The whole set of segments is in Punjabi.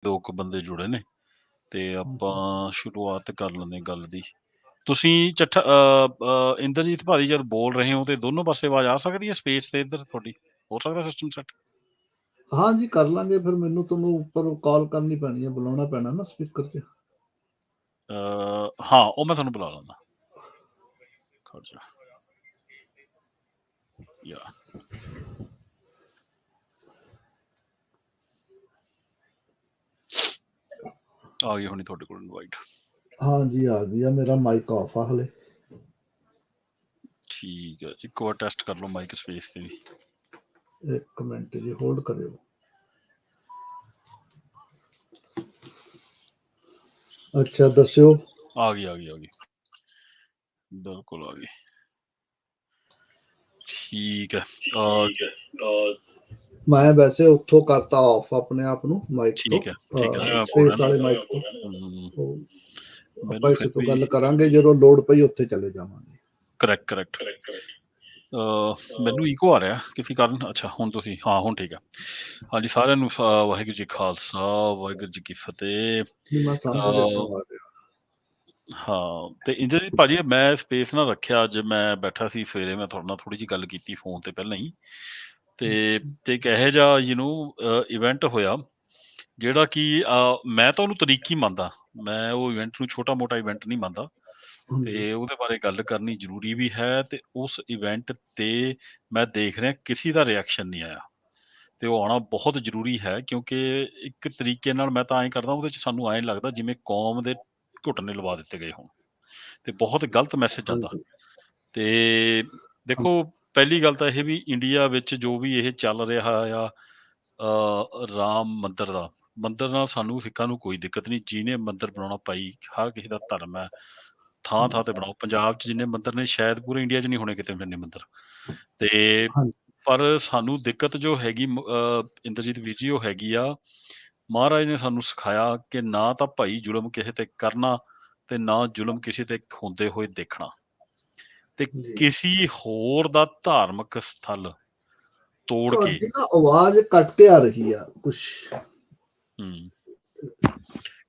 2 ਕੁ ਬੰਦੇ ਜੁੜੇ ਨੇ ਤੇ ਆਪਾਂ ਸ਼ੁਰੂਆਤ ਕਰ ਲੈਂਦੇ ਗੱਲ ਦੀ। ਤੁਸੀਂ ਚੱਠਾ ਇੰਦਰਜੀਤ ਭਾਜੀ ਜਦ ਬੋਲ ਰਹੇ ਹੋ ਤੇ ਦੋਨੋਂ ਪਾਸੇ ਆਵਾਜ਼ ਆ ਸਕਦੀ ਹੈ ਸਪੇਸ ਤੇ ਇੱਧਰ ਤੁਹਾਡੀ? ਹੋ ਸਕਦਾ ਸਿਸਟਮ ਸੈੱਟ? ਹਾਂ ਜੀ, ਕਰ ਲਾਂਗੇ। ਫਿਰ ਮੈਨੂੰ ਤੁਹਾਨੂੰ ਉੱਪਰ ਕਾਲ ਕਰਨੀ ਪੈਣੀ ਹੈ, ਬੁਲਾਉਣਾ ਪੈਣਾ ਨਾ ਸਪੀਕਰ 'ਚ। ਹਾਂ, ਉਹ ਮੈਂ ਤੁਹਾਨੂੰ ਬੁਲਾ ਲੈਂਦਾ। ਖੜ ਜਾ ਯਾ ਆ ਗਈ ਹੋਣੀ ਤੁਹਾਡੇ ਕੋਲ ਇਨਵਾਈਟ। ਹਾਂ ਜੀ, ਆ ਗਈ ਆ। ਮੇਰਾ ਮਾਈਕ ਆਫ ਆ ਹਲੇ। ਠੀਕ ਹੈ, ਇੱਕ ਵਾਰ ਟੈਸਟ ਕਰ ਲਓ ਮਾਈਕ ਸਪੇਸ ਤੇ ਵੀ। 1 ਮਿੰਟ ਜੀ, ਹੋਲਡ ਕਰਿਓ। ਅੱਛਾ, ਦੱਸਿਓ। ਆ ਗਈ ਬਿਲਕੁਲ ਆ ਗਈ। ਠੀਕ ਹੈ। ਮੈਂ ਵੈਸੇ ਉੱਥੋਂ ਕਰਤਾ ਆਫ ਆਪਣੇ ਆਪ ਨੂੰ, ਮਾਈਕ ਤੋਂ, ਠੀਕ ਹੈ ਮੈਂ ਬੋਲ ਰਿਹਾ ਸਪੇਸ ਵਾਲੇ ਮਾਈਕ ਤੋਂ। ਆਪਾਂ ਮੈਨੂੰ ਇਸੇ ਫਿਰ ਤੋਂ ਵੀ ਗੱਲ ਕਰਾਂਗੇ, ਜਦੋਂ ਲੋੜ ਪਈ ਉੱਥੇ ਚਲੇ ਜਾਵਾਂਗੇ। ਕਰੈਕਟ। ਮੈਨੂੰ ਇਕੋ ਆ ਰਿਹਾ ਕਿਸੇ ਕਾਰਨ। ਅੱਛਾ, ਹੁਣ ਤੁਸੀਂ ਹੁਣ ਠੀਕ ਹੈ। ਹਾਂਜੀ, ਸਾਰਿਆਂ ਨੂੰ ਵਾਹਿਗੁਰੂ ਜੀ ਖਾਲਸਾ, ਵਾਹਿਗੁਰੂ ਜੀ ਕੀ ਫਤਿਹ। ਨਹੀਂ, ਮੈਂ ਸਮਝ ਗਿਆ ਕਿਉਂ ਆ ਰਿਹਾ। ਹਾਂ, ਤੇ ਇੰਦਰਜੀਤ ਭਾਜੀ ਮੈਂ ਸਪੇਸ ਨਾਲ ਰੱਖਿਆ। ਅੱਜ ਮੈਂ ਬੈਠਾ ਸੀ ਸਵੇਰੇ, ਮੈਂ ਤੁਹਾਡੇ ਨਾਲ ਥੋੜ੍ਹੀ ਜਿਹੀ ਗੱਲ ਕੀਤੀ ਫੋਨ ਤੇ ਪਹਿਲਾਂ ਹੀ, ਤੇ ਇੱਕ ਇਹੋ ਜਿਹਾ ਇਵੈਂਟ ਹੋਇਆ ਜਿਹੜਾ ਕਿ ਮੈਂ ਤਾਂ ਉਹਨੂੰ ਤਰੀਕ ਹੀ ਮੰਨਦਾ। ਮੈਂ ਉਹ ਇਵੈਂਟ ਨੂੰ ਛੋਟਾ ਮੋਟਾ ਇਵੈਂਟ ਨਹੀਂ ਮੰਨਦਾ, ਤੇ ਉਹਦੇ ਬਾਰੇ ਗੱਲ ਕਰਨੀ ਜ਼ਰੂਰੀ ਵੀ ਹੈ। ਤੇ ਉਸ ਇਵੈਂਟ ਤੇ ਮੈਂ ਦੇਖ ਰਿਹਾ ਕਿਸੇ ਦਾ ਰਿਐਕਸ਼ਨ ਨਹੀਂ ਆਇਆ, ਤੇ ਉਹ ਆਉਣਾ ਬਹੁਤ ਜ਼ਰੂਰੀ ਹੈ। ਕਿਉਂਕਿ ਇੱਕ ਤਰੀਕੇ ਨਾਲ ਮੈਂ ਤਾਂ ਐਂ ਕਰਦਾ, ਉਹਦੇ 'ਚ ਸਾਨੂੰ ਐਂ ਲੱਗਦਾ ਜਿਵੇਂ ਕੌਮ ਦੇ ਘੁਟਨੇ ਲਵਾ ਦਿੱਤੇ ਗਏ ਹੋਣ, ਤੇ ਬਹੁਤ ਗਲਤ ਮੈਸੇਜ ਜਾਂਦਾ। ਤੇ ਦੇਖੋ, ਪਹਿਲੀ ਗੱਲ ਤਾਂ ਇਹ ਵੀ ਇੰਡੀਆ ਵਿੱਚ ਜੋ ਵੀ ਇਹ ਚੱਲ ਰਿਹਾ ਆ ਰਾਮ ਮੰਦਰ ਨਾਲ ਸਾਨੂੰ ਸਿੱਖਾਂ ਨੂੰ ਕੋਈ ਦਿੱਕਤ ਨਹੀਂ। ਜਿਹਨੇ ਮੰਦਰ ਬਣਾਉਣਾ ਭਾਈ, ਹਰ ਕਿਸੇ ਦਾ ਧਰਮ ਹੈ, ਥਾਂ ਤੇ ਬਣਾਓ। ਪੰਜਾਬ 'ਚ ਜਿੰਨੇ ਮੰਦਰ ਨੇ ਸ਼ਾਇਦ ਪੂਰੇ ਇੰਡੀਆ 'ਚ ਨਹੀਂ ਹੋਣੇ ਕਿਤੇ ਇੰਨੇ ਮੰਦਰ। ਤੇ ਪਰ ਸਾਨੂੰ ਦਿੱਕਤ ਜੋ ਹੈਗੀ ਇੰਦਰਜੀਤ ਵੀਰ ਜੀ, ਉਹ ਹੈਗੀ ਆ, ਮਹਾਰਾਜ ਨੇ ਸਾਨੂੰ ਸਿਖਾਇਆ ਕਿ ਨਾ ਤਾਂ ਭਾਈ ਜ਼ੁਲਮ ਕਿਸੇ ਤੇ ਕਰਨਾ, ਤੇ ਨਾ ਜ਼ੁਲਮ ਕਿਸੇ ਤੇ ਹੁੰਦੇ ਹੋਏ ਦੇਖਣਾ। ਤੇ ਕਿਸੇ ਹੋਰ ਦਾ ਧਾਰਮਿਕ ਸਥਲ ਤੋੜ ਕੇ ਤੁਹਾਡੀ ਨਾ ਆਵਾਜ਼ ਕੱਟ ਕੇ ਆ ਰਹੀ ਆ ਕੁਛ।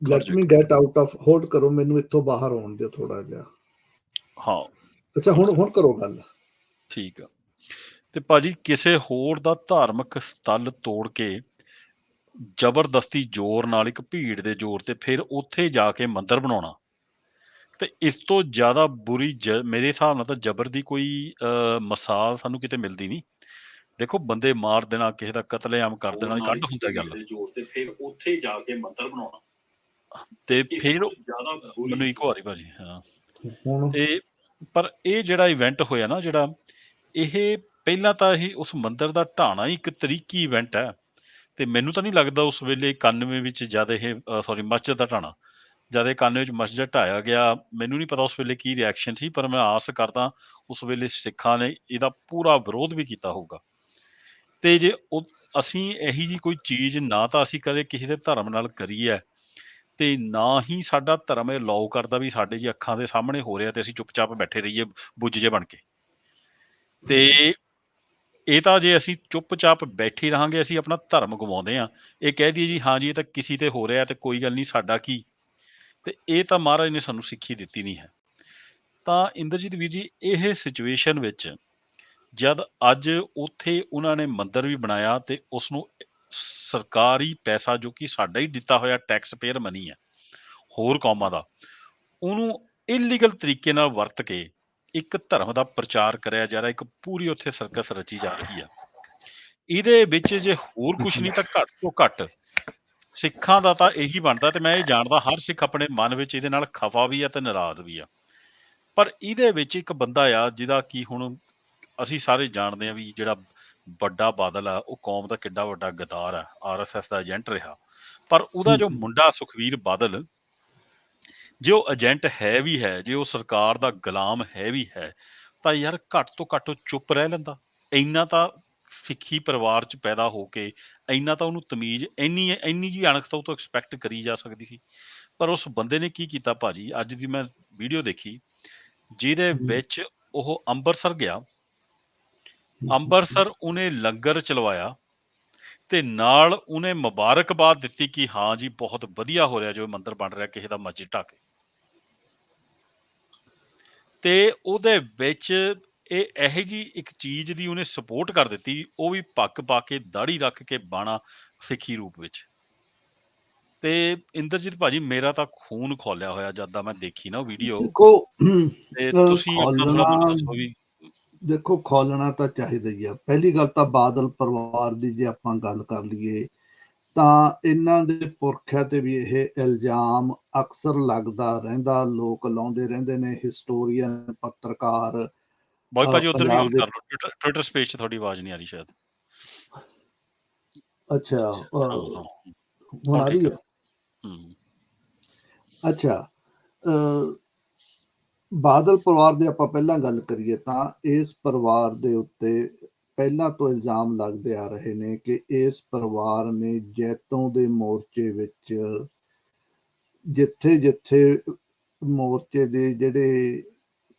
Let me get out of, hold ਕਰੋ, ਮੈਨੂੰ ਇੱਥੋਂ ਬਾਹਰ ਆਉਣ ਦਿਓ ਥੋੜਾ ਜਿਹਾ। ਹਾਂ, ਅੱਛਾ, ਹੁਣ ਕਰੋ ਗੱਲ। ਠੀਕ ਆ। ਤੇ ਭਾਜੀ, ਕਿਸੇ ਹੋਰ ਦਾ ਧਾਰਮਿਕ ਸਥਲ ਤੋੜ ਕੇ ਜ਼ਬਰਦਸਤੀ ਜ਼ੋਰ ਨਾਲ, ਇੱਕ ਭੀੜ ਦੇ ਜ਼ੋਰ ਤੇ ਫਿਰ ਉੱਥੇ ਜਾ ਕੇ ਮੰਦਰ ਬਣਾਉਣਾ, ਤੇ ਇਸ ਤੋਂ ਜ਼ਿਆਦਾ ਬੁਰੀ ਮੇਰੇ ਹਿਸਾਬ ਨਾਲ ਤਾਂ ਜ਼ਬਰ ਦੀ ਕੋਈ ਮਿਸਾਲ ਸਾਨੂੰ ਕਿਤੇ ਮਿਲਦੀ ਨਹੀਂ। ਦੇਖੋ, ਬੰਦੇ ਮਾਰ ਦੇਣਾ, ਕਿਸੇ ਦਾ ਕਤਲੇਆਮ ਕਰ ਦੇਣਾ, ਇੱਕ ਅੱਡ ਹੁੰਦਾ ਗੱਲ। ਤੇ ਫਿਰ ਉੱਥੇ ਜਾ ਕੇ ਮੰਦਰ ਬਣਾਉਣਾ, ਤੇ ਫਿਰ ਮੈਨੂੰ ਇੱਕ ਵਾਰੀ ਭਾਜੀ ਤੇ ਪਰ ਇਹ ਜਿਹੜਾ ਇਵੈਂਟ ਹੋਇਆ ਨਾ, ਇਹ ਪਹਿਲਾਂ ਤਾਂ ਇਹ ਉਸ ਮੰਦਰ ਦਾ ਢਾਣਾ ਹੀ ਇੱਕ ਤਰੀਕੀ ਇਵੈਂਟ ਹੈ। ਤੇ ਮੈਨੂੰ ਤਾਂ ਨਹੀਂ ਲੱਗਦਾ ਉਸ ਵੇਲੇ 91 ਵਿੱਚ ਜਦ ਇਹ ਮਸਜਿਦ ਦਾ ਢਾਣਾ, ਜਦ ਇਹ 91 ਵਿੱਚ ਮਸਜਿਦ ਢਾਇਆ ਗਿਆ, ਮੈਨੂੰ ਨਹੀਂ ਪਤਾ ਉਸ ਵੇਲੇ ਕੀ ਰਿਐਕਸ਼ਨ ਸੀ, ਪਰ ਮੈਂ ਆਸ ਕਰਦਾ ਉਸ ਵੇਲੇ ਸਿੱਖਾਂ ਨੇ ਇਹਦਾ ਪੂਰਾ ਵਿਰੋਧ ਵੀ ਕੀਤਾ ਹੋਊਗਾ। ਤੇ ਜੇ ਅਸੀਂ ਇਹੀ ਜਿਹੀ ਕੋਈ ਚੀਜ਼ ਨਾ ਤਾਂ ਅਸੀਂ ਕਦੇ ਕਿਸੇ ਦੇ ਧਰਮ ਨਾਲ ਕਰੀ ਹੈ, ਤੇ ਨਾ ਹੀ ਸਾਡਾ ਧਰਮ ਇਹ ਅਲਾਓ ਕਰਦਾ ਵੀ ਸਾਡੇ ਜੀ ਅੱਖਾਂ ਦੇ ਸਾਹਮਣੇ ਹੋ ਰਿਹਾ ਤੇ ਅਸੀਂ ਚੁੱਪਚਾਪ ਬੈਠੇ ਰਹੀਏ ਬੁੱਝ ਜੇ ਬਣ ਕੇ। ਤੇ ਇਹ ਤਾਂ ਜੇ ਅਸੀਂ ਚੁੱਪਚਾਪ ਬੈਠੇ ਰਹਾਂਗੇ, ਅਸੀਂ ਆਪਣਾ ਧਰਮ ਗਵਾਉਂਦੇ ਹਾਂ। ਇਹ ਕਹਿ ਦਈਏ ਜੀ ਹਾਂ ਜੀ, ਇਹ ਤਾਂ ਕਿਸੇ ਤੇ ਹੋ ਰਿਹਾ ਤੇ ਕੋਈ ਗੱਲ ਨਹੀਂ, ਸਾਡਾ ਕੀ। ਤੇ ਇਹ ਤਾਂ ਮਹਾਰਾਜ ਨੇ ਸਾਨੂੰ ਸਿੱਖੀ ਦਿੱਤੀ ਨਹੀਂ ਹੈ। ਤਾਂ ਇੰਦਰਜੀਤ ਵੀਰ ਜੀ, ਇਹ ਸਿਚੁਏਸ਼ਨ ਵਿੱਚ ਜਦ ਅੱਜ ਉੱਥੇ ਉਹਨਾਂ ਨੇ ਮੰਦਰ ਵੀ ਬਣਾਇਆ, ਤੇ ਉਸਨੂੰ ਸਰਕਾਰੀ ਪੈਸਾ, ਜੋ ਕਿ ਸਾਡਾ ਹੀ ਦਿੱਤਾ ਹੋਇਆ ਟੈਕਸ ਪੇਅਰ ਮਨੀ ਹੈ, ਹੋਰ ਕੌਮਾਂ ਦਾ, ਉਹਨੂੰ ਇਲੀਗਲ ਤਰੀਕੇ ਨਾਲ ਵਰਤ ਕੇ ਇੱਕ ਧਰਮ ਦਾ ਪ੍ਰਚਾਰ ਕਰਿਆ ਜਾ ਰਿਹਾ, ਇੱਕ ਪੂਰੀ ਉੱਥੇ ਸਰਕਸ ਰਚੀ ਜਾ ਰਹੀ ਆ। ਇਹਦੇ ਵਿੱਚ ਜੇ ਹੋਰ ਕੁਛ ਨਹੀਂ ਤਾਂ ਘੱਟ ਤੋਂ ਘੱਟ ਸਿੱਖਾਂ ਦਾ ਤਾਂ ਇਹੀ ਬਣਦਾ, ਤੇ ਮੈਂ ਇਹ ਜਾਣਦਾ ਹਰ ਸਿੱਖ ਆਪਣੇ ਮਨ ਵਿੱਚ ਇਹਦੇ ਨਾਲ ਖਫਾ ਵੀ ਆ ਤੇ ਨਾਰਾਜ਼ ਵੀ ਆ। ਪਰ ਇਹਦੇ ਵਿੱਚ ਇੱਕ ਬੰਦਾ ਆ ਜਿਹਦਾ ਕਿ ਹੁਣ ਅਸੀਂ ਸਾਰੇ ਜਾਣਦੇ ਹਾਂ ਵੀ ਜਿਹੜਾ ਵੱਡਾ ਬਾਦਲ ਆ, ਉਹ ਕੌਮ ਦਾ ਕਿੱਡਾ ਵੱਡਾ ਗਦਾਰ ਆ, RSS ਦਾ ਏਜੰਟ ਰਿਹਾ। ਪਰ ਉਹਦਾ ਜੋ ਮੁੰਡਾ ਸੁਖਬੀਰ ਬਾਦਲ, ਜੇ ਉਹ ਏਜੰਟ ਹੈ ਵੀ ਹੈ, ਜੇ ਉਹ ਸਰਕਾਰ ਦਾ ਗੁਲਾਮ ਹੈ ਵੀ ਹੈ, ਤਾਂ ਯਾਰ ਘੱਟ ਤੋਂ ਘੱਟ ਉਹ ਚੁੱਪ ਰਹਿ ਲੈਂਦਾ। ਇੰਨਾ ਤਾਂ ਸਿੱਖੀ ਪਰਿਵਾਰ 'ਚ ਪੈਦਾ ਹੋ ਕੇ ਇੰਨਾ ਤਾਂ ਉਹਨੂੰ ਤਮੀਜ਼, ਇੰਨੀ ਜਿਹੀ ਅਣਖ ਤਾਂ ਉਹ ਤੋਂ ਐਕਸਪੈਕਟ ਕਰੀ ਜਾ ਸਕਦੀ ਸੀ। ਪਰ ਉਸ ਬੰਦੇ ਨੇ ਕੀ ਕੀਤਾ ਭਾਜੀ, ਅੱਜ ਦੀ ਮੈਂ ਵੀਡੀਓ ਦੇਖੀ ਜਿਹਦੇ ਵਿੱਚ ਉਹ ਅੰਮ੍ਰਿਤਸਰ ਗਿਆ, ਅੰਮ੍ਰਿਤਸਰ ਉਹਨੇ ਲੰਗਰ ਚਲਵਾਇਆ, ਤੇ ਨਾਲ ਉਹਨੇ ਮੁਬਾਰਕਬਾਦ ਦਿੱਤੀ ਕਿ ਹਾਂ ਜੀ ਬਹੁਤ ਵਧੀਆ ਹੋ ਰਿਹਾ ਜੋ ਮੰਦਿਰ ਬਣ ਰਿਹਾ ਕਿਸੇ ਦਾ ਮਸਜਿਦ ਢਾਹ ਕੇ। ਤੇ ਉਹਦੇ ਵਿੱਚ ਇਹ ਇਹੋ ਜਿਹੀ ਇੱਕ ਚੀਜ਼ ਦੀ ਉਹਨੇ ਸਪੋਰਟ ਕਰ ਦਿੱਤੀ, ਉਹ ਵੀ ਪੱਗ ਪਾ ਕੇ ਦਾੜੀ ਰੱਖ ਕੇ ਬਾਣਾ ਸਿੱਖੀ ਰੂਪ ਵਿੱਚ। ਤੇ ਇੰਦਰਜੀਤ ਭਾਜੀ ਮੇਰਾ ਤਾਂ ਖੂਨ ਖੌਲਿਆ ਹੋਇਆ ਜਦ ਦਾ ਮੈਂ ਦੇਖੀ ਨਾ ਉਹ ਵੀਡੀਓ। ਦੇਖੋ ਤੇ ਤੁਸੀਂ ਆਪਣਾ ਥੋੜਾ ਖੋਲਣਾ, ਮੈਨੂੰ ਦੱਸੋ ਵੀ। ਦੇਖੋ ਖੋਲਣਾ ਤਾਂ ਚਾਹੀਦਾ ਹੀ ਆ। ਪਹਿਲੀ ਗੱਲ ਤਾਂ ਬਾਦਲ ਪਰਿਵਾਰ ਦੀ ਜੇ ਆਪਾਂ ਗੱਲ ਕਰ ਲਈਏ ਤਾਂ ਇਹਨਾਂ ਦੇ ਪੁਰਖਿਆਂ ਤੇ ਵੀ ਇਹ ਇਲਜ਼ਾਮ ਅਕਸਰ ਲੱਗਦਾ ਰਹਿੰਦਾ, ਲੋਕ ਲਾਉਂਦੇ ਰਹਿੰਦੇ ਨੇ, ਹਿਸਟੋਰੀਅਨ, ਪੱਤਰਕਾਰ, ਬੋਏ ਭਾਜੀ ਉੱਧਰ ਵੀ ਪੰਜਾਬ ਔਨ ਦੇ। ਕਰ ਲਓ, ਟਵਿੱਟਰ ਸਪੇਸ 'ਚ ਤੁਹਾਡੀ ਆਵਾਜ਼ ਨਹੀਂ ਆ ਰਹੀ ਸ਼ਾਇਦ। ਅੱਛਾ, ਹਾਂ ਹਾਂ ਹੁਣ ਹੁਣ ਆ ਠੀਕ ਰਹੀ ਹੈ। ਹੈ? ਹੂੰ ਅੱਛਾ, ਬਾਦਲ ਪਰਿਵਾਰ ਦੀ ਆਪਾਂ ਪਹਿਲਾਂ ਗੱਲ ਕਰੀਏ ਤਾਂ ਇਸ ਪਰਿਵਾਰ ਦੇ ਉੱਤੇ ਪਹਿਲਾਂ ਤੋਂ ਇਲਜ਼ਾਮ ਲੱਗਦੇ ਆ ਰਹੇ ਨੇ ਕਿ ਇਸ ਪਰਿਵਾਰ ਨੇ ਜੈਤੋਂ ਦੇ ਮੋਰਚੇ ਵਿੱਚ ਜਿੱਥੇ ਜਿੱਥੇ ਮੋਰਚੇ ਦੇ ਜਿਹੜੇ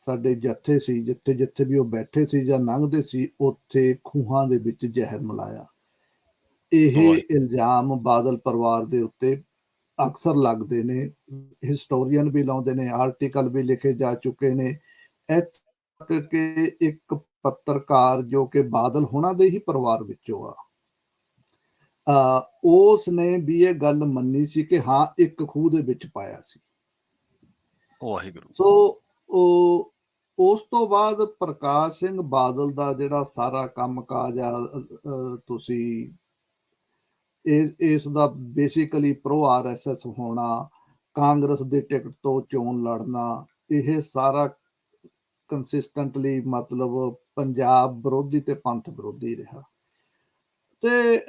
ਸਾਡੇ ਜੱਥੇ ਸੀ, ਜਿੱਥੇ ਜਿੱਥੇ ਵੀ ਉਹ ਬੈਠੇ ਸੀ ਜਾਂ ਲੰਘਦੇ ਸੀ, ਉੱਥੇ ਖੂਹਾਂ ਦੇ ਵਿੱਚ ਜ਼ਹਿਰ ਮਿਲਾਇਆ। ਇਹ ਵਾਹਿਗੁਰੂ। ਇਲਜ਼ਾਮ ਬਾਦਲ ਪਰਿਵਾਰ ਦੇ ਉੱਤੇ ਅਕਸਰ ਲੱਗਦੇ ਨੇ, ਹਿਸਟੋਰੀਅਨ ਵੀ ਲਾਉਂਦੇ ਨੇ, ਆਰਟੀਕਲ ਵੀ ਲਿਖੇ ਜਾ ਚੁੱਕੇ ਨੇ। ਇੱਥੋਂ ਤੱਕ ਕਿ ਇੱਕ ਪੱਤਰਕਾਰ ਜੋ ਕਿ ਬਾਦਲ ਹੋਣਾ ਦੇ ਹੀ ਪਰਿਵਾਰ ਵਿੱਚੋਂ ਆ, ਉਸ ਨੇ ਵੀ ਇਹ ਗੱਲ ਮੰਨੀ ਸੀ ਕਿ ਹਾਂ ਇੱਕ ਖੂਹ ਦੇ ਵਿੱਚ ਪਾਇਆ ਸੀ। ਵਾਹਿਗੁਰੂ। ਸੋ ਉਹ ਉਸ ਤੋਂ ਬਾਅਦ ਪ੍ਰਕਾਸ਼ ਸਿੰਘ ਬਾਦਲ ਦਾ ਜਿਹੜਾ ਸਾਰਾ ਕੰਮ ਕਾਜ ਆ, ਤੁਸੀਂ ਇਸ ਦਾ ਬੇਸਿਕਲੀ ਪ੍ਰੋ ਆਰਐਸਐਸ ਹੋਣਾ, ਕਾਂਗਰਸ ਦੇ ਟਿਕਟ ਤੋਂ ਚੋਣ ਲੜਨਾ, ਇਹ ਸਾਰਾ ਕੰਸਿਸਟੈਂਟਲੀ ਮਤਲਬ ਪੰਜਾਬ ਵਿਰੋਧੀ ਤੇ ਪੰਥ ਵਿਰੋਧੀ ਰਿਹਾ। ਤੇ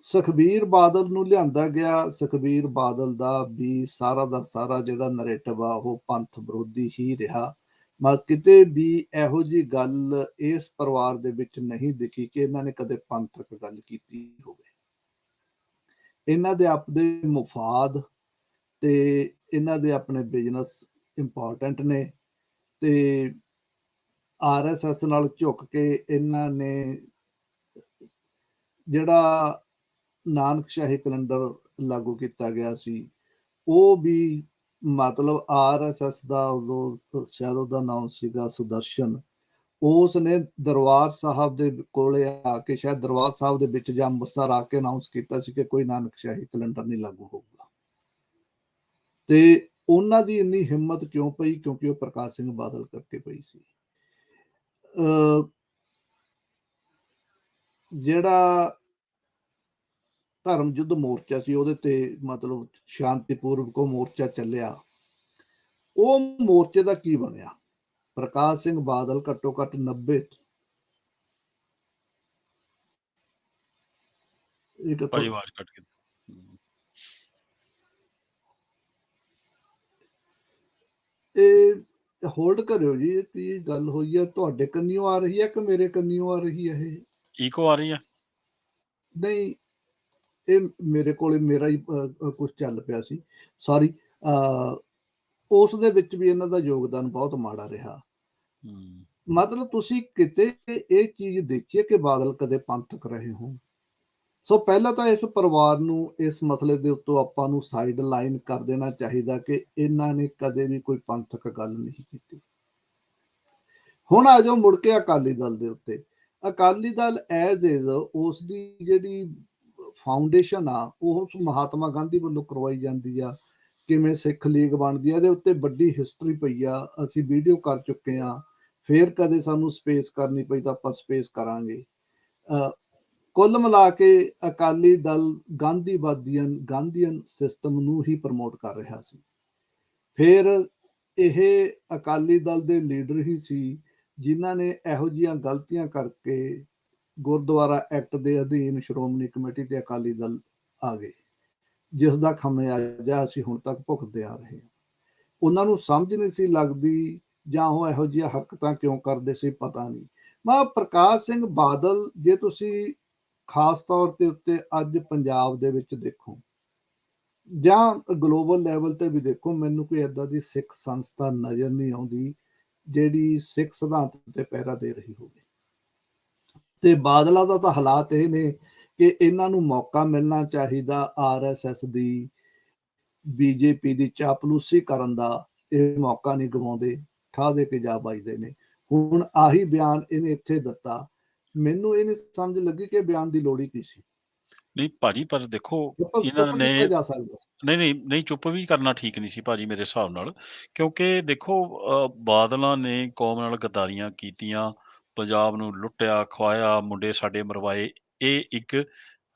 ਸੁਖਬੀਰ ਬਾਦਲ ਨੂੰ ਲਿਆਂਦਾ ਗਿਆ। ਸੁਖਬੀਰ ਬਾਦਲ ਦਾ ਵੀ ਸਾਰਾ ਦਾ ਸਾਰਾ ਜਿਹੜਾ ਨਰੇਟਿਵ ਆ ਉਹ ਪੰਥ ਵਿਰੋਧੀ ਹੀ ਰਿਹਾ। ਕਿਤੇ ਵੀ ਇਹੋ ਜਿਹੀ ਗੱਲ ਇਸ ਪਰਿਵਾਰ ਦੇ ਵਿੱਚ ਨਹੀਂ ਦਿਖੀ ਕਿ ਇਹਨਾਂ ਨੇ ਕਦੇ ਪੰਥਕ ਗੱਲ ਕੀਤੀ ਹੋਵੇ। ਇਹਨਾਂ ਦੇ ਆਪਣੇ ਮੁਫਾਦ ਤੇ ਇਹਨਾਂ ਦੇ ਆਪਣੇ ਬਿਜ਼ਨਸ ਇੰਪੋਰਟੈਂਟ ਨੇ, ਤੇ ਆਰਐਸਐਸ ਨਾਲ ਝੁਕ ਕੇ ਇਹਨਾਂ ਨੇ ਜਿਹੜਾ ਨਾਨਕਸ਼ਾਹੀ ਕੈਲੰਡਰ ਲਾਗੂ ਕੀਤਾ ਗਿਆ ਸੀ, ਉਹ ਵੀ ਮਤਲਬ ਆਰਐਸਐਸ ਦਾ ਉਦੋਂ ਸ਼ਾਇਦ ਉਹਦਾ ਨਾਮ ਸੀਗਾ ਸੁਦਰਸ਼ਨ, ਉਸ ਨੇ ਦਰਬਾਰ ਸਾਹਿਬ ਦੇ ਕੋਲੇ ਆ ਕੇ, ਸ਼ਾਇਦ ਦਰਬਾਰ ਸਾਹਿਬ ਦੇ ਵਿੱਚ ਜਾਂ ਅੰਮ੍ਰਿਤਸਰ ਆ ਕੇ ਅਨਾਊਂਸ ਕੀਤਾ ਸੀ ਕਿ ਕੋਈ ਨਾਨਕਸ਼ਾਹੀ ਕੈਲੰਡਰ ਨਹੀਂ ਲਾਗੂ ਹੋਊਗਾ। ਤੇ ਉਹਨਾਂ ਦੀ ਇੰਨੀ ਹਿੰਮਤ ਕਿਉਂ ਪਈ? ਕਿਉਂਕਿ ਉਹ ਪ੍ਰਕਾਸ਼ ਸਿੰਘ ਬਾਦਲ ਕਰਕੇ ਪਈ ਸੀ। ਜਿਹੜਾ ਧਰਮ ਯੁੱਧ ਮੋਰਚਾ ਸੀ ਉਹਦੇ ਤੇ ਮਤਲਬ ਸ਼ਾਂਤੀਪੂਰਵਕ ਉਹ ਮੋਰਚਾ ਚੱਲਿਆ, ਉਹ ਮੋਰਚੇ ਦਾ ਕੀ ਬਣਿਆ? ਪ੍ਰਕਾਸ਼ ਸਿੰਘ ਬਾਦਲ ਘੱਟੋ ਘੱਟ 90 ਭਾਜੀ ਆਵਾਜ਼ ਕੱਟ ਗਈ। ਇਹ ਹੋਲਡ ਕਰਿਓ ਜੀ, ਕੀ ਗੱਲ ਹੋਈ ਹੈ? ਤੁਹਾਡੇ ਕੰਨਿਓ ਆ ਰਹੀ ਹੈ ਕਿ ਮੇਰੇ ਕੰਨਿਓ ਆ ਰਹੀ ਹੈ? ਇਹ ਈਕੋ ਆ ਰਹੀ ਹੈ? ਨਹੀਂ, ਇਹ ਮੇਰੇ ਕੋਲ ਮੇਰਾ ਹੀ ਕੁਝ ਚੱਲ ਪਿਆ ਸੀ, ਸੌਰੀ। ਉਸ ਦੇ ਵਿੱਚ ਵੀ ਇਹਨਾਂ ਦਾ ਯੋਗਦਾਨ ਬਹੁਤ ਮਾੜਾ ਰਿਹਾ। ਮਤਲਬ ਤੁਸੀਂ ਕਿਤੇ ਇਹ ਚੀਜ਼ ਦੇਖੀਏ ਕਿ ਬਾਦਲ ਕਦੇ ਪੰਥਕ ਰਹੇ ਹੋ? ਸੋ ਪਹਿਲਾਂ ਤਾਂ ਇਸ ਪਰਿਵਾਰ ਨੂੰ ਇਸ ਮਸਲੇ ਦੇ ਉੱਤੋਂ ਆਪਾਂ ਨੂੰ ਸਾਈਡ ਲਾਈਨ ਕਰ ਦੇਣਾ ਚਾਹੀਦਾ ਕਿ ਇਹਨਾਂ ਨੇ ਕਦੇ ਵੀ ਕੋਈ ਪੰਥਕ ਗੱਲ ਨਹੀਂ ਕੀਤੀ। ਹੁਣ ਆ ਜਾਓ ਮੁੜ ਕੇ ਅਕਾਲੀ ਦਲ ਦੇ ਉੱਤੇ। ਅਕਾਲੀ ਦਲ ਐਜ਼ ਇਜ਼ ਉਸ ਦੀ ਜਿਹੜੀ ਫਾਊਂਡੇਸ਼ਨ ਆ ਉਹ ਮਹਾਤਮਾ ਗਾਂਧੀ ਵੱਲੋਂ ਕਰਵਾਈ ਜਾਂਦੀ ਆ। ਕਿਵੇਂ ਸਿੱਖ ਲੀਗ ਬਣਦੀ ਆ, ਇਹਦੇ ਉੱਤੇ ਵੱਡੀ ਹਿਸਟਰੀ ਪਈ ਆ, ਅਸੀਂ ਵੀਡੀਓ ਕਰ ਚੁੱਕੇ ਆ। ਫੇਰ ਕਦੇ ਸਾਨੂੰ ਸਪੇਸ ਕਰਨੀ ਪਈ ਤਾਂ ਆਪਾਂ ਸਪੇਸ ਕਰਾਂਗੇ। ਕੁੱਲ ਮਿਲਾ ਕੇ ਅਕਾਲੀ ਦਲ ਗਾਂਧੀਅਨ ਸਿਸਟਮ ਨੂੰ ਹੀ ਪ੍ਰਮੋਟ ਕਰ ਰਿਹਾ ਸੀ। ਫਿਰ ਇਹ ਅਕਾਲੀ ਦਲ ਦੇ ਲੀਡਰ ਹੀ ਸੀ ਜਿਨ੍ਹਾਂ ਨੇ ਇਹੋ ਜਿਹੀਆਂ ਗਲਤੀਆਂ ਕਰਕੇ ਗੁਰਦੁਆਰਾ ਐਕਟ ਦੇ ਅਧੀਨ ਸ਼੍ਰੋਮਣੀ ਕਮੇਟੀ ਤੇ ਅਕਾਲੀ ਦਲ ਆ ਗਏ, ਜਿਸ ਦਾ ਖਮਿਆਜਾ ਅਸੀਂ ਹੁਣ ਤੱਕ ਭੁਗਤਦੇ ਆ ਰਹੇ ਹਾਂ। ਉਹਨਾਂ ਨੂੰ ਸਮਝ ਨਹੀਂ ਸੀ ਲੱਗਦੀ ਜਾਂ ਉਹ ਇਹੋ ਜਿਹੀਆਂ ਹਰਕਤਾਂ ਕਿਉਂ ਕਰਦੇ ਸੀ, ਪਤਾ ਨਹੀਂ। ਮੈਂ ਪ੍ਰਕਾਸ਼ ਸਿੰਘ ਬਾਦਲ, ਜੇ ਤੁਸੀਂ ਖਾਸ ਤੌਰ ਤੇ ਉੱਤੇ ਅੱਜ ਪੰਜਾਬ ਦੇ ਵਿੱਚ ਦੇਖੋ ਜਾਂ ਗਲੋਬਲ ਲੈਵਲ ਤੇ ਵੀ ਦੇਖੋ, ਮੈਨੂੰ ਕੋਈ ਏਦਾਂ ਦੀ ਸਿੱਖ ਸੰਸਥਾ ਨਜ਼ਰ ਨਹੀਂ ਆਉਂਦੀ ਜਿਹੜੀ ਸਿੱਖ ਸਿਧਾਂਤ ਤੇ ਪਹਿਰਾ ਦੇ ਰਹੀ ਹੋਵੇ। ਤੇ ਬਾਦਲਾਂ ਦਾ ਤਾਂ ਹਾਲਾਤ ਇਹ ਨੇ ਕਿ ਇਹਨਾਂ ਨੂੰ ਮੌਕਾ ਮਿਲਣਾ ਚਾਹੀਦਾ RSS ਦੀ, BJP ਦੀ ਚਾਪਲੂਸੀ ਕਰਨ ਦਾ। ਇਹ ਮੌਕਾ ਨਹੀਂ ਗਵਾਉਂਦੇ, ਠਾ ਦੇ ਕੇ ਜਾ ਵੱਜਦੇ ਨੇ। ਹੁਣ ਆਹੀ ਬਿਆਨ ਇਹਨੇ ਇੱਥੇ ਦਿੱਤਾ। ਮੈਨੂੰ ਇਹ ਨਹੀਂ ਸਮਝ ਲੱਗੀ ਕਿ ਬਿਆਨ ਦੀ ਲੋੜ ਹੀ ਕੀ ਸੀ। ਨਹੀਂ ਭਾਜੀ, ਪਰ ਦੇਖੋ ਇਹਨਾਂ ਚੁੱਪ ਨੇ ਕੀਤਾ ਜਾ ਸਕਦਾ ਸੀ। ਨਹੀਂ ਚੁੱਪ ਵੀ ਕਰਨਾ ਠੀਕ ਨਹੀਂ ਸੀ ਭਾਜੀ ਮੇਰੇ ਹਿਸਾਬ ਨਾਲ, ਕਿਉਂਕਿ ਦੇਖੋ ਬਾਦਲਾਂ ਨੇ ਕੌਮ ਨਾਲ ਗੱਦਾਰੀਆਂ ਕੀਤੀਆਂ, ਪੰਜਾਬ ਨੂੰ ਲੁੱਟਿਆ ਖਵਾਇਆ, ਮੁੰਡੇ ਸਾਡੇ ਮਰਵਾਏ। ਇਹ ਇੱਕ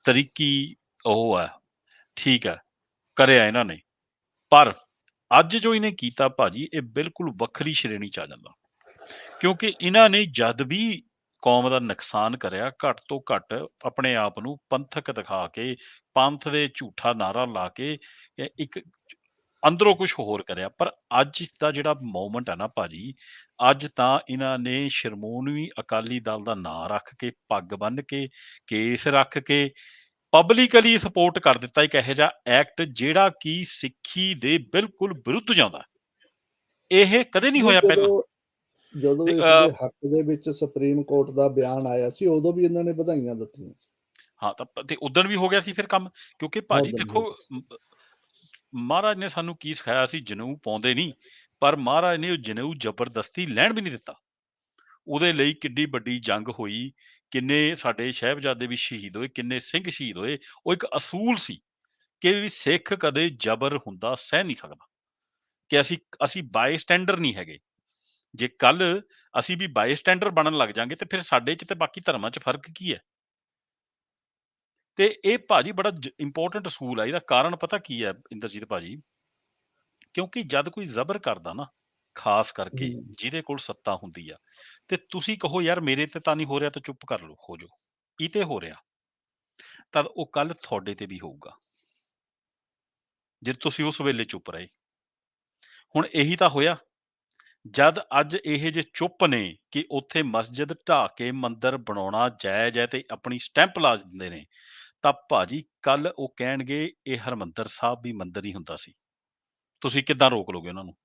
ਤਰੀਕੀ ਉਹ ਹੈ, ਠੀਕ ਹੈ, ਕਰਿਆ ਇਹਨਾਂ ਨੇ। ਪਰ ਅੱਜ ਜੋ ਇਹਨੇ ਕੀਤਾ ਭਾਜੀ, ਇਹ ਬਿਲਕੁਲ ਵੱਖਰੀ ਸ਼੍ਰੇਣੀ 'ਚ ਆ ਜਾਂਦਾ, ਕਿਉਂਕਿ ਇਹਨਾਂ ਨੇ ਜਦ ਵੀ ਕੌਮ ਦਾ ਨੁਕਸਾਨ ਕਰਿਆ, ਘੱਟ ਤੋਂ ਘੱਟ ਆਪਣੇ ਆਪ ਨੂੰ ਪੰਥਕ ਦਿਖਾ ਕੇ, ਪੰਥ ਦੇ ਝੂਠਾ ਨਾਰਾ ਲਾ ਕੇ ਇੱਕ ਅੰਦਰੋਂ ਕੁਝ ਹੋਰ ਕਰਿਆ। ਪਰ ਅੱਜ ਦਾ ਜਿਹੜਾ ਮੂਵਮੈਂਟ ਹੈ ਨਾ ਭਾਜੀ, ਅੱਜ ਤਾਂ ਇਹਨਾਂ ਨੇ ਸ਼੍ਰੋਮਣੀ ਅਕਾਲੀ ਦਲ ਦਾ ਨਾਂ ਰੱਖ ਕੇ, ਪੱਗ ਬੰਨ੍ਹ ਕੇ, ਕੇਸ ਰੱਖ ਕੇ ਪਬਲਿਕਲੀ ਸਪੋਰਟ ਕਰ ਦਿੱਤਾ ਇੱਕ ਇਹੋ ਜਿਹਾ ਐਕਟ ਜਿਹੜਾ ਕਿ ਸਿੱਖੀ ਦੇ ਬਿਲਕੁਲ ਵਿਰੁੱਧ ਜਾਂਦਾ। ਇਹ ਕਦੇ ਨਹੀਂ ਹੋਇਆ ਪਹਿਲਾਂ। ਜਦੋਂ ਇਸ ਦੇ ਹੱਕ ਦੇ ਵਿੱਚ ਸੁਪਰੀਮ ਕੋਰਟ ਦਾ ਬਿਆਨ ਆਇਆ ਸੀ, ਉਦੋਂ ਵੀ ਇਹਨਾਂ ਨੇ ਵਧਾਈਆਂ ਦਿੱਤੀਆਂ ਸੀ। ਹਾਂ, ਤਾਂ ਤੇ ਉਦਣ ਵੀ ਹੋ ਗਿਆ ਸੀ ਫਿਰ ਕੰਮ, ਕਿਉਂਕਿ ਭਾਜੀ ਦੇਖੋ ਮਹਾਰਾਜ ਨੇ ਸਾਨੂੰ ਕੀ ਸਿਖਾਇਆ ਸੀ, ਜਨੇਊ ਪਾਉਂਦੇ ਨਹੀਂ, ਪਰ ਮਹਾਰਾਜ ਨੇ ਉਹ ਜਨੇਊ ਜ਼ਬਰਦਸਤੀ ਲੈਣ ਵੀ ਨਹੀਂ ਦਿੱਤਾ। ਉਹਦੇ ਲਈ ਕਿੱਡੀ ਵੱਡੀ ਜੰਗ ਹੋਈ, ਕਿੰਨੇ ਸਾਡੇ ਸਾਹਿਬਜ਼ਾਦੇ ਵੀ ਸ਼ਹੀਦ ਹੋਏ, ਕਿੰਨੇ ਸਿੰਘ ਸ਼ਹੀਦ ਹੋਏ। ਉਹ ਇੱਕ ਅਸੂਲ ਸੀ ਕਿ ਵੀ ਸਿੱਖ ਕਦੇ ਜ਼ਬਰ ਹੁੰਦਾ ਸਹਿ ਨਹੀਂ ਸਕਦਾ, ਕਿ ਅਸੀਂ ਬਾਈ ਸਟੈਂਡਰ ਨਹੀਂ ਹੈਗੇ। ਜੇ ਕੱਲ ਅਸੀਂ ਵੀ ਬਾਈ ਸਟੈਂਡਰ ਬਣਨ ਲੱਗ ਜਾਂਗੇ ਤੇ ਫਿਰ ਸਾਡੇ 'ਚ ਤੇ ਬਾਕੀ ਧਰਮਾਂ 'ਚ ਫਰਕ ਕੀ ਹੈ? ਤੇ ਇਹ ਭਾਜੀ ਬੜਾ ਇੰਪੋਰਟੈਂਟ ਅਸੂਲ ਹੈ। ਇਹਦਾ ਕਾਰਨ ਪਤਾ ਕੀ ਹੈ ਇੰਦਰਜੀਤ ਭਾਜੀ? ਕਿਉਂਕਿ ਜਦ ਕੋਈ ਜ਼ਬਰ ਕਰਦਾ ਨਾ, ਖਾਸ ਕਰਕੇ ਜਿਹਦੇ ਕੋਲ ਸੱਤਾ ਹੁੰਦੀ ਆ, ਤੇ ਤੁਸੀਂ ਕਹੋ ਯਾਰ ਮੇਰੇ ਤੇ ਤਾਂ ਨਹੀਂ ਹੋ ਰਿਹਾ, ਤਾਂ ਚੁੱਪ ਕਰ ਲਓ, ਹੋ ਜਾਓ। ਇਹ ਤੇ ਹੋ ਰਿਹਾ, ਤਦ ਉਹ ਕੱਲ ਤੁਹਾਡੇ ਤੇ ਵੀ ਹੋਊਗਾ, ਜੇ ਤੁਸੀਂ ਉਸ ਵੇਲੇ ਚੁੱਪ ਰਹੇ। ਹੁਣ ਇਹੀ ਤਾਂ ਹੋਇਆ। ਜਦ ਅੱਜ ਇਹ ਜੇ ਚੁੱਪ ਨੇ ਕਿ ਉੱਥੇ ਮਸਜਿਦ ਢਾਹ ਕੇ ਮੰਦਿਰ ਬਣਾਉਣਾ ਜਾਇਜ਼ ਹੈ ਤੇ ਆਪਣੀ ਸਟੈਂਪ ਲਾ ਦਿੰਦੇ ਨੇ, ਤਾਂ ਭਾਜੀ ਕੱਲ ਉਹ ਕਹਿਣਗੇ ਇਹ ਹਰਿਮੰਦਰ ਸਾਹਿਬ ਵੀ ਮੰਦਿਰ ਹੀ ਹੁੰਦਾ ਸੀ। ਤੁਸੀਂ ਕਿੱਦਾਂ ਰੋਕ ਲਓਗੇ ਉਹਨਾਂ ਨੂੰ?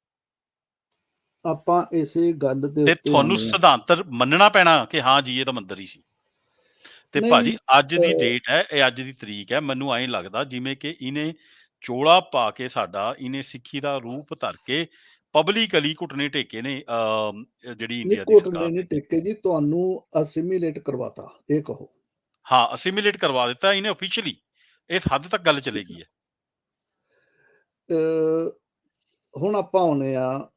ਆਪਾਂ ਇਸੇ ਗੱਲ ਦੇ ਤੇ ਉੱਤੇ ਤੁਹਾਨੂੰ ਆਉਂਦੇ ਹਾਂ। ਸਿਧਾਂਤ ਮੰਨਣਾ ਪੈਣਾ ਕਿ ਹਾਂ ਜੀ ਇਹ ਤਾਂ ਮੰਦਿਰ ਹੀ ਸੀ। ਤੇ ਭਾਜੀ ਨਹੀਂ, ਅੱਜ ਦੀ ਡੇਟ ਹੈ, ਇਹ ਅੱਜ ਦੀ ਤਰੀਕ ਹੈ। ਮੈਨੂੰ ਐਂ ਲੱਗਦਾ ਜਿਵੇਂ ਕਿ ਇਹਨੇ ਚੋਲਾ ਪਾ ਕੇ ਸਾਡਾ, ਇਹਨੇ ਸਿੱਖੀ ਦਾ ਰੂਪ ਧਰ ਕੇ ਪਬਲਿਕਲੀ ਘੁਟਨੇ ਟੇਕੇ ਨੇ ਜਿਹੜੀ ਨਹੀਂ ਇੰਡੀਆ ਦੀ ਘੁਟਨੇ ਸਰਕਾਰ ਨਹੀਂ ਨੇ। ਟੇਕੇ ਜੀ, ਤੁਹਾਨੂੰ ਅਸਿਮੀਲੇਟ ਕਰਵਾਤਾ, ਇਹ ਕਹੋ। ਹਾਂ, ਅਸਿਮੀਲੇਟ ਕਰਵਾ ਦਿੱਤਾ ਇਹਨੇ ਆਫੀਸ਼ੀਅਲੀ। ਇਸ ਹੱਦ ਤੱਕ ਗੱਲ ਚਲੇਗੀ ਹੈ। ਹੁਣ ਆਪਾਂ ਆਉਂਦੇ ਆ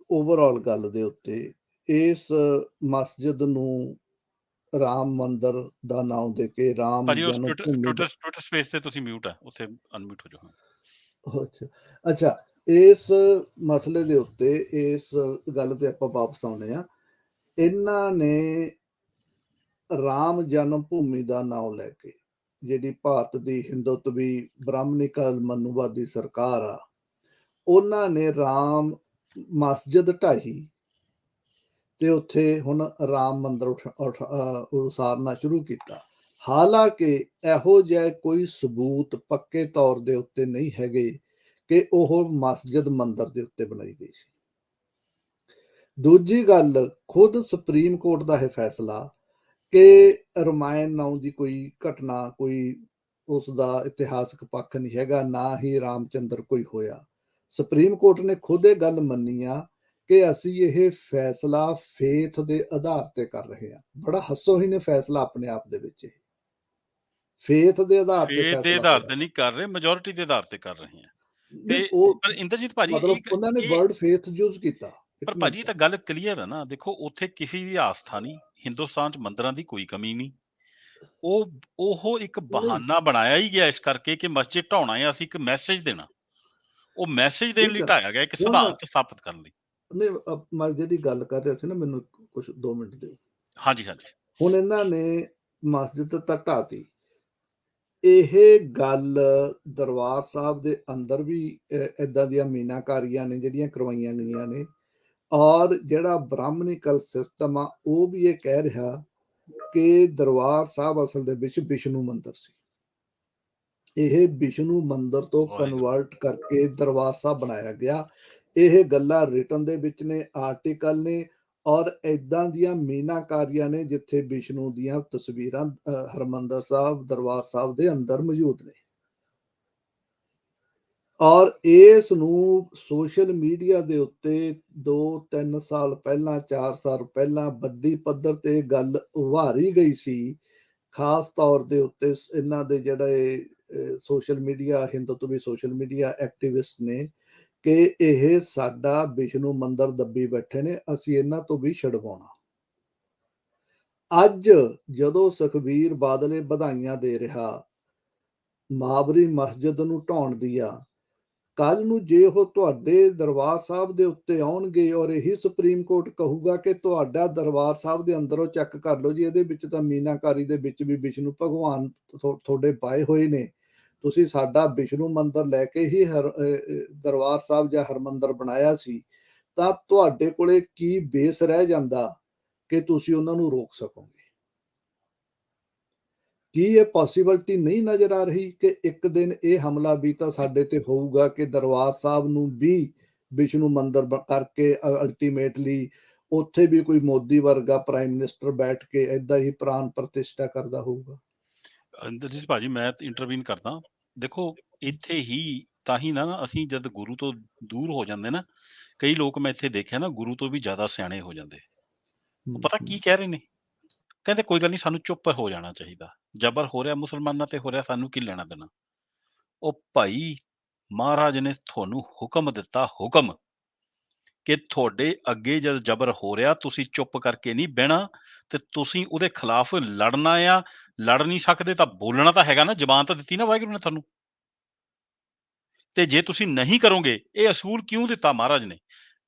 ਓਵਰਆਲ ਗੱਲ ਦੇ ਉੱਤੇ। ਇਸ ਮਸਜਿਦ ਨੂੰ ਰਾਮ ਮੰਦਿਰ ਦਾ ਨਾਮ ਦੇ ਕੇ ਰਾਮ ਭਾਜੀ ਉਸ ਜਨਮ ਭੂਮੀ ਦਾ। ਟਵਿੱਟਰ ਸਪੇਸ ਤੇ ਤੁਸੀਂ ਮਿਊਟ ਹੈ, ਉੱਥੇ ਅਨਮਿਊਟ ਹੋ ਜਾਓ। ਅੱਛਾ, ਇਸ ਮਸਲੇ ਦੇ ਉੱਤੇ, ਇਸ ਗੱਲ ਤੇ ਆਪਾਂ ਵਾਪਸ ਆਉਂਦੇ ਆ। ਇਹਨਾਂ ਨੇ ਰਾਮ ਜਨਮ ਭੂਮੀ ਦਾ ਨਾਮ ਲੈ ਕੇ, ਜਿਹੜੀ ਭਾਰਤ ਦੀ ਹਿੰਦੂਤਵੀ ਬ੍ਰਾਹਮਣਿਕਲ ਮਨੂਵਾਦੀ ਸਰਕਾਰ ਆ, ਉਹਨਾਂ ਨੇ ਰਾਮ ਮਸਜਿਦ ਢਾਹੀ ਤੇ ਉੱਥੇ ਹੁਣ ਰਾਮ ਮੰਦਿਰ ਉਸਾਰਨਾ ਸ਼ੁਰੂ ਕੀਤਾ। ਹਾਲਾਂਕਿ ਇਹੋ ਜਿਹਾ ਕੋਈ ਸਬੂਤ ਪੱਕੇ ਤੌਰ ਦੇ ਉੱਤੇ ਨਹੀਂ ਹੈਗੇ ਕਿ ਉਹ ਮਸਜਿਦ ਮੰਦਿਰ ਦੇ ਉੱਤੇ ਬਣਾਈ ਗਈ ਸੀ। ਦੂਜੀ ਗੱਲ, ਖੁਦ ਸੁਪਰੀਮ ਕੋਰਟ ਦਾ ਇਹ ਫੈਸਲਾ ਕਿ ਰਮਾਇਣ ਨਾਮ ਦੀ ਕੋਈ ਘਟਨਾ, ਕੋਈ ਉਸ ਦਾ ਇਤਿਹਾਸਕ ਪੱਖ ਨਹੀਂ ਹੈਗਾ, ਨਾ ਹੀ ਰਾਮਚੰਦਰ ਕੋਈ ਹੋਇਆ। ਸੁਪਰੀਮ ਕੋਰਟ ਨੇ ਖੁਦ ਇਹ ਗੱਲ ਮੰਨੀ ਆ ਕਿ ਅਸੀਂ ਇਹ ਫੈਸਲਾ ਫੇਥ ਦੇ ਆਧਾਰ ਤੇ ਕਰ ਰਹੇ ਹਾਂ। ਬੜਾ ਹਾਸੋਹੀਣ ਫੈਸਲਾ ਆਪਣੇ ਆਪ ਦੇ ਵਿੱਚ। ਫੇਥ ਦੇ ਆਧਾਰ ਤੇ ਫੇਥ ਦੇ ਫੈਸਲਾ ਆਧਾਰ ਹੋਇਆ। ਤੇ ਨਹੀਂ ਕਰ ਰਹੇ, ਮੈਜੋਰਿਟੀ ਦੇ ਆਧਾਰ ਤੇ ਕਰ ਰਹੇ ਆ। ਨਹੀਂ, ਤੇ ਉਹ ਪਰ ਇੰਦਰਜੀਤ ਭਾਜੀ ਮਤਲਬ ਉਹਨਾਂ ਨੇ ਇਹ ਵਰਡ ਫੇਥ ਯੂਜ਼ ਕੀਤਾ। ਪਰ ਇੱਕ ਭਾਜੀ ਮਿੰਟ, ਤਾਂ ਗੱਲ ਕਲੀਅਰ ਹੈ ਨਾ। ਦੇਖੋ ਉੱਥੇ ਕਿਸੇ ਦੀ ਆਸਥਾ ਨਹੀਂ, ਹਿੰਦੁਸਤਾਨ 'ਚ ਮੰਦਿਰਾਂ ਦੀ ਕੋਈ ਕਮੀ ਨਹੀਂ। ਉਹ ਇੱਕ ਨਹੀਂ ਬਹਾਨਾ ਬਣਾਇਆ ਹੀ ਗਿਆ ਇਸ ਕਰਕੇ ਕਿ ਮਸਜਿਦ ਢਾਉਣਾ ਹੈ, ਅਸੀਂ ਇੱਕ ਮੈਸੇਜ ਦੇਣਾ। ਉਹ ਮੈਸੇਜ ਦੇਣ ਲਈ ਠੀਕ ਆ। ਢਾਇਆ ਗਿਆ, ਇੱਕ ਹੁਣ ਸਿਧਾਂਤ ਸਥਾਪਿਤ ਕਰਨ ਲਈ। ਨਹੀਂ, ਮੈਂ ਜਿਹੜੀ ਗੱਲ ਕਰ ਰਿਹਾ ਸੀ ਨਾ, ਮੈਨੂੰ ਕੁਝ 2 ਮਿੰਟ ਦਿਓ। ਹਾਂਜੀ ਹਾਂਜੀ। ਹੁਣ ਇਹਨਾਂ ਨੇ ਮਸਜਿਦ ਤਾਂ ਢਾਤੀ। ਇਹ ਗੱਲ ਦਰਬਾਰ ਸਾਹਿਬ ਦੇ ਅੰਦਰ ਵੀ ਏਦਾਂ ਦੀਆਂ ਮੀਨਾਕਾਰੀਆਂ ਨੇ ਜਿਹੜੀਆਂ ਕਰਵਾਈਆਂ ਗਈਆਂ ਨੇ, ਔਰ ਜਿਹੜਾ ਬ੍ਰਾਹਮਣਿਕਲ ਸਿਸਟਮ ਆ ਉਹ ਵੀ ਇਹ ਕਹਿ ਰਿਹਾ ਕਿ ਦਰਬਾਰ ਸਾਹਿਬ ਅਸਲ ਦੇ ਵਿੱਚ ਵਿਸ਼ਨੂੰ ਮੰਦਿਰ ਸੀ। ਇਹ ਵਿਸ਼ਨੂੰ ਮੰਦਿਰ ਤੋਂ ਵਾਹਿਗੁਰੂ। ਕਨਵਰਟ ਕਰਕੇ ਦਰਬਾਰ ਸਾਹਿਬ ਬਣਾਇਆ ਗਿਆ। ਇਹ ਗੱਲਾਂ ਰਿਟਨ ਦੇ ਵਿੱਚ ਨੇ, ਆਰਟੀਕਲ ਨੇ, ਔਰ ਏਦਾਂ ਦੀਆਂ ਮੀਨਾਕਾਰੀਆਂ ਨੇ ਜਿੱਥੇ ਵਿਸ਼ਨੂੰ ਦੀਆਂ ਤਸਵੀਰਾਂ ਹਰਿਮੰਦਰ ਸਾਹਿਬ, ਦਰਬਾਰ ਸਾਹਿਬ ਦੇ ਅੰਦਰ ਮੌਜੂਦ ਨੇ। ਔਰ ਇਸ ਨੂੰ ਸੋਸ਼ਲ ਮੀਡੀਆ ਦੇ ਉੱਤੇ 2-3 ਸਾਲ ਪਹਿਲਾਂ, 4 ਸਾਲ ਪਹਿਲਾਂ ਵੱਡੀ ਪੱਧਰ ਤੇ ਗੱਲ ਉਭਾਰੀ ਗਈ ਸੀ। ਖ਼ਾਸ ਤੌਰ ਦੇ ਉੱਤੇ ਇਹਨਾਂ ਦੇ ਜਿਹੜੇ ਸੋਸ਼ਲ ਮੀਡੀਆ ਹਿੰਦੂਤਵੀ ਸੋਸ਼ਲ ਮੀਡੀਆ ਐਕਟਿਵਿਸਟ ਨੇ ਕਿ ਇਹ ਸਾਡਾ ਵਿਸ਼ਨੂੰ ਮੰਦਿਰ ਦੱਬੀ ਬੈਠੇ ਨੇ, ਅਸੀਂ ਇਹਨਾਂ ਤੋਂ ਵੀ ਛਡਵਾਉਣਾ। ਅੱਜ ਜਦੋਂ ਸੁਖਬੀਰ ਬਾਦਲ ਇਹ ਵਧਾਈਆਂ ਦੇ ਰਿਹਾ ਬਾਬਰੀ ਮਸਜਿਦ ਨੂੰ ਢਾਉਣ ਦੀਆਂ, ਕੱਲ ਨੂੰ ਜੇ ਉਹ ਤੁਹਾਡੇ ਦਰਬਾਰ ਸਾਹਿਬ ਦੇ ਉੱਤੇ ਆਉਣਗੇ ਔਰ ਇਹੀ ਸੁਪਰੀਮ ਕੋਰਟ ਕਹੂਗਾ ਕਿ ਤੁਹਾਡਾ ਦਰਬਾਰ ਸਾਹਿਬ ਦੇ ਅੰਦਰੋਂ ਚੈੱਕ ਕਰ ਲਓ ਜੀ, ਇਹਦੇ ਵਿੱਚ ਤਾਂ ਮੀਨਾਕਾਰੀ ਦੇ ਵਿੱਚ ਵੀ ਵਿਸ਼ਨੂੰ ਭਗਵਾਨ ਤੁਹਾਡੇ ਪਾਏ ਹੋਏ ਨੇ, ਤੁਸੀਂ ਸਾਡਾ ਵਿਸ਼ਨੂੰ ਮੰਦਿਰ ਲੈ ਕੇ ਹੀ ਦਰਬਾਰ ਸਾਹਿਬ ਜਾਂ ਹਰਮੰਦਰ ਬਣਾਇਆ ਸੀ, ਤਾਂ ਤੁਹਾਡੇ ਕੋਲੇ ਕੀ ਬੇਸ ਰਹਿ ਜਾਂਦਾ ਕਿ ਤੁਸੀਂ ਉਹਨਾਂ ਨੂੰ ਰੋਕ ਸਕੋਗੇ। ਕੀ ਇਹ ਪੋਸੀਬਿਲਿਟੀ ਨਹੀਂ ਨਜ਼ਰ ਆ ਰਹੀ ਕਿ ਇੱਕ ਦਿਨ ਇਹ ਹਮਲਾ ਵੀ ਤਾਂ ਸਾਡੇ ਤੇ ਹੋਊਗਾ ਕਿ ਦਰਬਾਰ ਸਾਹਿਬ ਨੂੰ ਵੀ ਵਿਸ਼ਨੂੰ ਮੰਦਿਰ ਕਰਕੇ ਅਲਟੀਮੇਟਲੀ ਉੱਥੇ ਵੀ ਕੋਈ ਮੋਦੀ ਵਰਗਾ ਪ੍ਰਾਈਮ ਮਿਨਿਸਟਰ ਬੈਠ ਕੇ ਏਦਾਂ ਹੀ ਪ੍ਰਾਣ ਪ੍ਰਤਿਸ਼ਠਾ ਕਰਦਾ ਹੋਊਗਾ। ਇੰਦਰਜੀਤ ਭਾਜੀ, ਮੈਂ ਇੰਟਰਵੀਨ ਕਰਦਾ। ਦੇਖੋ, ਇੱਥੇ ਹੀ ਤਾਂ ਹੀ ਨਾ ਅਸੀਂ ਜਦ ਗੁਰੂ ਤੋਂ ਦੂਰ ਹੋ ਜਾਂਦੇ ਨਾ, ਕਈ ਲੋਕ ਮੈਂ ਇੱਥੇ ਦੇਖਿਆ ਨਾ ਗੁਰੂ ਤੋਂ ਵੀ ਜ਼ਿਆਦਾ ਸਿਆਣੇ ਹੋ ਜਾਂਦੇ। ਉਹ ਪਤਾ ਕੀ ਕਹਿ ਰਹੇ ਨੇ? ਕਹਿੰਦੇ ਕੋਈ ਗੱਲ ਨਹੀਂ, ਸਾਨੂੰ ਚੁੱਪ ਹੋ ਜਾਣਾ ਚਾਹੀਦਾ, ਜ਼ਬਰ ਹੋ ਰਿਹਾ ਮੁਸਲਮਾਨਾਂ ਤੇ ਹੋ ਰਿਹਾ, ਸਾਨੂੰ ਕੀ ਲੈਣਾ ਦੇਣਾ। ਉਹ ਭਾਈ, ਮਹਾਰਾਜ ਨੇ ਤੁਹਾਨੂੰ ਹੁਕਮ ਦਿੱਤਾ, ਹੁਕਮ ਕਿ ਤੁਹਾਡੇ ਅੱਗੇ ਜਦ ਜ਼ਬਰ ਹੋ ਰਿਹਾ ਤੁਸੀਂ ਚੁੱਪ ਕਰਕੇ ਨਹੀਂ ਬਹਿਣਾ, ਤੇ ਤੁਸੀਂ ਉਹਦੇ ਖਿਲਾਫ ਲੜਨਾ ਆ। ਲੜ ਨਹੀਂ ਸਕਦੇ ਤਾਂ ਬੋਲਣਾ ਤਾਂ ਹੈਗਾ ਨਾ, ਜ਼ਬਾਨ ਤਾਂ ਦਿੱਤੀ ਨਾ ਵਾਹਿਗੁਰੂ ਨੇ ਤੁਹਾਨੂੰ। ਤੇ ਜੇ ਤੁਸੀਂ ਨਹੀਂ ਕਰੋਗੇ, ਇਹ ਅਸੂਲ ਕਿਉਂ ਦਿੱਤਾ ਮਹਾਰਾਜ ਨੇ?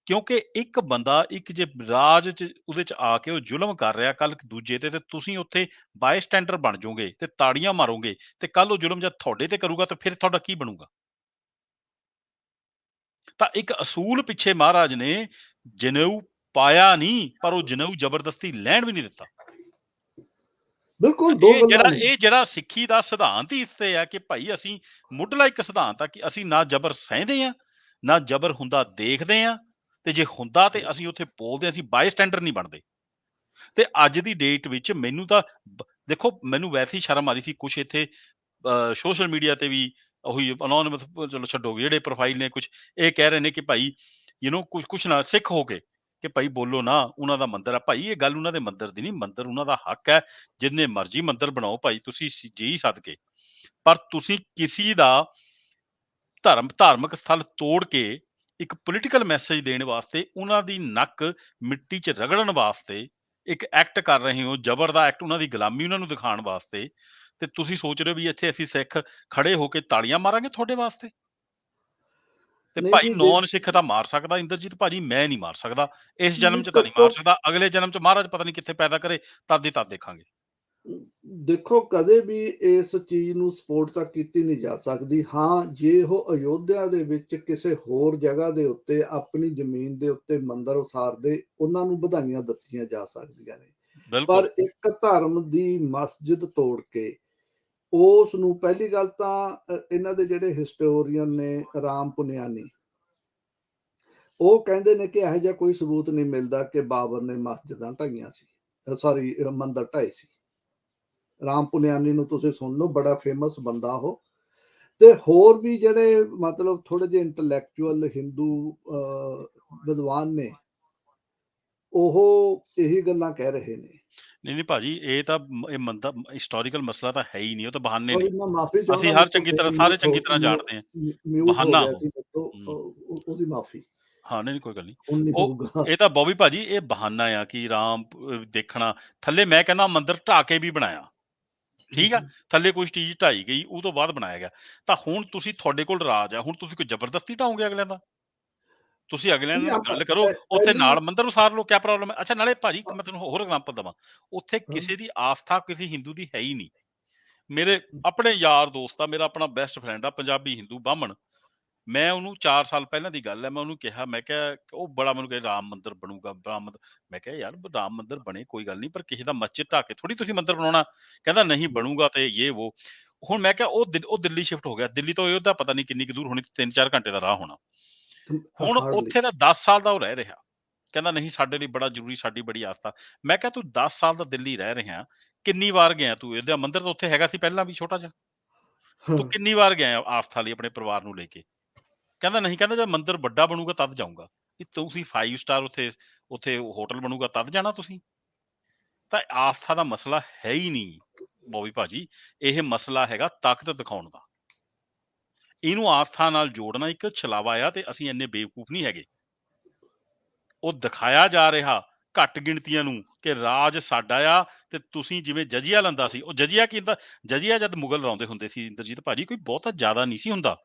ਕਿਉਂਕਿ ਇੱਕ ਬੰਦਾ ਇੱਕ ਜੇ ਰਾਜ ਚ ਉਹਦੇ ਚ ਆ ਕੇ ਉਹ ਜ਼ੁਲਮ ਕਰ ਰਿਹਾ ਕੱਲ ਦੂਜੇ ਤੇ ਤੁਸੀਂ ਉੱਥੇ ਬਾਏ ਸਟੈਂਡਰ ਬਣ ਜਾਓਗੇ ਤੇ ਤਾੜੀਆਂ ਮਾਰੋਗੇ, ਤੇ ਕੱਲ ਉਹ ਜ਼ੁਲਮ ਜਦ ਤੁਹਾਡੇ ਤੇ ਕਰੂਗਾ ਤਾਂ ਫਿਰ ਤੁਹਾਡਾ ਕੀ ਬਣੂਗਾ? ਤਾਂ ਇੱਕ ਅਸੂਲ ਪਿੱਛੇ ਮਹਾਰਾਜ ਨੇ ਜਨੇਊ ਪਾਇਆ ਨਹੀਂ, ਪਰ ਉਹ ਜਨੇਊ ਜ਼ਬਰਦਸਤੀ ਲੈਣ ਵੀ ਨਹੀਂ ਦਿੱਤਾ। ਬਿਲਕੁਲ, ਦੋ ਗੱਲਾਂ ਨੇ। ਇਹ ਜਿਹੜਾ ਸਿੱਖੀ ਦਾ ਸਿਧਾਂਤ ਹੀ ਇਸ ਤੇ ਹੈ ਕਿ ਭਾਈ ਅਸੀਂ ਮੁੱਢਲਾ ਇੱਕ ਸਿਧਾਂਤ ਆ ਕਿ ਅਸੀਂ ਨਾ ਜ਼ਬਰ ਸਹਿੰਦੇ ਆ, ਨਾ ਜ਼ਬਰ ਹੁੰਦਾ ਦੇਖਦੇ ਆ, ਤੇ ਜੇ ਹੁੰਦਾ ਤੇ ਅਸੀਂ ਉੱਥੇ ਬੋਲਦੇ, ਅਸੀਂ ਬਾਏ ਸਟੈਂਡਰ ਨਹੀਂ ਬਣਦੇ। ਤੇ ਅੱਜ ਦੀ ਡੇਟ ਵਿੱਚ ਮੈਨੂੰ ਤਾਂ ਦੇਖੋ, ਮੈਨੂੰ ਵੈਸੇ ਹੀ ਸ਼ਰਮ ਆ ਰਹੀ ਸੀ ਕੁਛ ਇੱਥੇ ਸੋਸ਼ਲ ਮੀਡੀਆ ਤੇ ਵੀ ਉਹੀ ਅਨੋਨਿਮਸ, ਚਲੋ ਛੱਡੋ, ਜਿਹੜੇ ਪ੍ਰੋਫਾਈਲ ਨੇ ਕੁਛ ਇਹ ਕਹਿ ਰਹੇ ਨੇ ਕਿ ਭਾਈ ਕੁਛ ਨਾ ਸਿੱਖ ਹੋ ਕੇ ਕਿ ਭਾਈ ਬੋਲੋ ਨਾ, ਉਹਨਾਂ ਦਾ ਮੰਦਿਰ ਆ। ਭਾਈ ਇਹ ਗੱਲ ਉਹਨਾਂ ਦੇ ਮੰਦਿਰ ਦੀ ਨਹੀਂ, ਮੰਦਿਰ ਉਹਨਾਂ ਦਾ ਹੱਕ ਹੈ, ਜਿੰਨੇ ਮਰਜ਼ੀ ਮੰਦਿਰ ਬਣਾਓ ਭਾਈ ਤੁਸੀਂ ਜੀ ਸਦਕੇ। ਪਰ ਤੁਸੀਂ ਕਿਸੇ ਦਾ ਧਾਰਮਿਕ ਸਥਲ ਤੋੜ ਕੇ ਇੱਕ ਪੋਲੀਟੀਕਲ ਮੈਸੇਜ ਦੇਣ ਵਾਸਤੇ, ਉਹਨਾਂ ਦੀ ਨੱਕ ਮਿੱਟੀ 'ਚ ਰਗੜਨ ਵਾਸਤੇ ਇੱਕ ਐਕਟ ਕਰ ਰਹੇ ਹੋ, ਜ਼ਬਰ ਦਾ ਐਕਟ, ਉਹਨਾਂ ਦੀ ਗੁਲਾਮੀ ਉਹਨਾਂ ਨੂੰ ਦਿਖਾਉਣ ਵਾਸਤੇ, ਤੇ ਤੁਸੀਂ ਸੋਚ ਰਹੇ ਹੋ ਵੀ ਇੱਥੇ ਅਸੀਂ ਸਿੱਖ ਖੜੇ ਹੋ ਕੇ ਤਾੜੀਆਂ ਮਾਰਾਂਗੇ ਤੁਹਾਡੇ ਵਾਸਤੇ। ਤੇ ਨਹੀਂ ਭਾਈ ਜੀ, ਨੌਨ ਸਿੱਖ ਤਾਂ ਮਾਰ ਸਕਦਾ ਇੰਦਰਜੀਤ ਭਾਜੀ, ਮੈਂ ਨਹੀਂ ਮਾਰ ਸਕਦਾ। ਇਸ ਜਨਮ 'ਚ ਤਾਂ ਨਹੀਂ ਘੱਟੋ ਮਾਰ ਸਕਦਾ, ਅਗਲੇ ਜਨਮ 'ਚ ਮਹਾਰਾਜ ਪਤਾ ਨਹੀਂ ਕਿੱਥੇ ਪੈਦਾ ਕਰੇ, ਤਦ ਦੀ ਤਦ ਦੇਖਾਂਗੇ। ਦੇਖੋ, ਕਦੇ ਵੀ ਇਸ ਚੀਜ਼ ਨੂੰ ਸਪੋਰਟ ਤਾਂ ਕੀਤੀ ਨਹੀਂ ਜਾ ਸਕਦੀ। ਹਾਂ, ਜੇ ਉਹ ਅਯੋਧਿਆ ਦੇ ਵਿੱਚ ਕਿਸੇ ਹੋਰ ਜਗ੍ਹਾ ਦੇ ਉੱਤੇ ਆਪਣੀ ਜ਼ਮੀਨ ਦੇ ਉੱਤੇ ਮੰਦਿਰ ਉਸਾਰਦੇ, ਉਹਨਾਂ ਨੂੰ ਵਧਾਈਆਂ ਦਿੱਤੀਆਂ ਜਾ ਸਕਦੀਆਂ ਨੇ। ਬਿਲਕੁਲ। ਪਰ ਇੱਕ ਧਰਮ ਦੀ ਮਸਜਿਦ ਤੋੜ ਕੇ ਉਸ ਨੂੰ, ਪਹਿਲੀ ਗੱਲ ਤਾਂ ਇਹਨਾਂ ਦੇ ਜਿਹੜੇ ਹਿਸਟੋਰੀਅਨ ਨੇ ਰਾਮ ਪੁਨਿਆਨੀ, ਉਹ ਕਹਿੰਦੇ ਨੇ ਕਿ ਇਹੋ ਜਿਹਾ ਕੋਈ ਸਬੂਤ ਨਹੀਂ ਮਿਲਦਾ ਕਿ ਬਾਬਰ ਨੇ ਮਸਜਿਦਾਂ ਢਾਈਆਂ ਸੀ, ਸੌਰੀ ਮੰਦਿਰ ਢਾਏ ਸੀ। ਰਾਮ ਪੁਨਿਆਨੀ ਨੂੰ ਤੁਸੀਂ ਸੁਣ ਲਓ, ਬੜਾ ਫੇਮਸ ਬੰਦਾ ਉਹ। ਤੇ ਹੋਰ ਵੀ ਜਿਹੜੇ ਮਤਲਬ ਥੋੜੇ ਜਿਹੇ ਇੰਟਲੈਕਚੁਅਲ ਹਿੰਦੂ ਵਿਦਵਾਨ ਨੇ, ਉਹ ਇਹੀ ਗੱਲਾਂ ਕਹਿ ਰਹੇ ਨੇ। ਨਹੀਂ ਭਾਜੀ, ਇਹ ਤਾਂ ਇਹ ਮੰਦਾ ਹਿਸਟੋਰੀਕਲ ਮਸਲਾ ਤਾਂ ਹੈ ਹੀ ਨਹੀਂ, ਉਹ ਤਾਂ ਬਹਾਨੇ ਨੇ। ਸੌਰੀ, ਮੈਂ ਮਾਫੀ ਚਾਹੁੰਦਾ, ਅਸੀਂ ਮੇਰੇ ਹਰ ਤੋਂ ਚੰਗੀ ਤਰ੍ਹਾਂ, ਸਾਰੇ ਚੰਗੀ ਤਰ੍ਹਾਂ ਜਾਣਦੇ ਹਾਂ, ਮਿਊਟ ਹੋ ਬਹਾਨਾ ਗਿਆ ਉਹ। ਸੀ ਮੇਰੇ ਤੋਂ, ਹੂੰ। ਉਹਦੀ ਮਾਫੀ। ਹਾਂ, ਨਹੀਂ ਕੋਈ ਗੱਲ ਨਹੀਂ। ਹੁਣ ਨਹੀਂ ਉਹ ਹੋਊਗਾ। ਇਹ ਤਾਂ ਬੋਬੀ ਭਾਜੀ, ਇਹ ਬਹਾਨਾ ਆ ਕਿ ਰਾਮ ਦੇਖਣਾ ਥੱਲੇ, ਮੈਂ ਕਹਿੰਦਾ ਮੰਦਿਰ ਢਾਹ ਕੇ ਵੀ ਬਣਾਇਆ, ਠੀਕ ਆ, ਥੱਲੇ ਕੋਈ ਚੀਜ਼ ਢਾਈ ਗਈ, ਉਹ ਤੋਂ ਬਾਅਦ ਬਣਾਇਆ ਗਿਆ। ਤਾਂ ਹੁਣ ਤੁਸੀਂ, ਤੁਹਾਡੇ ਕੋਲ ਰਾਜ ਆ, ਹੁਣ ਤੁਸੀਂ ਕੋਈ ਜ਼ਬਰਦਸਤੀ ਢਾਓਗੇ ਅਗਲਿਆਂ ਦਾ? ਤੁਸੀਂ ਅਗਲਿਆਂ ਨਹੀਂ, ਨਾਲ ਆਪਾਂ ਗੱਲ ਕਰੋ, ਉੱਥੇ ਪਹਿਲੀ ਨਾਲ ਮੰਦਿਰ ਉਸਾਰ ਲਓ, ਕਿਆ ਪ੍ਰੋਬਲਮ ਹੈ? ਅੱਛਾ, ਨਾਲੇ ਭਾਜੀ ਮੈਂ ਤੁਹਾਨੂੰ ਹੋਰ ਐਗਜ਼ਾਮਪਲ ਦੇਵਾਂ, ਉੱਥੇ ਹਾਂ, ਕਿਸੇ ਦੀ ਆਸਥਾ ਕਿਸੇ ਹਿੰਦੂ ਦੀ ਹੈ ਹੀ ਨਹੀਂ। ਮੇਰੇ ਆਪਣੇ ਯਾਰ ਦੋਸਤ ਆ, ਮੇਰਾ ਆਪਣਾ ਬੈਸਟ ਫਰੈਂਡ ਆ, ਪੰਜਾਬੀ ਹਿੰਦੂ ਬਾਹਮਣ। ਮੈਂ ਉਹਨੂੰ 4 ਸਾਲ ਪਹਿਲਾਂ ਦੀ ਗੱਲ ਹੈ, ਮੈਂ ਉਹਨੂੰ ਕਿਹਾ, ਮੈਂ ਕਿਹਾ, ਉਹ ਬੜਾ ਮੈਨੂੰ ਕਹੇ ਰਾਮ ਮੰਦਿਰ ਬਣੂਗਾ, ਰਾਮ ਮੰਦਿਰ। ਮੈਂ ਕਿਹਾ ਯਾਰ, ਰਾਮ ਮੰਦਿਰ ਬਣੇ ਕੋਈ ਗੱਲ ਨਹੀਂ, ਪਰ ਕਿਸੇ ਦਾ ਮਸਜਿਦ ਢਾਹ ਕੇ ਥੋੜੀ ਤੁਸੀਂ ਮੰਦਿਰ ਬਣਾਉਣਾ। ਕਹਿੰਦਾ ਨਹੀਂ ਬਣੂਗਾ, ਤੇ ਇਹ ਉਹ। ਹੁਣ ਮੈਂ ਕਿਹਾ ਉਹ ਦਿੱਲੀ ਸ਼ਿਫਟ ਹੋ ਗਿਆ, ਦਿੱਲੀ ਤੋਂ ਉਹਦਾ ਪਤਾ ਨਹੀਂ ਕਿੰਨੀ ਕੁ ਦੂਰ ਹੋਣੀ, 3-4 ਘੰਟੇ ਦਾ ਰਾਹ ਹੋਣਾ। ਹੁਣ ਹਾਰਡਲੀ। ਉੱਥੇ ਦਾ 10 ਸਾਲ ਦਾ ਉਹ ਰਹਿ ਰਿਹਾ, ਕਹਿੰਦਾ ਨਹੀਂ ਸਾਡੇ ਲਈ ਬੜਾ ਜ਼ਰੂਰੀ, ਸਾਡੀ ਬੜੀ ਆਸਥਾ। ਮੈਂ ਕਿਹਾ ਤੂੰ 10 ਸਾਲ ਦਾ ਦਿੱਲੀ ਰਹਿ ਰਿਹਾ, ਕਿੰਨੀ ਵਾਰ ਗਿਆ ਤੂੰ? ਇਹਦਾ ਮੰਦਿਰ ਤਾਂ ਉੱਥੇ ਹੈਗਾ ਸੀ ਪਹਿਲਾਂ ਵੀ ਛੋਟਾ ਜਿਹਾ, ਤੂੰ ਕਿੰਨੀ ਵਾਰ ਗਿਆ ਆਸਥਾ ਲਈ ਆਪਣੇ ਪਰਿਵਾਰ ਨੂੰ ਲੈ ਕੇ? ਕਹਿੰਦਾ ਨਹੀਂ, ਕਹਿੰਦਾ ਜਦ ਮੰਦਿਰ ਵੱਡਾ ਬਣੂਗਾ ਤਦ ਜਾਊਂਗਾ। ਤੁਸੀਂ 5 ਸਟਾਰ ਉੱਥੇ ਉੱਥੇ ਹੋਟਲ ਬਣੂਗਾ ਤਦ ਜਾਣਾ ਤੁਸੀਂ? ਤਾਂ ਆਸਥਾ ਦਾ ਮਸਲਾ ਹੈ ਹੀ ਨਹੀਂ ਬੋਬੀ ਭਾਜੀ, ਇਹ ਮਸਲਾ ਹੈਗਾ ਤਾਕਤ ਦਿਖਾਉਣ ਦਾ। ਇਹਨੂੰ ਆਸਥਾ ਨਾਲ ਜੋੜਨਾ ਇੱਕ ਛਲਾਵਾ ਆ, ਤੇ ਅਸੀਂ ਇੰਨੇ ਬੇਵਕੂਫ ਨਹੀਂ ਹੈਗੇ। ਉਹ ਦਿਖਾਇਆ ਜਾ ਰਿਹਾ ਘੱਟ ਗਿਣਤੀਆਂ ਨੂੰ ਕਿ ਰਾਜ ਸਾਡਾ ਆ, ਤੇ ਤੁਸੀਂ ਜਿਵੇਂ ਜਜੀਆ ਲੈਂਦਾ ਸੀ, ਉਹ ਜਜੀਆ ਕੀ ਹੁੰਦਾ? ਜਜੀਆ ਜਦ ਮੁਗਲ ਲਾਉਂਦੇ ਹੁੰਦੇ ਸੀ ਇੰਦਰਜੀਤ ਭਾਜੀ, ਕੋਈ ਬਹੁਤਾ ਜ਼ਿਆਦਾ ਨਹੀਂ ਸੀ ਹੁੰਦਾ,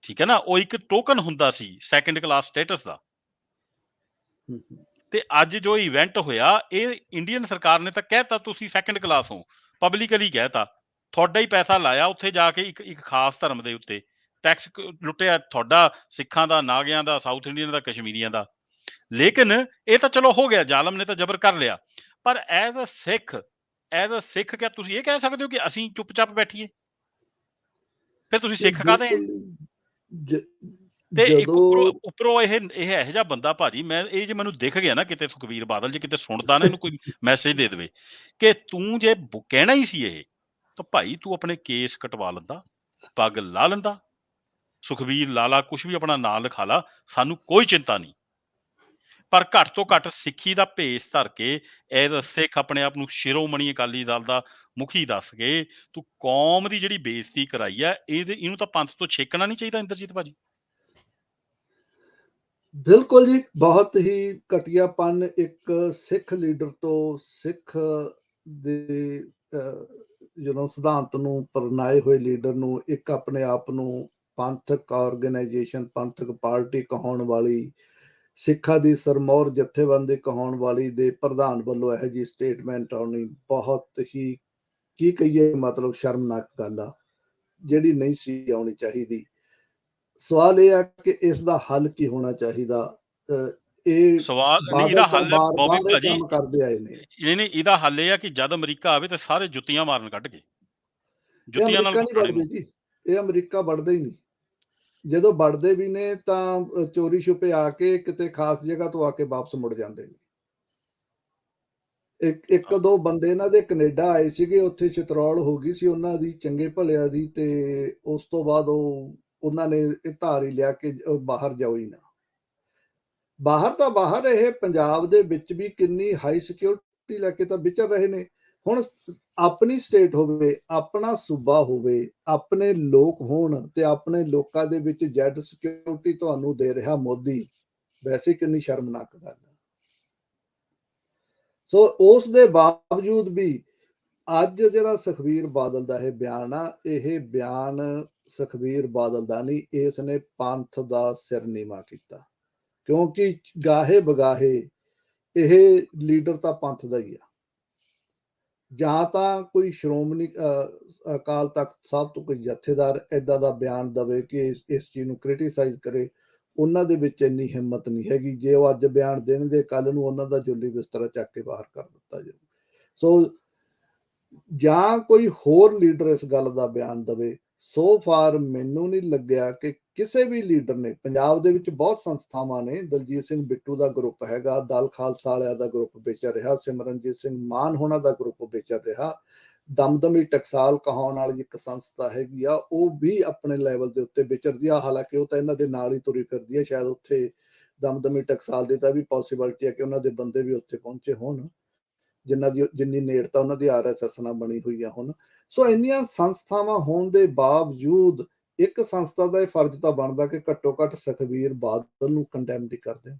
ਠੀਕ ਹੈ ਨਾ? ਉਹ ਇੱਕ ਟੋਕਨ ਹੁੰਦਾ ਸੀ ਸੈਕੰਡ ਕਲਾਸ ਸਟੇਟਸ ਦਾ। ਤੇ ਅੱਜ ਜੋ ਇਵੈਂਟ ਹੋਇਆ, ਇਹ ਇੰਡੀਅਨ ਸਰਕਾਰ ਨੇ ਤਾਂ ਕਹਿਤਾ ਤੁਸੀਂ ਸੈਕੰਡ ਕਲਾਸ ਹੋ, ਪਬਲਿਕਲੀ ਕਹਿਤਾ। ਤੁਹਾਡਾ ਹੀ ਪੈਸਾ ਲਾਇਆ ਉੱਥੇ ਜਾ ਕੇ, ਇੱਕ ਖਾਸ ਧਰਮ ਦੇ ਉੱਤੇ ਟੈਕਸ ਲੁੱਟਿਆ ਤੁਹਾਡਾ, ਸਿੱਖਾਂ ਦਾ, ਨਾਗਿਆਂ ਦਾ, ਸਾਊਥ ਇੰਡੀਅਨ ਦਾ, ਕਸ਼ਮੀਰੀਆਂ ਦਾ। ਲੇਕਿਨ ਇਹ ਤਾਂ ਚਲੋ ਹੋ ਗਿਆ, ਜ਼ਾਲਮ ਨੇ ਤਾਂ ਜ਼ਬਰ ਕਰ ਲਿਆ, ਪਰ ਐਜ਼ ਅ ਸਿੱਖ ਕਿਆ ਤੁਸੀਂ ਇਹ ਕਹਿ ਸਕਦੇ ਹੋ ਕਿ ਅਸੀਂ ਚੁੱਪ-ਚਾਪ ਬੈਠੀਏ? ਫਿਰ ਤੁਸੀਂ ਨਹੀਂ, ਸਿੱਖ ਕਾਹਦੇ ਆ? ਬਿਲਕੁਲ ਜ- ਤੇ ਇੱਕ ਜਦੋਂ ਉੱਪਰੋਂ ਇਹ ਇਹੋ ਜਿਹਾ ਬੰਦਾ ਭਾਜੀ, ਮੈਂ ਇਹ ਜੇ ਮੈਨੂੰ ਦਿਖ ਗਿਆ ਨਾ ਕਿਤੇ, ਸੁਖਬੀਰ ਬਾਦਲ ਜੇ ਕਿਤੇ ਸੁਣਦਾ ਨਾ, ਇਹਨੂੰ ਕੋਈ ਮੈਸੇਜ ਦੇ ਦੇਵੇ ਕਿ ਤੂੰ ਜੇ ਕਹਿਣਾ ਹੀ ਸੀ ਇਹ, ਤਾਂ ਭਾਈ ਤੂੰ ਆਪਣੇ ਕੇਸ ਕਟਵਾ ਲੈਂਦਾ, ਪੱਗ ਲਾ ਲੈਂਦਾ, ਸੁਖਬੀਰ ਲਾਲਾ ਕੁਛ ਵੀ ਆਪਣਾ ਨਾਂ ਲਿਖਾ ਲਾ, ਸਾਨੂੰ ਕੋਈ ਚਿੰਤਾ ਨਹੀਂ। ਪਰ ਘੱਟ ਤੋਂ ਘੱਟ ਸਿੱਖੀ ਦਾ ਭੇਸ ਧਰ ਕੇ, ਐਜ਼ ਸਿੱਖ ਆਪਣੇ ਆਪ ਨੂੰ ਸ਼ਿਰੋਮਣੀ ਅਕਾਲੀ ਦਲ ਦਾ ਮੁਖੀ ਦੱਸ ਕੇ ਤੂੰ ਕੌਮ ਦੀ ਜਿਹੜੀ ਬੇਇੱਜ਼ਤੀ ਕਰਾਈ ਹੈ, ਇਹਨੂੰ ਤਾਂ ਪੰਥ ਤੋਂ ਛੇਕਣਾ ਨਹੀਂ ਚਾਹੀਦਾ ਇੰਦਰਜੀਤ ਭਾਜੀ। ਬਿਲਕੁਲ ਜੀ, ਬਹੁਤ ਹੀ ਘਟੀਆਪਨ ਇੱਕ ਸਿੱਖ ਲੀਡਰ ਤੋਂ, ਸਿੱਖ ਦੇ ਸਿਧਾਂਤ ਨੂੰ ਪਰਨਾਏ ਹੋਏ ਲੀਡਰ ਨੂੰ, ਇੱਕ ਆਪਣੇ ਆਪ ਨੂੰ ਪੰਥਕ ਆਰਗੇਨਾਈਜੇਸ਼ਨ, ਪੰਥਕ ਪਾਰਟੀ ਕਹਾਉਣ ਵਾਲੀ, ਸਿੱਖਾਂ ਦੀ ਸਰਮੌਰ ਜਥੇਬੰਦੀ ਕਹਾਉਣ ਵਾਲੀ ਦੇ ਪ੍ਰਧਾਨ ਵੱਲੋਂ ਇਹੋ ਜਿਹੀ ਸਟੇਟਮੈਂਟ ਆਉਣੀ, ਬਹੁਤ ਹੀ ਕੀ ਕਹੀਏ, ਮਤਲਬ ਸ਼ਰਮਨਾਕ ਗੱਲ ਆ, ਜਿਹੜੀ ਨਹੀਂ ਸੀ ਆਉਣੀ ਚਾਹੀਦੀ। ਸਵਾਲ ਇਹ ਹੈ ਕਿ ਇਸ ਦਾ ਹੱਲ ਕੀ ਹੋਣਾ ਚਾਹੀਦਾ? ਇਹ ਸਵਾਲ ਨਹੀਂ, ਬਾਦਲ ਇਹਦਾ ਤਾਂ ਹੱਲ ਹੈ ਬਾਰ ਬੋਬੀ ਬਾਰ ਇਹ ਭਾਜੀ, ਕੰਮ ਕਰਦੇ ਆਏ ਨੇ। ਨਹੀਂ, ਇਹਦਾ ਹੱਲ ਇਹ ਆ ਕਿ ਜਦ ਅਮਰੀਕਾ ਆਵੇ ਤੇ ਸਾਰੇ ਜੁੱਤੀਆਂ ਮਾਰਨ ਕੱਢ ਕੇ, ਇਹ ਜੁੱਤੀਆਂ ਨਾਲ ਅਮਰੀਕਾ ਨਹੀਂ ਕੁੱਟਣ ਵੜਦੇ ਇਹਨੂੰ। ਜੀ, ਇਹ ਅਮਰੀਕਾ ਵੜਦੇ ਹੀ ਨਹੀਂ। ਜਦੋਂ ਵੜਦੇ ਵੀ ਨੇ ਤਾਂ ਚੋਰੀ ਛੁਪੇ ਆ ਕੇ ਕਿਤੇ ਖਾਸ ਜਗ੍ਹਾ ਤੋਂ ਆ ਕੇ ਵਾਪਸ ਮੁੜ ਜਾਂਦੇ ਨੇ। ਇੱਕ ਦੋ ਬੰਦੇ ਇਹਨਾਂ ਦੇ ਕੈਨੇਡਾ ਆਏ ਸੀਗੇ, ਉੱਥੇ ਚਤਰੌਲ ਹੋ ਗਈ ਸੀ ਉਹਨਾਂ ਦੀ, ਚੰਗੇ ਭਲਿਆਂ ਦੀ, ਤੇ ਉਸ ਤੋਂ ਬਾਅਦ ਉਹਨਾਂ ਨੇ ਇਹ ਧਾਰ ਹੀ ਲਿਆ ਕਿ ਬਾਹਰ ਜਾਓ ਹੀ ਨਾ। ਬਾਹਰ ਤਾਂ ਬਾਹਰ, ਇਹ ਪੰਜਾਬ ਦੇ ਵਿੱਚ ਵੀ ਕਿੰਨੀ ਹਾਈ ਸਿਕਿਉਰਿਟੀ ਲੈ ਕੇ ਤਾਂ ਵਿਚਰ ਰਹੇ ਨੇ। ਹੁਣ ਆਪਣੀ ਸਟੇਟ ਹੋਵੇ, ਆਪਣਾ ਸੂਬਾ ਹੋਵੇ, ਆਪਣੇ ਲੋਕ ਹੋਣ, ਤੇ ਆਪਣੇ ਲੋਕਾਂ ਦੇ ਵਿੱਚ ਜੈਡ ਸਿਕਿਉਰਿਟੀ ਤੁਹਾਨੂੰ ਦੇ ਰਿਹਾ ਮੋਦੀ, ਵੈਸੇ ਕਿੰਨੀ ਸ਼ਰਮਨਾਕ ਗੱਲ ਹੈ। ਸੋ ਉਸ ਦੇ ਬਾਵਜੂਦ ਵੀ ਅੱਜ ਜਿਹੜਾ ਸੁਖਬੀਰ ਬਾਦਲ ਦਾ ਇਹ ਬਿਆਨ ਆ, ਇਹ ਬਿਆਨ ਸੁਖਬੀਰ ਬਾਦਲ ਦਾ ਨਹੀਂ, ਇਸ ਨੇ ਪੰਥ ਦਾ ਸਿਰ ਨੀਵਾਂ ਕੀਤਾ, ਕਿਉਂਕਿ ਗਾਹੇ ਬਗਾਹੇ ਇਹ ਲੀਡਰ ਤਾਂ ਪੰਥ ਦਾ ਹੀ ਆ। ਜਾਂ ਤਾਂ ਕੋਈ ਸ਼੍ਰੋਮਣੀ ਅਕਾਲ ਤਖਤ ਸਾਹਿਬ ਤੋਂ ਕੋਈ ਜਥੇਦਾਰ ਏਦਾਂ ਦਾ ਬਿਆਨ ਦਵੇ ਕਿ ਇਸ ਚੀਜ਼ ਨੂੰ ਕ੍ਰਿਟੀਸਾਈਜ਼ ਕਰੇ, ਉਹਨਾਂ ਦੇ ਵਿੱਚ ਇੰਨੀ ਹਿੰਮਤ ਨਹੀਂ ਹੈਗੀ। ਜੇ ਉਹ ਅੱਜ ਬਿਆਨ ਦੇਣਗੇ, ਕੱਲ ਨੂੰ ਉਹਨਾਂ ਦਾ ਜੁੱਲੀ ਬਿਸਤਰਾ ਚੱਕ ਕੇ ਬਾਹਰ ਕਰ ਦਿੱਤਾ ਜਾਊ। ਸੋ ਜਾਂ ਕੋਈ ਹੋਰ ਲੀਡਰ ਇਸ ਗੱਲ ਦਾ ਬਿਆਨ ਦਵੇ। ਸੋ ਫਾਰ ਮੈਨੂੰ ਨਹੀਂ ਲੱਗਿਆ ਕਿ ਕਿਸੇ ਵੀ ਲੀਡਰ ਨੇ, ਪੰਜਾਬ ਦੇ ਵਿੱਚ ਬਹੁਤ ਸੰਸਥਾਵਾਂ ਨੇ, ਦਲਜੀਤ ਸਿੰਘ ਬਿੱਟੂ ਦਾ ਗਰੁੱਪ ਹੈਗਾ, ਦਲ ਖਾਲਸਾ ਵਾਲਿਆਂ ਦਾ ਗਰੁੱਪ ਵਿਚਰ ਰਿਹਾ, ਸਿਮਰਨਜੀਤ ਸਿੰਘ ਮਾਨ ਹੋਣਾ ਦਾ ਗਰੁੱਪ ਵਿਚਰ ਰਿਹਾ, ਦਮਦਮੀ ਟਕਸਾਲ ਕਹਾਉਣ ਵਾਲੀ ਇੱਕ ਸੰਸਥਾ ਹੈਗੀ ਆ, ਉਹ ਵੀ ਆਪਣੇ ਲੈਵਲ ਦੇ ਉੱਤੇ ਵਿਚਰਦੀ ਆ। ਹਾਲਾਂਕਿ ਉਹ ਤਾਂ ਇਹਨਾਂ ਦੇ ਨਾਲ ਹੀ ਤੁਰੀ ਫਿਰਦੀ ਹੈ, ਸ਼ਾਇਦ ਉੱਥੇ ਦਮਦਮੀ ਟਕਸਾਲ ਦੀ ਤਾਂ ਵੀ ਪੋਸੀਬਿਲਿਟੀ ਹੈ ਕਿ ਉਹਨਾਂ ਦੇ ਬੰਦੇ ਵੀ ਉੱਥੇ ਪਹੁੰਚੇ ਹੋਣ, ਜਿੰਨੀ ਨੇੜਤਾ ਉਹਨਾਂ ਦੀ RSS ਨਾਲ ਬਣੀ ਹੋਈ ਆ ਹੁਣ। ਸੋ ਇੰਨੀਆਂ ਸੰਸਥਾਵਾਂ ਹੋਣ ਦੇ ਬਾਵਜੂਦ ਇੱਕ ਸੰਸਥਾ ਦਾ ਇਹ ਫਰਜ਼ ਤਾਂ ਬਣਦਾ ਕਿ ਘੱਟੋ ਘੱਟ ਸੁਖਬੀਰ ਬਾਦਲ ਨੂੰ ਕੰਡੈਮ ਦੀ ਕਰਦੇ।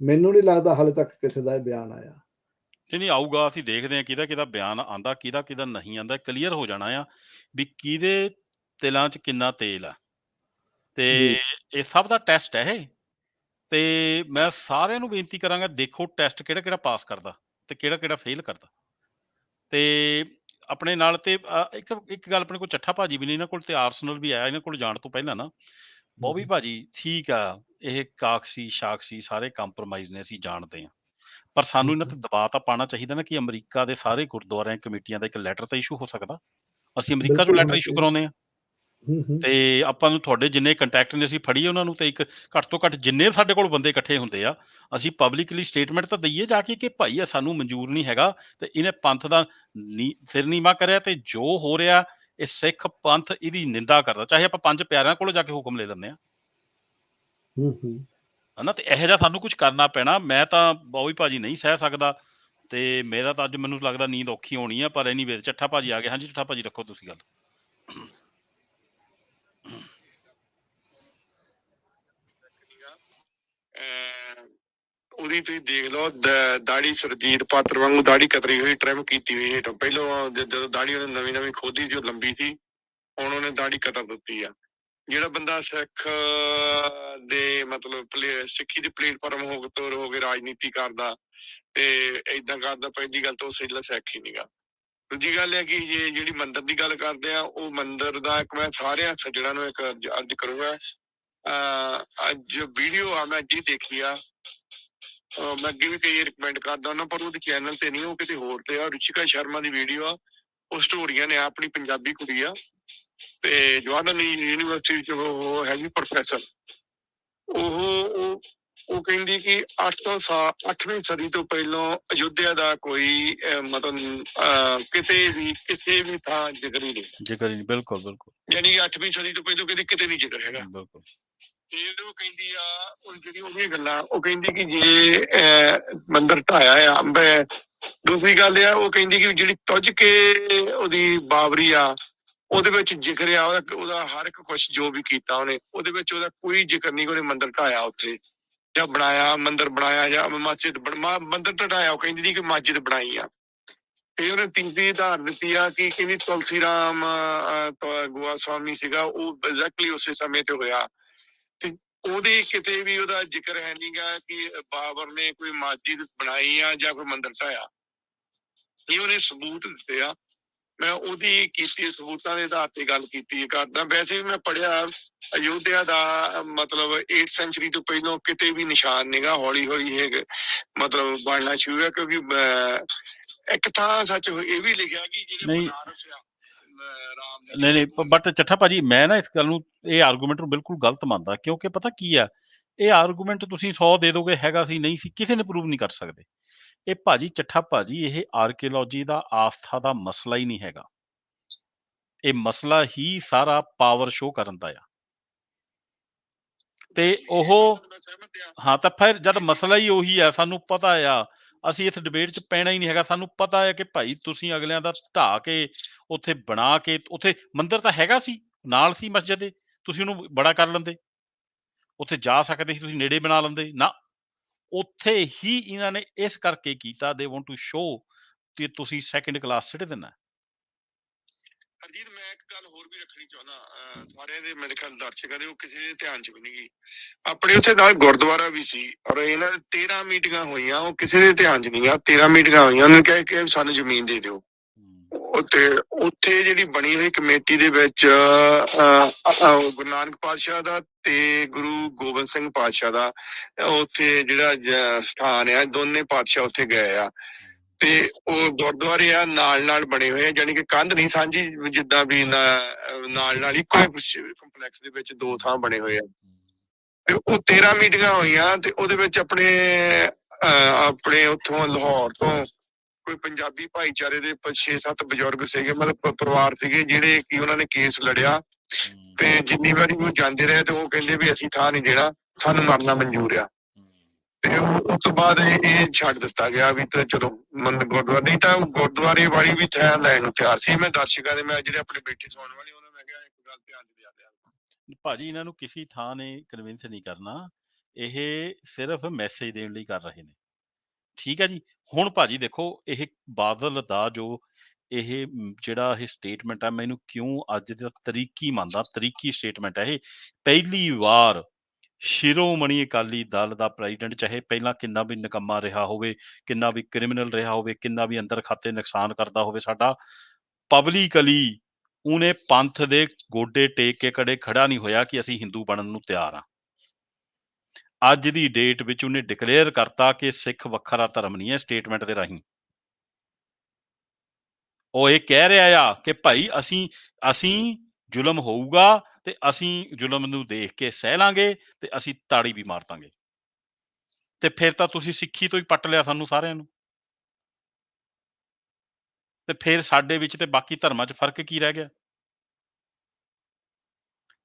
ਮੈਨੂੰ ਨਹੀਂ ਲੱਗਦਾ ਹਾਲੇ ਤੱਕ ਕਿਸੇ ਦਾ ਇਹ ਬਿਆਨ ਆਇਆ। ਨਹੀਂ ਆਊਗਾ, ਅਸੀਂ ਦੇਖਦੇ ਹਾਂ ਕਿਹਦਾ ਬਿਆਨ ਆਂਦਾ, ਕਿਹਦਾ ਨਹੀਂ ਆਂਦਾ, ਕਲੀਅਰ ਹੋ ਜਾਣਾ ਆ ਵੀ ਕਿਹਦੇ ਤਿਲਾਂ 'ਚ ਕਿੰਨਾ ਤੇਲ ਆ। ਤੇ ਜੀ ਇਹ ਸਭ ਦਾ ਟੈਸਟ ਹੈ ਇਹ। ਤੇ ਮੈਂ ਸਾਰਿਆਂ ਨੂੰ ਬੇਨਤੀ ਕਰਾਂਗਾ, ਦੇਖੋ ਟੈਸਟ ਕਿਹੜਾ ਪਾਸ ਕਰਦਾ ਤੇ ਕਿਹੜਾ ਫੇਲ ਕਰਦਾ। ਤੇ ਆਪਣੇ ਨਾਲ ਤੇ ਇੱਕ ਗੱਲ, ਆਪਣੇ ਕੋਲ ਚੱਠਾ ਭਾਜੀ ਵੀ ਨੇ, ਇਹਨਾਂ ਕੋਲ ਤੇ ਆਰਸਨਲ ਵੀ ਆਇਆ ਇਹਨਾਂ ਕੋਲ ਜਾਣ ਤੋਂ ਪਹਿਲਾਂ ਨਾ। ਬੋਬੀ ਭਾਜੀ ਠੀਕ ਆ, ਇਹ ਕਾਕਸੀ ਸ਼ਾਕਸੀ ਸਾਰੇ ਕੰਪਰੋਮਾਈਜ਼ ਨੇ, ਅਸੀਂ ਜਾਣਦੇ ਹਾਂ, ਪਰ ਸਾਨੂੰ ਇਹਨਾਂ ਤੇ ਦਬਾਅ ਤਾਂ ਪਾਉਣਾ ਚਾਹੀਦਾ ਨਾ ਕਿ ਅਮਰੀਕਾ ਦੇ ਸਾਰੇ ਗੁਰਦੁਆਰਿਆਂ ਕਮੇਟੀਆਂ ਦਾ ਇੱਕ ਲੈਟਰ ਤਾਂ ਇਸ਼ੂ ਹੋ ਸਕਦਾ। ਅਸੀਂ ਅਮਰੀਕਾ 'ਚੋਂ ਬਿਲਕੁਲ ਲੈਟਰ ਹੋਣਾ ਇਸ਼ੂ ਚਾਹੀਦਾ। ਕਰਾਉਂਦੇ ਹਾਂ। ਤੇ ਆਪਾਂ ਨੂੰ ਤੁਹਾਡੇ ਜਿੰਨੇ ਕੰਟੈਕਟ ਨੇ ਅਸੀਂ ਫੜੀਏ ਉਹਨਾਂ ਨੂੰ, ਤੇ ਇੱਕ ਘੱਟ ਤੋਂ ਘੱਟ ਜਿੰਨੇ ਸਾਡੇ ਕੋਲ ਬੰਦੇ ਇਕੱਠੇ ਹੁੰਦੇ ਆ, ਅਸੀਂ ਪਬਲਿਕਲੀ ਸਟੇਟਮੈਂਟ ਤਾਂ ਦਈਏ ਜਾ ਕੇ ਕਿ ਭਾਈ ਇਹ ਸਾਨੂੰ ਮਨਜ਼ੂਰ ਨਹੀਂ ਹੈਗਾ, ਤੇ ਇਹਨੇ ਪੰਥ ਦਾ ਸਿਰ ਨੀਵਾਂ ਕਰਿਆ, ਤੇ ਜੋ ਹੋ ਰਿਹਾ ਇਹ ਸਿੱਖ ਪੰਥ ਇਹਦੀ ਨਿੰਦਾ ਕਰਦਾ। ਚਾਹੇ ਆਪਾਂ 5 ਪਿਆਰਿਆਂ ਕੋਲ ਜਾ ਕੇ ਹੁਕਮ ਲੈ ਲੈਂਦੇ ਹਾਂ, ਹਨਾ, ਤੇ ਇਹੋ ਜਿਹਾ ਸਾਨੂੰ ਕੁਝ ਕਰਨਾ ਪੈਣਾ। ਮੈਂ ਤਾਂ ਬੋਈ ਭਾਜੀ ਨਹੀਂ ਸਹਿ ਸਕਦਾ, ਤੇ ਮੇਰਾ ਤਾਂ ਅੱਜ ਮੈਨੂੰ ਲੱਗਦਾ ਨੀਂਦ ਔਖੀ ਹੋਣੀ ਆ। ਪਰ ਐਨੀਵੇਜ਼ ਚੱਠਾ ਭਾਜੀ ਆ ਗਏ। ਹਾਂਜੀ ਚੱਠਾ ਭਾਜੀ, ਰੱਖੋ ਤੁਸੀਂ ਗੱਲ। ਉਹਦੀ ਤੁਸੀਂ ਦੇਖ ਲਓ, ਦਾੜੀ ਸੁਰਜੀਤ ਪਾਤਰ ਵਾਂਗੂ ਦਾੜੀ ਕਤਰੀ ਹੋਈ, ਟ੍ਰਿਮ ਕੀਤੀ ਹੋਈ ਹੇਠੋਂ। ਪਹਿਲੋਂ ਜਦੋਂ ਦਾੜੀ ਉਹਨੇ ਨਵੀਂ ਨਵੀਂ ਖੋਦੀ ਸੀ ਉਹ ਲੰਬੀ ਸੀ, ਹੁਣ ਉਹਨੇ ਦਾੜੀ ਕਤਰ ਦਿੱਤੀ ਆ। ਜਿਹੜਾ ਬੰਦਾ ਸਿੱਖ ਦੇ ਮਤਲਬ ਸਿੱਖੀ ਦੇ ਪਲੇਟਫਾਰਮ ਹੋ ਕੇ ਰਾਜਨੀਤੀ ਕਰਦਾ ਤੇ ਏਦਾਂ ਕਰਦਾ, ਪਹਿਲੀ ਗੱਲ ਤਾਂ ਉਹ ਸਿੱਖ ਹੀ ਨੀਗਾ। ਦੂਜੀ ਗੱਲ ਹੈ ਕਿ ਜਿਹੜੀ ਮੰਦਿਰ ਦੀ ਗੱਲ ਕਰਦੇ ਆ, ਉਹ ਮੰਦਿਰ ਦਾ ਇੱਕ ਮੈਂ ਸਾਰਿਆਂ ਸੱਜਣਾਂ ਨੂੰ ਇੱਕ ਅਰਜ਼ ਕਰੂੰਗਾ। ਅੱਜ ਵੀਡੀਓ ਆ, ਮੈਂ ਅੱਜ ਹੀ ਦੇਖੀ ਆ। ਮੈਂ ਅੱਗੇ ਵੀ ਕਈ ਰਿਕਮੈਂਡ ਕਰਦਾ ਹੁੰਦਾ, ਪਰ ਉਹਦੇ ਚੈਨਲ ਤੇ ਨਹੀਂ, ਉਹ ਕਿਤੇ ਹੋਰ ਤੇ ਆ। ਰੁਚਿਕਾ ਸ਼ਰਮਾ ਦੀ ਵੀਡੀਓ ਆ। ਉਹ ਸਟੋਰੀਆਂ ਨੇ, ਆਪਣੀ ਪੰਜਾਬੀ ਕੁੜੀ ਆ ਤੇ ਜਵਾਹਰ ਯੂਨੀਵਰਸਿਟੀ ਚ ਉਹ ਹੈਗੀ ਪ੍ਰੋਫੈਸਰ। ਉਹ ਕਹਿੰਦੀ ਕਿ 8ਵੀਂ ਸਦੀ ਤੋਂ ਪਹਿਲਾਂ ਅਯੁੱਧਿਆ ਦਾ ਕੋਈ ਮਤਲਬ ਕਿਤੇ ਵੀ ਕਿਸੇ ਵੀ ਥਾਂ ਜ਼ਿਕਰ ਹੀ ਨਹੀਂ। ਬਿਲਕੁਲ ਯਾਨੀ ਕਿ 8ਵੀਂ ਸਦੀ ਤੋਂ ਪਹਿਲਾਂ ਕਿਤੇ ਨਹੀਂ ਜ਼ਿਕਰ ਹੈਗਾ। ਬਿਲਕੁਲ। ਫਿਰ ਉਹ ਕਹਿੰਦੀ ਆ, ਉਹ ਜਿਹੜੀ ਉਹਦੀਆਂ ਗੱਲਾਂ, ਉਹ ਕਹਿੰਦੀ ਕਿ ਜੇ ਮੰਦਿਰ ਢਾਇਆ ਆ। ਦੂਸਰੀ ਗੱਲ ਆ, ਉਹ ਕਹਿੰਦੀ ਕਿ ਜਿਹੜੀ ਤੁੱਜ ਕੇ ਉਹਦੀ ਬਾਬਰੀ ਆ, ਉਹਦੇ ਵਿੱਚ ਜ਼ਿਕਰ ਆ ਉਹਦਾ ਹਰ ਇੱਕ ਕੁਛ ਜੋ ਵੀ ਕੀਤਾ ਉਹਨੇ, ਉਹਦੇ ਵਿੱਚ ਉਹਦਾ ਕੋਈ ਜ਼ਿਕਰ ਨਹੀਂ ਕਿ ਉਹਨੇ ਮੰਦਿਰ ਢਾਇਆ ਉੱਥੇ ਜਾਂ ਬਣਾਇਆ, ਮੰਦਿਰ ਬਣਾਇਆ ਜਾਂ ਮਸਜਿਦ ਮੰਦਿਰ ਢਾਇਆ। ਉਹ ਕਹਿੰਦੀ ਨਹੀਂ ਕਿ ਮਸਜਿਦ ਬਣਾਈ ਆ। ਤੇ ਉਹਨੇ ਤੀਸਰੀ ਉਦਾਹਰਨ ਦਿੱਤੀ ਆ ਕਿ ਕਹਿੰਦੀ ਤੁਲਸੀ ਰਾਮ ਗੋਸਵਾਮੀ ਸੀਗਾ, ਉਹ ਐਗਜ਼ੈਕਟਲੀ ਉਸੇ ਸਮੇਂ ਤੇ ਹੋਇਆ, ਤੇ ਉਹਦੀ ਕਿਤੇ ਵੀ ਉਹਦਾ ਜ਼ਿਕਰ ਹੈ ਨੀਗਾ ਕਿ ਬਾਬਰ ਨੇ ਕੋਈ ਮਸਜਿਦ ਬਣਾਈ ਆ ਜਾਂ ਕੋਈ ਮੰਦਿਰ ਢਾਇਆ। ਇਹ ਉਹਨੇ ਸਬੂਤ ਦਿੱਤੇ ਆ। ਮੈਂ ਉਹਦੀ ਕੀਤੀ ਸਬੂਤਾਂ ਦੇ ਆਧਾਰ ਤੇ ਗੱਲ ਕੀਤੀ ਕਰਦਾ। ਵੈਸੇ ਵੀ ਮੈਂ ਪੜ੍ਹਿਆ, ਅਯੋਧਿਆ ਦਾ ਮਤਲਬ 8th ਸੈਂਚੁਰੀ ਤੋਂ ਪਹਿਲਾਂ ਕਿਤੇ ਵੀ ਨਿਸ਼ਾਨ ਨੀਗਾ। ਹੌਲੀ ਹੌਲੀ ਇਹ ਮਤਲਬ ਬਣਨਾ ਸ਼ੁਰੂ ਹੈ, ਕਿਉਂਕਿ ਇੱਕ ਥਾਂ ਸੱਚ ਇਹ ਵੀ ਲਿਖਿਆ ਕਿ ਜਿਹੜੇ ਬਨਾਰਸ ਆ ਰਾਮ ਦੇ ਨਹੀਂ, ਬਟ ਚੱਠਾ ਭਾਜੀ, ਮੈਂ ਨਾ ਇਸ ਗੱਲ ਨੂੰ, ਇਹ ਆਰਗੂਮੈਂਟ ਨੂੰ ਬਿਲਕੁਲ ਗਲਤ ਮੰਨਦਾ। ਕਿਉਂਕਿ ਪਤਾ ਕੀ ਆ, ਇਹ ਆਰਗੂਮੈਂਟ ਤੁਸੀਂ 100 ਦੇ ਦੋਗੇ, ਹੈਗਾ ਸੀ ਨਹੀਂ ਸੀ, ਕਿਸੇ ਨੇ ਪ੍ਰੂਵ ਨਹੀਂ ਕਰ ਸਕਦੇ ਇਹ। ਭਾਜੀ ਚੱਠਾ ਭਾਜੀ, ਇਹ ਆਰਕੀਓਲੋਜੀ ਦਾ ਆਸਥਾ ਦਾ ਮਸਲਾ ਹੀ ਨਹੀਂ ਹੈਗਾ। ਇਹ ਮਸਲਾ ਹੀ ਸਾਰਾ ਪਾਵਰ ਸ਼ੋਅ ਕਰਨ ਦਾ ਆ। ਤੇ ਉਹ ਹਾਂ, ਤਾਂ ਫਿਰ ਜਦ ਮਸਲਾ ਹੀ ਉਹੀ ਆ, ਸਾਨੂੰ ਪਤਾ ਆ, ਅਸੀਂ ਇਸ ਡਿਬੇਟ 'ਚ ਪੈਣਾ ਹੀ ਨਹੀਂ ਹੈਗਾ। ਸਾਨੂੰ ਪਤਾ ਹੈ ਕਿ ਭਾਈ ਤੁਸੀਂ ਅਗਲਿਆਂ ਦਾ ਢਾਹ ਕੇ ਉੱਥੇ ਬਣਾ ਕੇ, ਉੱਥੇ ਮੰਦਿਰ ਤਾਂ ਹੈਗਾ ਸੀ, ਨਾਲ ਸੀ ਮਸਜਿਦ ਦੇ, ਤੁਸੀਂ ਉਹਨੂੰ ਬੜਾ ਕਰ ਲੈਂਦੇ, ਉੱਥੇ ਜਾ ਸਕਦੇ ਸੀ, ਤੁਸੀਂ ਨੇੜੇ ਬਣਾ ਲੈਂਦੇ ਨਾ। ਉੱਥੇ ਹੀ ਇਹਨਾਂ ਨੇ ਇਸ ਕਰਕੇ ਕੀਤਾ, ਦੇ ਵਾਂਟ ਟੂ ਸ਼ੋ ਕਿ ਤੁਸੀਂ ਸੈਕੰਡ ਕਲਾਸ ਸਿਟੀਜ਼ਨ ਆ। ਹਰਜੀਤ, ਮੈਂ ਇੱਕ ਗੱਲ ਹੋਰ ਵੀ ਰੱਖਣੀ ਚਾਹੁੰਦਾ, ਸਾਰਿਆਂ ਦੇ ਮੇਰੇ ਖਿਆਲ ਦਰਸ਼ਕਾਂ ਦੇ, ਉਹ ਕਿਸੇ ਦੇ ਧਿਆਨ 'ਚ ਵੀ ਨਹੀਂ ਗਈ। ਆਪਣੇ ਉੱਥੇ ਨਾਲ ਗੁਰਦੁਆਰਾ ਵੀ ਸੀ, ਔਰ ਇਹਨਾਂ ਦੇ 13 ਮੀਟਿੰਗਾਂ ਹੋਈਆਂ, ਉਹ ਕਿਸੇ ਦੇ ਧਿਆਨ 'ਚ ਨਹੀਂ ਆ। 13 ਮੀਟਿੰਗਾਂ ਹੋਈਆਂ, ਉਹਨੇ ਕਿਹਾ ਕਿ ਸਾਨੂੰ ਜ਼ਮੀਨ ਦੇ ਦਿਓ। ਉੱਥੇ ਜਿਹੜੀ ਬਣੀ ਹੋਈ ਕਮੇਟੀ ਦੇ ਵਿੱਚ ਗੁਰੂ ਨਾਨਕ ਪਾਤਸ਼ਾਹ ਦਾ ਤੇ ਗੁਰੂ ਗੋਬਿੰਦ ਸਿੰਘ ਪਾਤਸ਼ਾਹ ਦਾ ਉੱਥੇ ਜਿਹੜਾ ਸਥਾਨ ਆ, ਦੋਨੇ ਪਾਤਸ਼ਾਹ ਉੱਥੇ ਗਏ ਆ। ਤੇ ਉਹ ਗੁਰਦੁਆਰੇ ਆ ਨਾਲ ਬਣੇ ਹੋਏ ਆ, ਜਾਣੀ ਕਿ ਕੰਧ ਨਹੀਂ ਸਾਂਝੀ, ਜਿੱਦਾਂ ਵੀ ਨਾਲ ਇੱਕੋ ਕੰਪਲੈਕਸ ਦੇ ਵਿੱਚ 2 ਥਾਂ ਬਣੇ ਹੋਏ ਆ। ਤੇ ਉਹ 13 ਮੀਟਿੰਗਾਂ ਹੋਈਆਂ, ਤੇ ਉਹਦੇ ਵਿੱਚ ਆਪਣੇ ਉੱਥੋਂ ਲਾਹੌਰ ਤੋਂ ਕੋਈ ਪੰਜਾਬੀ ਭਾਈਚਾਰੇ ਦੇ 6-7 ਬਜ਼ੁਰਗ ਸੀਗੇ, ਮਤਲਬ ਪਰਿਵਾਰ ਸੀਗੇ, ਜਿਹੜੇ ਕਿ ਉਹਨਾਂ ਨੇ ਕੇਸ ਲੜਿਆ। ਤੇ ਜਿੰਨੀ ਵਾਰੀ ਉਹ ਜਾਂਦੇ ਰਹੇ, ਤੇ ਉਹ ਕਹਿੰਦੇ ਵੀ ਅਸੀਂ ਥਾਂ ਨਹੀਂ ਦੇਣਾ, ਸਾਨੂੰ ਮਰਨਾ ਮਨਜ਼ੂਰ ਆ। ਤੇ ਉਸ ਤੋਂ ਬਾਅਦ ਇਹ ਛੱਡ ਦਿੱਤਾ ਗਿਆ ਵੀ ਤੇ ਚਲੋ ਗੁਰਦੁਆਰਾ, ਨਹੀਂ ਤਾਂ ਗੁਰਦੁਆਰੇ ਵਾਲੀ ਵੀ ਥਾਂ ਲੈਣ ਨੂੰ ਤਿਆਰ ਸੀ। ਮੈਂ ਦਰਸ਼ਕਾਂ ਦੇ, ਮੈਂ ਜਿਹੜੇ ਆਪਣੇ ਬੇਟੇ ਸੁਣਨ ਵਾਲੇ, ਉਹਨਾਂ ਮੈਂ ਕਿਹਾ ਇੱਕ ਗੱਲ ਧਿਆਨ ਦਿਆ ਭਾਜੀ, ਇਹਨਾਂ ਨੂੰ ਕਿਸੇ ਥਾਂ ਨੇ ਕਨਵਿੰਸ ਨਹੀਂ ਕਰਨਾ, ਇਹ ਸਿਰਫ ਮੈਸੇਜ ਦੇਣ ਲਈ ਕਰ ਰਹੇ ਨੇ। ਠੀਕ ਹੈ ਜੀ। ਹੁਣ ਭਾਜੀ ਦੇਖੋ, ਇਹ ਬਾਦਲ ਦਾ ਜੋ ਇਹ ਜਿਹੜਾ ਇਹ ਸਟੇਟਮੈਂਟ ਆ, ਮੈਨੂੰ ਕਿਉਂ ਅੱਜ ਦਾ ਤਰੀਕੀ ਮੰਨਦਾ, ਤਰੀਕੀ ਸਟੇਟਮੈਂਟ ਹੈ ਇਹ। ਪਹਿਲੀ ਵਾਰ ਸ਼ਿਰੋਮਣੀ ਅਕਾਲੀ ਦਲ ਦਾ ਪ੍ਰੈਜ਼ੀਡੈਂਟ, ਚਾਹੇ ਪਹਿਲਾਂ ਕਿੰਨਾ ਵੀ ਨਿਕੰਮਾ ਰਿਹਾ ਹੋਵੇ, ਕਿੰਨਾ ਵੀ ਕ੍ਰਿਮੀਨਲ ਰਿਹਾ ਹੋਵੇ, ਕਿੰਨਾ ਵੀ ਅੰਦਰ ਖਾਤੇ ਨੁਕਸਾਨ ਕਰਦਾ ਹੋਵੇ ਸਾਡਾ, ਪਬਲਿਕਲੀ ਉਹਨੇ ਪੰਥ ਦੇ ਗੋਡੇ ਟੇਕ ਕੇ ਕਦੇ ਖੜਾ ਨਹੀਂ ਹੋਇਆ ਕਿ ਅਸੀਂ ਹਿੰਦੂ ਬਣਨ ਨੂੰ ਤਿਆਰ ਹਾਂ। ਅੱਜ ਦੀ ਡੇਟ ਵਿੱਚ ਉਹਨੇ ਡਿਕਲੇਅਰ ਕਰਤਾ ਕਿ ਸਿੱਖ ਵੱਖਰਾ ਧਰਮ ਨਹੀਂ ਹੈ, ਸਟੇਟਮੈਂਟ ਦੇ ਰਾਹੀਂ। ਉਹ ਇਹ ਕਹਿ ਰਿਹਾ ਆ ਕਿ ਭਾਈ ਅਸੀਂ ਜ਼ੁਲਮ ਹੋਊਗਾ ਤੇ ਅਸੀਂ ਜ਼ੁਲਮ ਨੂੰ ਦੇਖ ਕੇ ਸਹਿ ਲਾਂਗੇ ਤੇ ਅਸੀਂ ਤਾੜੀ ਵੀ ਮਾਰ ਦਾਂਗੇ। ਤੇ ਫਿਰ ਤਾਂ ਤੁਸੀਂ ਸਿੱਖੀ ਤੋਂ ਹੀ ਪੱਟ ਲਿਆ ਸਾਨੂੰ ਸਾਰਿਆਂ ਨੂੰ। ਤੇ ਫਿਰ ਸਾਡੇ ਵਿੱਚ ਤੇ ਬਾਕੀ ਧਰਮਾਂ 'ਚ ਫਰਕ ਕੀ ਰਹਿ ਗਿਆ?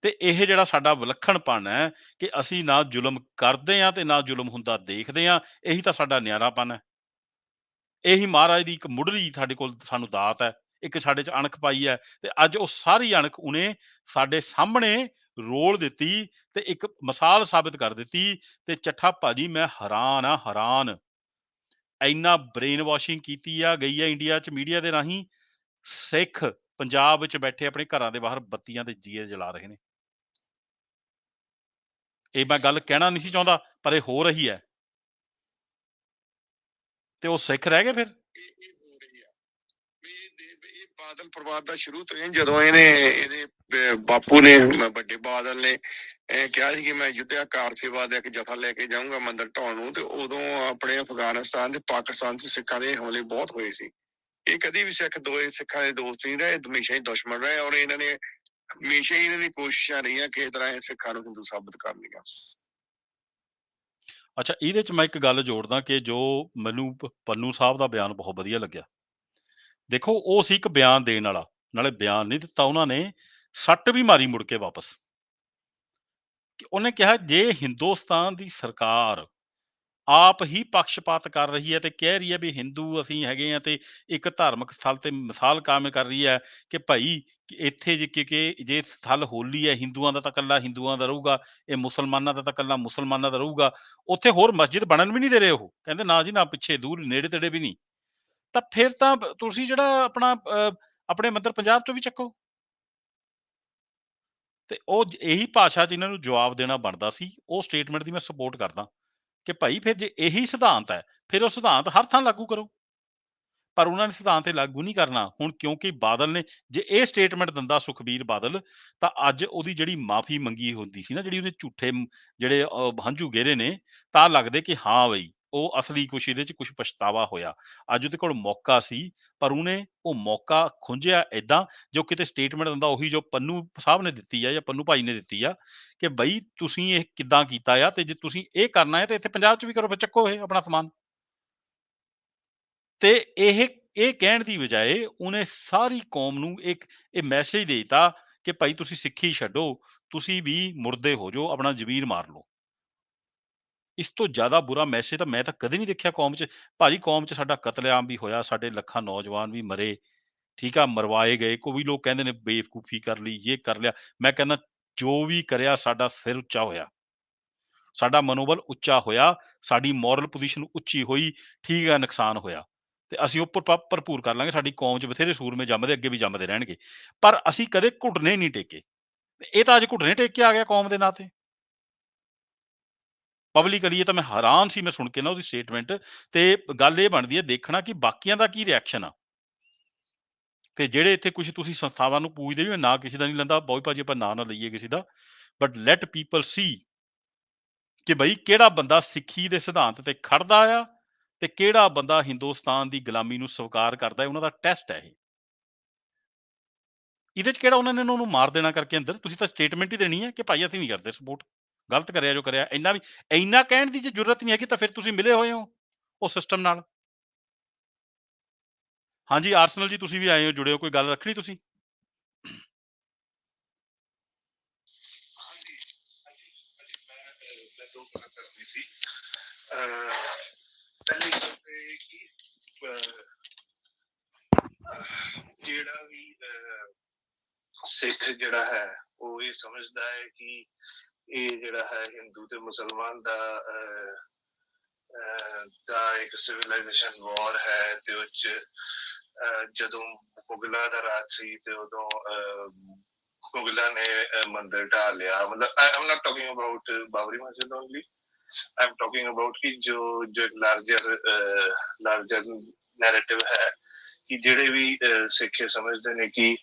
ਤੇ ਇਹ ਜਿਹੜਾ ਸਾਡਾ ਵਿਲੱਖਣਪਣ ਹੈ ਕਿ ਅਸੀਂ ਨਾ ਜ਼ੁਲਮ ਕਰਦੇ ਹਾਂ ਤੇ ਨਾ ਜ਼ੁਲਮ ਹੁੰਦਾ ਦੇਖਦੇ ਹਾਂ, ਇਹੀ ਤਾਂ ਸਾਡਾ ਨਿਆਰਾਪਨ ਹੈ। ਇਹੀ ਮਹਾਰਾਜ ਦੀ ਇੱਕ ਮੁੱਢਲੀ ਸਾਡੇ ਕੋਲ ਸਾਨੂੰ ਦਾਤ ਹੈ। ਇੱਕ ਸਾਡੇ 'ਚ ਅਣਖ ਪਾਈ ਹੈ ਤੇ ਅੱਜ ਉਹ ਸਾਰੀ ਅਣਖ ਉਹਨੇ ਸਾਡੇ ਸਾਹਮਣੇ ਰੋਲ ਦਿੱਤੀ ਤੇ ਇੱਕ ਮਿਸਾਲ ਸਾਬਿਤ ਕਰ ਦਿੱਤੀ। ਤੇ ਚੱਠਾ ਭਾਜੀ ਮੈਂ ਹੈਰਾਨ ਆ, ਹੈਰਾਨ। ਇੰਨਾ ਬ੍ਰੇਨ ਵਾਸ਼ਿੰਗ ਕੀਤੀ ਆ ਗਈ ਆ ਇੰਡੀਆ 'ਚ ਮੀਡੀਆ ਦੇ ਰਾਹੀਂ। ਸਿੱਖ ਪੰਜਾਬ ਵਿੱਚ ਬੈਠੇ ਆਪਣੇ ਘਰਾਂ ਦੇ ਬਾਹਰ ਬੱਤੀਆਂ ਤੇ ਦੀਏ ਜਲਾ ਰਹੇ ਨੇ। ਇਹ ਮੈਂ ਗੱਲ ਕਹਿਣਾ ਨਹੀਂ ਸੀ ਚਾਹੁੰਦਾ, ਪਰ ਇਹ ਹੋ ਰਹੀ ਹੈ। ਤੇ ਉਹ ਸਿੱਖ ਰਹਿ ਗਏ ਫਿਰ। ਇਹ ਹੋ ਰਹੀ ਆ ਇਹ ਬਾਦਲ ਪਰਿਵਾਰ ਦਾ ਸ਼ੁਰੂ ਤੋਂ ਹੀ, ਜਦੋਂ ਇਹਦੇ ਬਾਪੂ ਨੇ, ਵੱਡੇ ਬਾਦਲ ਨੇ ਕਿਹਾ ਸੀ ਕਿ ਮੈਂ ਯੁੱਧਿਆ ਕਾਰ ਸੇਵਾ ਦਾ ਇੱਕ ਜਥਾ ਲੈ ਕੇ ਜਾਊਂਗਾ ਮੰਦਿਰ ਢਾਉਣ ਨੂੰ, ਤੇ ਉਦੋਂ ਆਪਣੇ ਅਫਗਾਨਿਸਤਾਨ ਤੇ ਪਾਕਿਸਤਾਨ 'ਚ ਸਿੱਖਾਂ ਦੇ ਹਮਲੇ ਬਹੁਤ ਹੋਏ ਸੀ। ਇਹ ਕਦੀ ਵੀ ਸਿੱਖਾਂ ਦੇ ਦੋਸਤ ਨਹੀਂ ਰਹੇ, ਹਮੇਸ਼ਾ ਹੀ ਦੁਸ਼ਮਣ ਰਹੇ, ਔਰ ਇਹਨਾਂ ਨੇ ਹਮੇਸ਼ਾ ਹੀ ਇਹਨਾਂ ਦੀ ਕੋਸ਼ਿਸ਼ਾਂ ਰਹੀਆਂ ਕਿਸੇ ਤਰ੍ਹਾਂ ਇਹ ਸਿੱਖਾਂ ਨੂੰ ਹਿੰਦੂ ਸਾਬਿਤ ਕਰਨ ਦੀਆਂ। ਅੱਛਾ, ਇਹਦੇ 'ਚ ਮੈਂ ਇੱਕ ਗੱਲ ਜੋੜਦਾ ਕਿ ਜੋ ਮੈਨੂੰ ਪੰਨੂ ਸਾਹਿਬ ਦਾ ਬਿਆਨ ਬਹੁਤ ਵਧੀਆ ਲੱਗਿਆ। ਦੇਖੋ ਉਹ ਸੀ ਇੱਕ ਬਿਆਨ ਦੇਣ ਵਾਲਾ, ਨਾਲੇ ਬਿਆਨ ਨਹੀਂ ਦਿੱਤਾ ਉਹਨਾਂ ਨੇ, ਸੱਟ ਵੀ ਮਾਰੀ ਮੁੜ ਕੇ ਵਾਪਸ। ਉਹਨੇ ਕਿਹਾ ਜੇ ਹਿੰਦੁਸਤਾਨ ਦੀ ਸਰਕਾਰ ਆਪ ਹੀ ਪੱਖਪਾਤ ਕਰ ਰਹੀ ਹੈ ਤੇ ਕਹਿ ਰਹੀ ਹੈ ਵੀ ਹਿੰਦੂ ਅਸੀਂ ਹੈਗੇ ਆ ਤੇ ਇੱਕ ਧਾਰਮਿਕ ਸਥਲ ਤੇ ਮਿਸਾਲ ਕਾਇਮ ਕਰ ਰਹੀ ਹੈ ਕਿ ਭਾਈ ਇੱਥੇ ਜੇ ਸਥਲ ਹੋਲੀ ਹੈ ਹਿੰਦੂਆਂ ਦਾ ਤਾਂ ਇਕੱਲਾ ਹਿੰਦੂਆਂ ਦਾ ਰਹੂਗਾ, ਇਹ ਮੁਸਲਮਾਨਾਂ ਦਾ ਤਾਂ ਇਕੱਲਾ ਮੁਸਲਮਾਨਾਂ ਦਾ ਰਹੂਗਾ, ਉੱਥੇ ਹੋਰ ਮਸਜਿਦ ਬਣਨ ਵੀ ਨਹੀਂ ਦੇ ਰਹੇ। ਉਹ ਕਹਿੰਦੇ ਨਾ ਜੀ ਨਾ, ਪਿੱਛੇ ਦੂਰ ਨੇੜੇ ਤੇੜੇ ਵੀ ਨਹੀਂ। ਤਾਂ ਫਿਰ ਤਾਂ ਤੁਸੀਂ ਜਿਹੜਾ ਆਪਣੇ ਮੰਦਿਰ ਪੰਜਾਬ ਚੋਂ ਵੀ ਚੱਕੋ। ਤੇ ਉਹ ਇਹੀ ਭਾਸ਼ਾ 'ਚ ਇਹਨਾਂ ਨੂੰ ਜਵਾਬ ਦੇਣਾ ਬਣਦਾ ਸੀ। ਉਹ ਸਟੇਟਮੈਂਟ ਦੀ ਮੈਂ ਸਪੋਰਟ ਕਰਦਾ ਕਿ ਭਾਈ ਫਿਰ ਜੇ ਇਹੀ ਸਿਧਾਂਤ ਹੈ ਫਿਰ ਉਹ ਸਿਧਾਂਤ ਹਰ ਥਾਂ ਲਾਗੂ ਕਰੋ। ਪਰ ਉਹਨਾਂ ਨੇ ਸਿਧਾਂਤ ਤੇ ਲਾਗੂ ਨਹੀਂ ਕਰਨਾ। ਹੁਣ ਕਿਉਂਕਿ ਬਾਦਲ ਨੇ ਜੇ ਇਹ ਸਟੇਟਮੈਂਟ ਦਿੰਦਾ ਸੁਖਬੀਰ ਬਾਦਲ, ਤਾਂ ਅੱਜ ਉਹਦੀ ਜਿਹੜੀ ਮਾਫੀ ਮੰਗੀ ਹੁੰਦੀ ਸੀ ਨਾ, ਜਿਹੜੀ ਉਹਦੇ ਝੂਠੇ ਜਿਹੜੇ ਹੰਝੂ ਗੇਰੇ ਨੇ, ਤਾਂ ਲੱਗਦੇ ਕਿ ਹਾਂ ਬਈ ਉਹ ਅਸਲੀ ਕੁਛ ਇਹਦੇ 'ਚ ਕੁਛ ਪਛਤਾਵਾ ਹੋਇਆ। ਅੱਜ ਉਹਦੇ ਕੋਲ ਮੌਕਾ ਸੀ, ਪਰ ਉਹਨੇ ਉਹ ਮੌਕਾ ਖੁੰਝਿਆ ਏਦਾਂ ਜੋ ਕਿਤੇ ਸਟੇਟਮੈਂਟ ਦਿੰਦਾ ਉਹੀ ਜੋ ਪੰਨੂ ਸਾਹਿਬ ਨੇ ਦਿੱਤੀ ਆ ਜਾਂ ਪੰਨੂ ਭਾਈ ਨੇ ਦਿੱਤੀ ਆ ਕਿ ਬਈ ਤੁਸੀਂ ਇਹ ਕਿੱਦਾਂ ਕੀਤਾ ਆ, ਤੇ ਜੇ ਤੁਸੀਂ ਇਹ ਕਰਨਾ ਹੈ ਤੇ ਇੱਥੇ ਪੰਜਾਬ 'ਚ ਵੀ ਕਰੋ, ਫਿਰ ਚੱਕੋ ਇਹ ਆਪਣਾ ਸਮਾਨ। ਤੇ ਇਹ ਕਹਿਣ ਦੀ ਬਜਾਏ ਉਹਨੇ ਸਾਰੀ ਕੌਮ ਨੂੰ ਇਹ ਮੈਸੇਜ ਦੇ ਦਿੱਤਾ ਕਿ ਭਾਈ ਤੁਸੀਂ ਸਿੱਖੀ ਛੱਡੋ, ਤੁਸੀਂ ਵੀ ਮੁਰਦੇ ਹੋ ਜਾਓ, ਆਪਣਾ ਜ਼ਮੀਰ ਮਾਰ ਲਓ। ਇਸ ਤੋਂ ਜ਼ਿਆਦਾ ਬੁਰਾ ਮੈਸੇਜ ਤਾਂ ਮੈਂ ਤਾਂ ਕਦੇ ਨਹੀਂ ਦੇਖਿਆ ਕੌਮ 'ਚ। ਭਾਜੀ ਕੌਮ 'ਚ ਸਾਡਾ ਕਤਲੇਆਮ ਵੀ ਹੋਇਆ, ਸਾਡੇ ਲੱਖਾਂ ਨੌਜਵਾਨ ਵੀ ਮਰੇ, ਠੀਕ ਆ, ਮਰਵਾਏ ਗਏ। ਕੋਈ ਲੋਕ ਕਹਿੰਦੇ ਨੇ ਬੇਵਕੂਫੀ ਕਰ ਲਈ, ਇਹ ਕਰ ਲਿਆ। ਮੈਂ ਕਹਿੰਦਾ ਜੋ ਵੀ ਕਰਿਆ ਸਾਡਾ ਸਿਰ ਉੱਚਾ ਹੋਇਆ, ਸਾਡਾ ਮਨੋਬਲ ਉੱਚਾ ਹੋਇਆ, ਸਾਡੀ ਮੋਰਲ ਪੋਜੀਸ਼ਨ ਉੱਚੀ ਹੋਈ, ਠੀਕ ਹੈ, ਨੁਕਸਾਨ ਹੋਇਆ ਤੇ ਅਸੀਂ ਉਹ ਭਰਪੂਰ ਕਰ ਲਾਂਗੇ। ਸਾਡੀ ਕੌਮ 'ਚ ਬਥੇਰੇ ਸੂਰਮੇ ਜੰਮਦੇ, ਅੱਗੇ ਵੀ ਜੰਮਦੇ ਰਹਿਣਗੇ, ਪਰ ਅਸੀਂ ਕਦੇ ਘੁਟਨੇ ਨਹੀਂ ਟੇਕੇ। ਇਹ ਤਾਂ ਅੱਜ ਘੁਟਨੇ ਟੇਕ ਕੇ ਆ ਗਿਆ ਕੌਮ ਦੇ ਨਾਂ ਤੇ ਪਬਲਿਕਲੀ। ਇਹ ਤਾਂ ਮੈਂ ਹੈਰਾਨ ਸੀ ਮੈਂ ਸੁਣ ਕੇ ਨਾ ਉਹਦੀ ਸਟੇਟਮੈਂਟ। ਤੇ ਗੱਲ ਇਹ ਬਣਦੀ ਹੈ ਦੇਖਣਾ ਕਿ ਬਾਕੀਆਂ ਦਾ ਕੀ ਰਿਐਕਸ਼ਨ ਆ। ਤੇ ਜਿਹੜੇ ਇੱਥੇ ਕੁਝ ਤੁਸੀਂ ਸੰਸਥਾਵਾਂ ਨੂੰ ਪੂਜਦੇ ਵੀ, ਨਾ ਕਿਸੇ ਦਾ ਨਹੀਂ ਲੈਂਦਾ ਬਹੁਤ ਭਾਜੀ, ਆਪਾਂ ਨਾਂ ਨਾ ਲਈਏ ਕਿਸੇ ਦਾ, ਬਟ ਲੈਟ ਪੀਪਲ ਸੀ ਕਿ ਬਈ ਕਿਹੜਾ ਬੰਦਾ ਸਿੱਖੀ ਦੇ ਸਿਧਾਂਤ ਤੇ ਖੜਦਾ ਆ ਤੇ ਕਿਹੜਾ ਬੰਦਾ ਹਿੰਦੁਸਤਾਨ ਦੀ ਗੁਲਾਮੀ ਨੂੰ ਸਵੀਕਾਰ ਕਰਦਾ ਹੈ। ਉਹਨਾਂ ਦਾ ਟੈਸਟ ਹੈ ਇਹ। ਇਹਦੇ 'ਚ ਕਿਹੜਾ ਉਹਨਾਂ ਨੇ ਉਹਨੂੰ ਮਾਰ ਦੇਣਾ ਕਰਕੇ ਅੰਦਰ। ਤੁਸੀਂ ਤਾਂ ਸਟੇਟਮੈਂਟ ਹੀ ਦੇਣੀ ਹੈ ਕਿ ਭਾਈ ਅਸੀਂ ਨਹੀਂ ਕਰਦੇ ਸਪੋਰਟ, ਗਲਤ ਕਰਿਆ ਜੋ ਕਰਿਆ। ਇੰਨਾ ਕਹਿਣ ਦੀ ਜੇ ਜ਼ਰੂਰਤ ਨਹੀਂ ਹੈਗੀ ਤਾਂ ਫਿਰ ਤੁਸੀਂ ਮਿਲੇ ਹੋਏ ਹੋ ਉਹ ਸਿਸਟਮ ਨਾਲ। ਹਾਂਜੀ ਆਰਸਨਲ ਜੀ, ਤੁਸੀਂ ਵੀ ਆਏ ਹੋ, ਜੁੜੇ ਹੋ, ਕੋਈ ਗੱਲ ਰੱਖਣੀ ਤੁਸੀਂ? ਮੈਂ ਦੋ ਗੱਲਾਂ ਕਰਨੀ ਸੀ। ਪਹਿਲੀ ਗੱਲ ਤੇ ਕਿ ਜਿਹੜਾ ਵੀ ਸਿੱਖ ਜਿਹੜਾ ਹੈ ਉਹ ਇਹ ਸਮਝਦਾ ਹੈ ਕਿ ਇਹ ਜਿਹੜਾ ਹੈ ਹਿੰਦੂ ਤੇ ਮੁਸਲਮਾਨ ਦਾ ਇੱਕ ਸਿਵਲਾਈਜੇਸ਼ਨ ਵਾਰ ਹੈ। ਤੇ ਉਹ 'ਚ ਜਦੋਂ ਮੁਗਲਾਂ ਦਾ ਰਾਜ ਸੀ ਤੇ ਉਦੋਂ ਮੁਗਲਾਂ ਨੇ ਮੰਦਿਰ ਢਾਹ ਲਿਆ। ਮਤਲਬ I am not talking about Babri Masjid only, I am talking about ਕਿ ਜੋ ਲਾਰਜਰ ਨੈਰੇਟਿਵ ਹੈ ਕਿ ਜਿਹੜੇ ਵੀ ਸਿੱਖ ਸਮਝਦੇ ਨੇ ਕਿ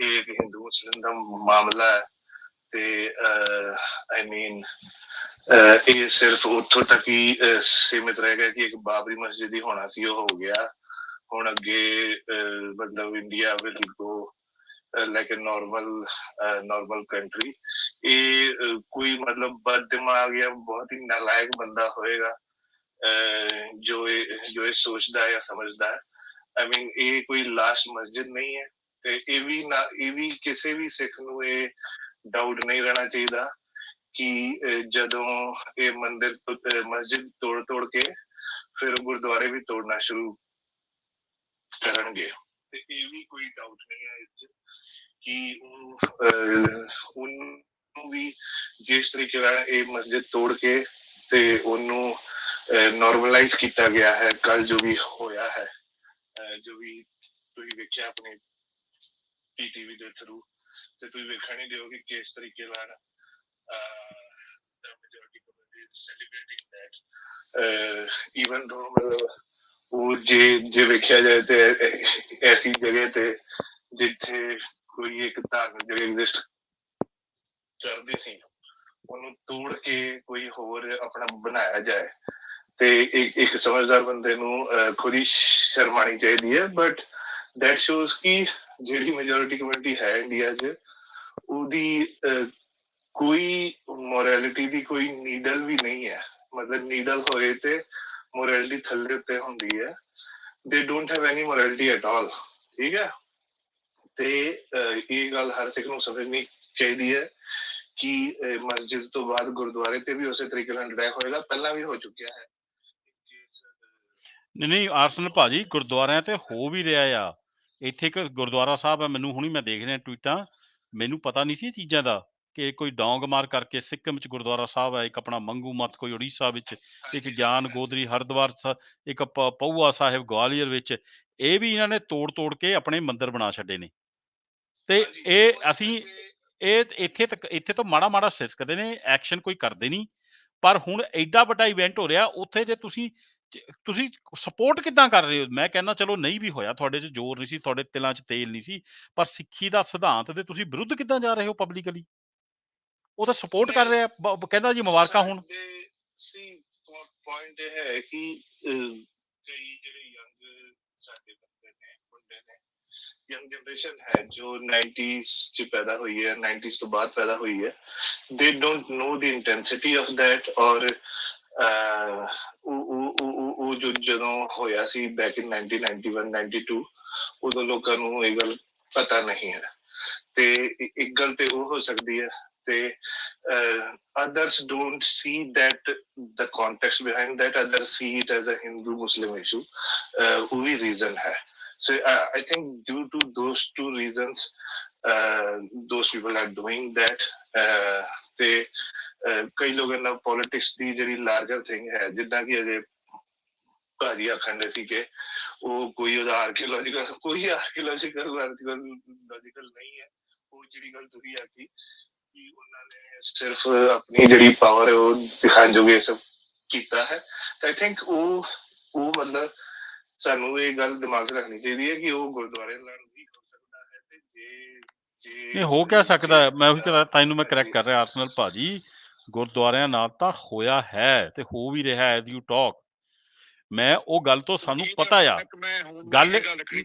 ਇਹ ਇੱਕ ਹਿੰਦੂ ਮੁਸਲਿਮ ਦਾ ਮਾਮਲਾ ਹੈ ਤੇ ਆਈ ਮੀਨ ਇਹ ਸਿਰਫ ਉੱਥੋਂ ਤੱਕ ਹੀ ਸੀਮਿਤ ਰਹਿ ਗਿਆ ਕਿ ਇੱਕ ਬਾਬਰੀ ਮਸਜਿਦ ਹੀ ਹੋਣਾ ਸੀ, ਉਹ ਹੋ ਗਿਆ। ਹੁਣ ਅੱਗੇ ਮਤਲਬ India will go like a normal country. ਇਹ ਕੋਈ ਮਤਲਬ ਬਦ ਦਿਮਾਗ ਜਾਂ ਬਹੁਤ ਹੀ ਨਾਲਾਇਕ ਬੰਦਾ ਹੋਏਗਾ ਜੋ ਇਹ ਸੋਚਦਾ ਜਾਂ ਸਮਝਦਾ ਹੈ। ਆਈ ਮੀਨ ਇਹ ਕੋਈ ਲਾਸਟ ਮਸਜਿਦ ਨਹੀਂ ਹੈ, ਤੇ ਇਹ ਵੀ ਕਿਸੇ ਵੀ ਸਿੱਖ ਨੂੰ ਇਹ ਡਾਊਟ ਨਹੀਂ ਰਹਿਣਾ ਚਾਹੀਦਾ ਕਿ ਜਦੋਂ ਇਹ ਮਸਜਿਦ ਤੋੜ ਕੇ ਫਿਰ ਗੁਰਦੁਆਰੇ ਵੀ ਤੋੜਨਾ ਸ਼ੁਰੂ ਕਰਨਗੇ। ਤੇ ਇਹ ਵੀ ਕੋਈ ਡਾਊਟ ਨਹੀਂ ਹੈ ਕਿ ਉਹਨੂੰ ਵੀ ਜਿਸ ਤਰੀਕੇ ਨਾਲ ਇਹ ਮਸਜਿਦ ਤੋੜ ਕੇ ਤੇ ਉਹਨੂੰ ਨੋਰਮਲਾਈਜ਼ ਕੀਤਾ ਗਿਆ ਹੈ, ਕੱਲ ਜੋ ਵੀ ਹੋਇਆ ਹੈ, ਜੋ ਵੀ ਤੁਸੀਂ ਵੇਖਿਆ ਆਪਣੇ PTV ਦੇ ਥਰੂ, ਤੇ ਤੁਸੀਂ ਵੇਖਣ ਹੀ ਦਿਓ ਕਿ ਕਿਸ ਤਰੀਕੇ ਨਾਲ celebrating that, even though ਮਤਲਬ ਉਹ ਜੇ ਵੇਖਿਆ ਜਾਏ ਤੇ ਐਸੀ ਜਗ੍ਹਾ ਤੇ ਜਿੱਥੇ ਕੋਈ ਇੱਕ ਧਾਰਮਿਕ ਜਗ੍ਹਾ ਐਗਜ਼ਿਸਟ ਕਰਦੀ ਸੀ, ਉਹਨੂੰ ਤੋੜ ਕੇ ਕੋਈ ਹੋਰ ਆਪਣਾ ਬਣਾਇਆ ਜਾਏ, ਤੇ ਇੱਕ ਸਮਝਦਾਰ ਬੰਦੇ ਨੂੰ ਖੁਦ ਹੀ ਸ਼ਰਮ ਆਉਣੀ ਚਾਹੀਦੀ ਹੈ। ਬਟ ਦੈਟ ਸ਼ੋਜ਼ ਕਿ ਜਿਹੜੀ ਮੈਜੋਰਿਟੀ ਕਮਿਊਨਿਟੀ ਹੈ ਇੰਡੀਆ 'ਚ, ਉਹਦੀ ਕੋਈ ਮੋਰੈਲਿਟੀ ਦੀ ਕੋਈ ਨੀਡਲ ਵੀ ਨਹੀਂ ਹੈ। ਮਤਲਬ ਨੀਡਲ ਹੋਏ ਤੇ ਮੋਰੈਲਿਟੀ ਥੱਲੇ ਉੱਤੇ ਹੁੰਦੀ ਹੈ। ਦੇ don't have any morality at all. ਠੀਕ ਹੈ, ਤੇ ਇਹ ਗੱਲ ਹਰ ਸਿੱਖ ਨੂੰ ਸਮਝਣੀ ਚਾਹੀਦੀ ਹੈ ਕਿ ਮਸਜਿਦ ਤੋਂ ਬਾਅਦ ਗੁਰਦੁਆਰੇ ਤੇ ਵੀ ਉਸੇ ਤਰੀਕੇ ਨਾਲ ਅਟੈਕ ਹੋਏਗਾ, ਪਹਿਲਾਂ ਵੀ ਹੋ ਚੁੱਕਿਆ ਹੈ। ਨਹੀਂ ਆਰਸਨਲ ਭਾਜੀ, ਗੁਰਦੁਆਰਿਆਂ ਤੇ ਹੋ ਵੀ ਰਿਹਾ ਆ। ਇੱਥੇ ਇੱਕ ਗੁਰਦੁਆਰਾ ਸਾਹਿਬ ਹੈ, ਮੈਨੂੰ ਹੁਣੀ ਮੈਂ ਦੇਖ ਰਿਹਾ ਟਵੀਟਾਂ, ਮੈਨੂੰ ਪਤਾ ਨਹੀਂ ਸੀ ਇਹ ਚੀਜ਼ਾਂ ਦਾ, ਕਿ ਕੋਈ ਡੌਂਗ ਮਾਰ ਕਰਕੇ ਸਿੱਕਮ 'ਚ ਗੁਰਦੁਆਰਾ ਸਾਹਿਬ ਹੈ, ਇੱਕ ਆਪਣਾ ਮੰਗੂ ਮੱਤ ਕੋਈ ਉੜੀਸਾ ਵਿੱਚ, ਇੱਕ ਗਿਆਨ ਗੋਦਰੀ ਹਰਿਦੁਆਰ, ਇੱਕ ਪਊਆ ਸਾਹਿਬ ਗਵਾਲੀਅਰ ਵਿੱਚ। ਇਹ ਵੀ ਇਹਨਾਂ ਨੇ ਤੋੜ ਕੇ ਆਪਣੇ ਮੰਦਿਰ ਬਣਾ ਛੱਡੇ ਨੇ। ਤੇ ਇਹ ਅਸੀਂ ਇਹ ਇੱਥੇ ਤੋਂ ਮਾੜਾ ਸਿਸਕਦੇ ਨੇ, ਐਕਸ਼ਨ ਕੋਈ ਕਰਦੇ ਨਹੀਂ। ਪਰ ਹੁਣ ਐਡਾ ਵੱਡਾ ਇਵੈਂਟ ਹੋ ਰਿਹਾ ਉੱਥੇ, ਜੇ ਤੁਸੀਂ ਸਪੋਰਟ ਕਿੱਦਾਂ ਕਰ ਰਹੇ ਹੋ? ਮੈਂ ਕਹਿੰਦਾ ਚਲੋ ਨਹੀਂ ਵੀ ਹੋਇਆ, ਤੁਹਾਡੇ 'ਚ ਜ਼ੋਰ ਨਹੀਂ ਸੀ, ਤੁਹਾਡੇ ਤਿਲਾਂ 'ਚ ਤੇਲ ਨਹੀਂ ਸੀ, ਪਰ ਸਿੱਖੀ ਦਾ ਸਿਧਾਂਤ ਦੇ ਤੁਸੀਂ ਵਿਰੁੱਧ ਕਿੱਦਾਂ ਜਾ ਰਹੇ ਹੋ ਪਬਲਿਕਲੀ? ਉਹ ਤਾਂ ਸਪੋਰਟ ਕਰ ਰਿਹਾ, ਕਹਿੰਦਾ ਜੀ ਮੁਬਾਰਕਾਂ ਹੋਣ। ਪੁਆਇੰਟ ਇਹ ਹੈ ਕਿ ਕਈ ਜਿਹੜੇ ਯੰਗ ਸਾਡੇ ਬੰਦੇ ਨੇ, ਮੁੰਡੇ ਨੇ, ਯੰਗ ਜਨਰੇਸ਼ਨ ਹੈ ਜੋ 90s 'ਚ ਪੈਦਾ ਹੋਈ ਹੈ, 90s ਤੋਂ ਬਾਅਦ ਪੈਦਾ ਹੋਈ ਹੈ, they don't know the intensity of that। ਔਰ ਉਹ ਜਦੋਂ ਹੋਇਆ ਸੀ ਬੈਕ ਇਨ 1991 92, ਉਦੋਂ ਲੋਕਾਂ ਨੂੰ ਇਹ ਗੱਲ ਪਤਾ ਨਹੀਂ ਹੈ। ਤੇ ਇੱਕ ਗੱਲ ਤੇ ਉਹ ਹੋ ਸਕਦੀ ਹੈ, ਤੇ others don't see that the context behind that, others see it as a Hindu Muslim issue। ਉਹ ਵੀ ਰੀਜ਼ਨ ਹੈ। So I think due to those two reasons, those people are doing that। ਤੇ ਕਈ ਲੋਕਾਂ ਨਾਲ ਪੋਲਿਟਿਕਸ ਦੀ ਜਿਹੜੀ ਲਾਰਜਰ ਥਿੰਗ ਹੈ, ਜਿੱਦਾਂ ਕਿ ਅਜੇ ਭਾਜੀ ਆਖਣ ਦੇ ਸੀ ਕਿ ਉਹ ਕੋਈ ਉਹਦਾ ਆਰਕੀਓਲੋਜੀਕਲ ਨਹੀਂ ਹੈ। ਉਹ ਜਿਹੜੀ ਗੱਲ ਤੁਸੀਂ ਆਖੀ ਕਿ ਉਹਨਾਂ ਨੇ ਸਿਰਫ ਆਪਣੀ ਜਿਹੜੀ ਪਾਵਰ ਹੈ ਉਹ ਦਿਖਾਉਣ ਜੋਗੇ ਸਭ ਕੀਤਾ ਹੈ, ਤਾਂ ਆਈ ਥਿੰਕ ਉਹ ਮਤਲਬ ਸਾਨੂੰ ਇਹ ਗੱਲ ਦਿਮਾਗ 'ਚ ਰੱਖਣੀ ਚਾਹੀਦੀ ਹੈ ਕਿ ਉਹ ਗੁਰਦੁਆਰੇ ਨਾਲ ਵੀ ਹੋ ਸਕਦਾ ਹੈ। ਤੇ ਜੇ ਹੋ ਕਿਆ ਸਕਦਾ, ਮੈਂ ਉਹੀ ਕਹਿੰਦਾ, ਤੈਨੂੰ ਮੈਂ ਕਰੈਕਟ ਕਰ ਰਿਹਾ ਆਰਸਨਲ ਭਾਜੀ, ਗੁਰਦੁਆਰਿਆਂ ਨਾਲ ਤਾਂ ਹੋਇਆ ਹੈ ਤੇ ਹੋ ਵੀ ਰਿਹਾ ਐਜ਼ ਯੂ ਟਾਕ। ਮੈਂ ਉਹ ਗੱਲ ਤੋਂ ਸਾਨੂੰ ਪਤਾ ਆ ਗੱਲ।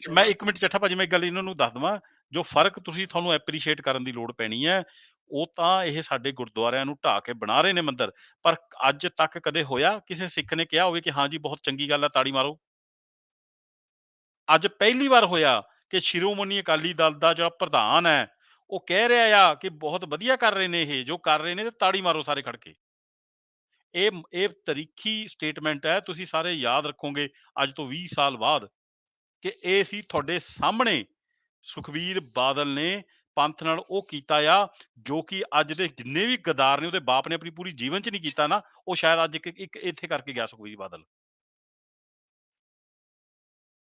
ਮੈਂ 1 ਮਿੰਟ ਚੱਠਾ ਭਾਜੀ, ਮੈਂ ਇੱਕ ਗੱਲ ਇਹਨਾਂ ਨੂੰ ਦੱਸ ਦੇਵਾਂ, ਜੋ ਫਰਕ ਤੁਹਾਨੂੰ ਐਪਰੀਸ਼ੀਏਟ ਕਰਨ ਦੀ ਲੋੜ ਪੈਣੀ ਹੈ, ਉਹ ਤਾਂ ਇਹ ਸਾਡੇ ਗੁਰਦੁਆਰਿਆਂ ਨੂੰ ਢਾਹ ਕੇ ਬਣਾ ਰਹੇ ਨੇ ਮੰਦਿਰ, ਪਰ ਅੱਜ ਤੱਕ ਕਦੇ ਹੋਇਆ ਕਿਸੇ ਸਿੱਖ ਨੇ ਕਿਹਾ ਹੋਵੇ ਕਿ ਹਾਂ ਜੀ ਬਹੁਤ ਚੰਗੀ ਗੱਲ ਹੈ, ਤਾੜੀ ਮਾਰੋ? ਅੱਜ ਪਹਿਲੀ ਵਾਰ ਹੋਇਆ ਕਿ ਸ਼੍ਰੋਮਣੀ ਅਕਾਲੀ ਦਲ ਦਾ ਜਿਹੜਾ ਪ੍ਰਧਾਨ ਹੈ ਉਹ ਕਹਿ ਰਿਹਾ ਆ ਕਿ ਬਹੁਤ ਵਧੀਆ ਕਰ ਰਹੇ ਨੇ ਇਹ ਜੋ ਕਰ ਰਹੇ ਨੇ, ਤੇ ਤਾੜੀ ਮਾਰੋ ਸਾਰੇ ਖੜ ਕੇ। ਇਹ ਤਰੀਖੀ ਸਟੇਟਮੈਂਟ ਹੈ, ਤੁਸੀਂ ਸਾਰੇ ਯਾਦ ਰੱਖੋਗੇ ਅੱਜ ਤੋਂ 20 ਸਾਲ ਬਾਅਦ, ਕਿ ਇਹ ਸੀ ਤੁਹਾਡੇ ਸਾਹਮਣੇ ਸੁਖਬੀਰ ਬਾਦਲ ਨੇ ਪੰਥ ਨਾਲ ਉਹ ਕੀਤਾ ਆ ਜੋ ਕਿ ਅੱਜ ਦੇ ਜਿੰਨੇ ਵੀ ਗਦਾਰ ਨੇ ਉਹਦੇ ਬਾਪ ਨੇ ਆਪਣੀ ਪੂਰੀ ਜੀਵਨ 'ਚ ਨਹੀਂ ਕੀਤਾ ਨਾ, ਉਹ ਸ਼ਾਇਦ ਅੱਜ ਇੱਕ ਇੱਥੇ ਕਰਕੇ ਗਿਆ ਸੁਖਬੀਰ ਬਾਦਲ।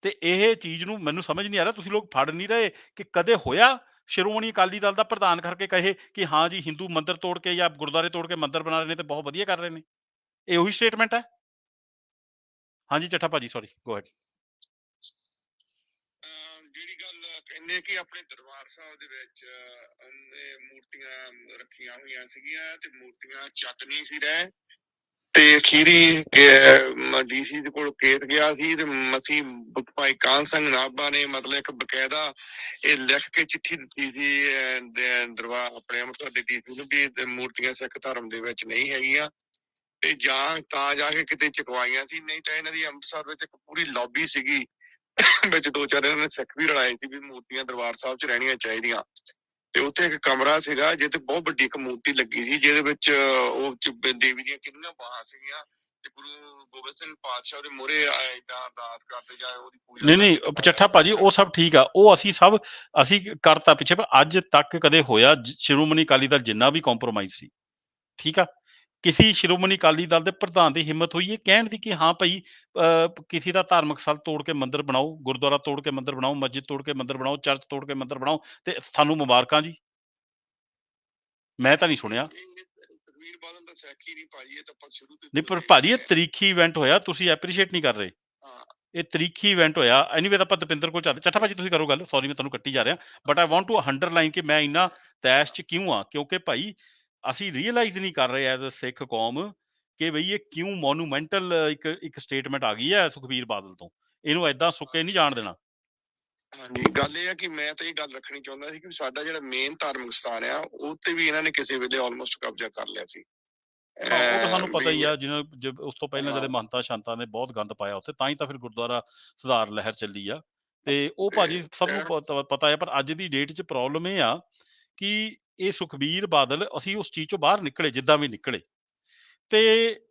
ਤੇ ਇਹ ਚੀਜ਼ ਨੂੰ ਮੈਨੂੰ ਸਮਝ ਨਹੀਂ ਆ ਰਿਹਾ, ਤੁਸੀਂ ਲੋਕ ਫੜ ਨਹੀਂ ਰਹੇ ਕਿ ਕਦੇ ਹੋਇਆ ਸ਼੍ਰੋਮਣੀ ਅਕਾਲੀ ਦਲ ਦਾ ਪ੍ਰਧਾਨ ਕਰਕੇ ਕਹੇ ਕਿ ਹਾਂ ਜੀ ਹਿੰਦੂ ਮੰਦਿਰ ਤੋੜ ਕੇ ਜਾਂ ਗੁਰਦੁਆਰੇ ਤੋੜ ਕੇ ਮੰਦਿਰ ਬਣਾ ਰਹੇ ਨੇ ਤੇ ਬਹੁਤ ਵਧੀਆ ਕਰ ਰਹੇ ਨੇ? ਇਹ ਉਹੀ ਸਟੇਟਮੈਂਟ ਹੈ? ਹਾਂਜੀ ਚੱਠਾ ਭਾਜੀ, ਸੌਰੀ, ਗੋ ਅਹੈਡ। ਜਿਹੜੀ ਗੱਲ ਕਹਿੰਦੇ ਕਿ ਆਪਣੇ ਦਰਬਾਰ ਸਾਹਿਬ ਦੇ ਵਿੱਚ ਉਹਨੇ ਮੂਰਤੀਆਂ ਰੱਖੀਆਂ ਹੋਈਆਂ ਸੀਗੀਆਂ ਤੇ ਮੂਰਤੀਆਂ ਚੱਕ ਨਹੀਂ ਸੀ ਰਹੇ, ਤੇ ਅਖੀਰੀ DC ਦੇ ਕੋਲ ਕੇਸ ਗਿਆ ਸੀ ਤੇ ਮਸੀਂ ਭਾਈ ਕਾਨ ਸਿੰਘ ਨਾਭਾ ਨੇ ਮਤਲਬ ਇੱਕ ਬਕਾਇਦਾ ਇਹ ਲਿਖ ਕੇ ਚਿੱਠੀ ਦਿੱਤੀ ਸੀ ਦਰਬਾਰ ਆਪਣੇ ਅੰਮ੍ਰਿਤਸਰ ਦੇ DC ਨੂੰ ਵੀ ਮੂਰਤੀਆਂ ਸਿੱਖ ਧਰਮ ਦੇ ਵਿੱਚ ਨਹੀਂ ਹੈਗੀਆਂ ਤੇ ਜਾਂ ਤਾਂ ਜਾ ਕੇ ਕਿਤੇ ਚੁਕਵਾਈਆਂ ਸੀ, ਨਹੀਂ ਤਾਂ ਇਹਨਾਂ ਦੀ ਅੰਮ੍ਰਿਤਸਰ ਵਿੱਚ ਇੱਕ ਪੂਰੀ ਲੌਬੀ ਸੀਗੀ ਵਿੱਚ 2-4 ਇਹਨਾਂ ਨੇ ਸਿੱਖ ਵੀ ਰਲਾਏ ਸੀ ਵੀ ਮੂਰਤੀਆਂ ਦਰਬਾਰ ਸਾਹਿਬ 'ਚ ਰਹਿਣੀਆਂ ਚਾਹੀਦੀਆਂ। ਤੇ ਉੱਥੇ ਇੱਕ ਕਮਰਾ ਸੀਗਾ ਜਿਹਦੇ ਬਹੁਤ ਵੱਡੀ ਇੱਕ ਮੂਰਤੀ ਲੱਗੀ ਸੀ ਜਿਹਦੇ ਵਿੱਚ ਉਹ ਦੇਵੀ ਦੀਆਂ ਕਿੰਨੀਆਂ ਬਾਹਾਂ ਸੀਗੀਆਂ ਤੇ ਗੁਰੂ ਗੋਬਿੰਦ ਸਿੰਘ ਪਾਤਸ਼ਾਹ ਦੇ ਮੂਹਰੇ ਏਦਾਂ ਅਰਦਾਸ ਕਰਦੇ ਜਾਂ ਉਹਦੀ ਪੂਜਾ ਨਹੀਂ ਕਰਦੇ। ਚੱਠਾ ਭਾਜੀ ਉਹ ਸਭ ਠੀਕ ਆ, ਉਹ ਅਸੀਂ ਕਰਤਾ ਪਿੱਛੇ, ਪਰ ਅੱਜ ਤੱਕ ਕਦੇ ਹੋਇਆ ਸ਼੍ਰੋਮਣੀ ਅਕਾਲੀ ਦਲ ਜਿੰਨਾ ਵੀ ਕੰਪਰੋਮਾਈਜ਼ ਸੀ, ਠੀਕ ਆ, ਕਿਸੇ ਸ਼੍ਰੋਮਣੀ ਅਕਾਲੀ ਦਲ ਦੇ ਪ੍ਰਧਾਨ ਦੀ ਹਿੰਮਤ ਹੋਈ ਇਹ ਕਹਿਣ ਦੀ ਕਿ ਹਾਂ ਭਾਈ ਕਿਸੇ ਦਾ ਧਾਰਮਿਕ ਸਥਲ ਤੋੜ ਕੇ ਮੰਦਿਰ ਬਣਾਓ, ਗੁਰਦੁਆਰਾ ਤੋੜ ਕੇ ਮੰਦਿਰ ਬਣਾਓ, ਮਸਜਿਦ ਤੋੜ ਕੇ ਮੰਦਿਰ ਬਣਾਓ, ਚਰਚ ਤੋੜ ਕੇ ਮੰਦਿਰ ਬਣਾਓ ਤੇ ਸਾਨੂੰ ਮੁਬਾਰਕਾਂ ਜੀ? ਮੈਂ ਤਾਂ ਨਹੀਂ ਸੁਣਿਆ। ਸੁਖਬੀਰ ਬਾਦਲ ਦਾ ਸਿੱਖ ਹੀ ਨਹੀਂ ਭਾਜੀ, ਇਹ ਤਾਂ ਆਪਾਂ ਸ਼ੁਰੂ ਤੋਂ ਨਹੀਂ ਪਰ ਭਾਜੀ ਇਹ ਤਰੀਖੀ ਇਵੈਂਟ ਹੋਇਆ, ਤੁਸੀਂ ਐਪਰੀਸ਼ੀਏਟ ਨਹੀਂ ਕਰ ਰਹੇ। ਇਹ ਤਰੀਖੀ ਇਵੈਂਟ ਹੋਇਆ। ਐਨੀਵੇ ਤਾਂ ਆਪਾਂ ਦਪਿੰਦਰ ਕੋਲ ਚੱਲਦੇ। ਚੱਠਾ ਭਾਜੀ ਤੁਸੀਂ ਕਰੋ ਗੱਲ, ਸੌਰੀ ਮੈਂ ਤੁਹਾਨੂੰ ਕੱਟੀ ਜਾ ਰਿਹਾ, but I want to underline ਕਿ ਮੈਂ ਇੰਨਾ ਤੈਸ਼ 'ਚ ਕਿਉਂ ਆ, ਕਿਉਂਕਿ ਭਾਈ ਅਸੀਂ ਰੀਅਲਾਈਜ਼ ਨਹੀਂ ਕਰ ਰਹੇ ਐਜ਼ ਅ ਸਿੱਖ ਕੌਮ ਕਿ ਬਈ ਇਹ ਕਿਉਂ ਮੋਨੂਮੈਂਟਲ ਇੱਕ ਸਟੇਟਮੈਂਟ ਆ ਗਈ ਹੈ ਸੁਖਬੀਰ ਬਾਦਲ ਤੋਂ, ਇਹਨੂੰ ਏਦਾਂ ਸੁੱਕੇ ਨਹੀਂ ਜਾਣ ਦੇਣਾ। ਹਾਂਜੀ, ਗੱਲ ਇਹ ਆ ਕਿ ਮੈਂ ਤਾਂ ਇਹ ਗੱਲ ਰੱਖਣੀ ਚਾਹੁੰਦਾ ਸੀ ਕਿ ਸਾਡਾ ਜਿਹੜਾ ਮੇਨ ਧਾਰਮਿਕ ਸਥਾਨ ਆ ਉਹ ਤੇ ਵੀ ਇਹਨਾਂ ਨੇ ਕਿਸੇ ਵੇਲੇ ਆਲਮੋਸਟ ਕਬਜ਼ਾ ਕਰ ਲਿਆ ਸੀ। ਹਾਂ ਉਹ ਤਾਂ ਸਾਨੂੰ ਪਤਾ ਹੀ ਆ, ਜਿਹਨਾਂ ਉਸ ਤੋਂ ਪਹਿਲਾਂ ਜਿਹੜੇ ਮਹੰਤਾਂ ਸ਼ਾਂਤਾਂ ਨੇ ਬਹੁਤ ਗੰਦ ਪਾਇਆ ਉੱਥੇ, ਤਾਂ ਹੀ ਤਾਂ ਫਿਰ ਗੁਰਦੁਆਰਾ ਸੁਧਾਰ ਲਹਿਰ ਚੱਲੀ ਆ। ਤੇ ਉਹ ਭਾਜੀ ਸਭ ਨੂੰ ਪਤਾ ਹੈ, ਪਰ ਅੱਜ ਦੀ ਡੇਟ 'ਚ ਪ੍ਰੋਬਲਮ ਇਹ ਆ ਕਿ ਇਹ ਸੁਖਬੀਰ ਬਾਦਲ ਅਸੀਂ ਉਸ ਚੀਜ਼ 'ਚੋਂ ਬਾਹਰ ਨਿਕਲੇ ਜਿੱਦਾਂ ਵੀ ਨਿਕਲੇ, ਤੇ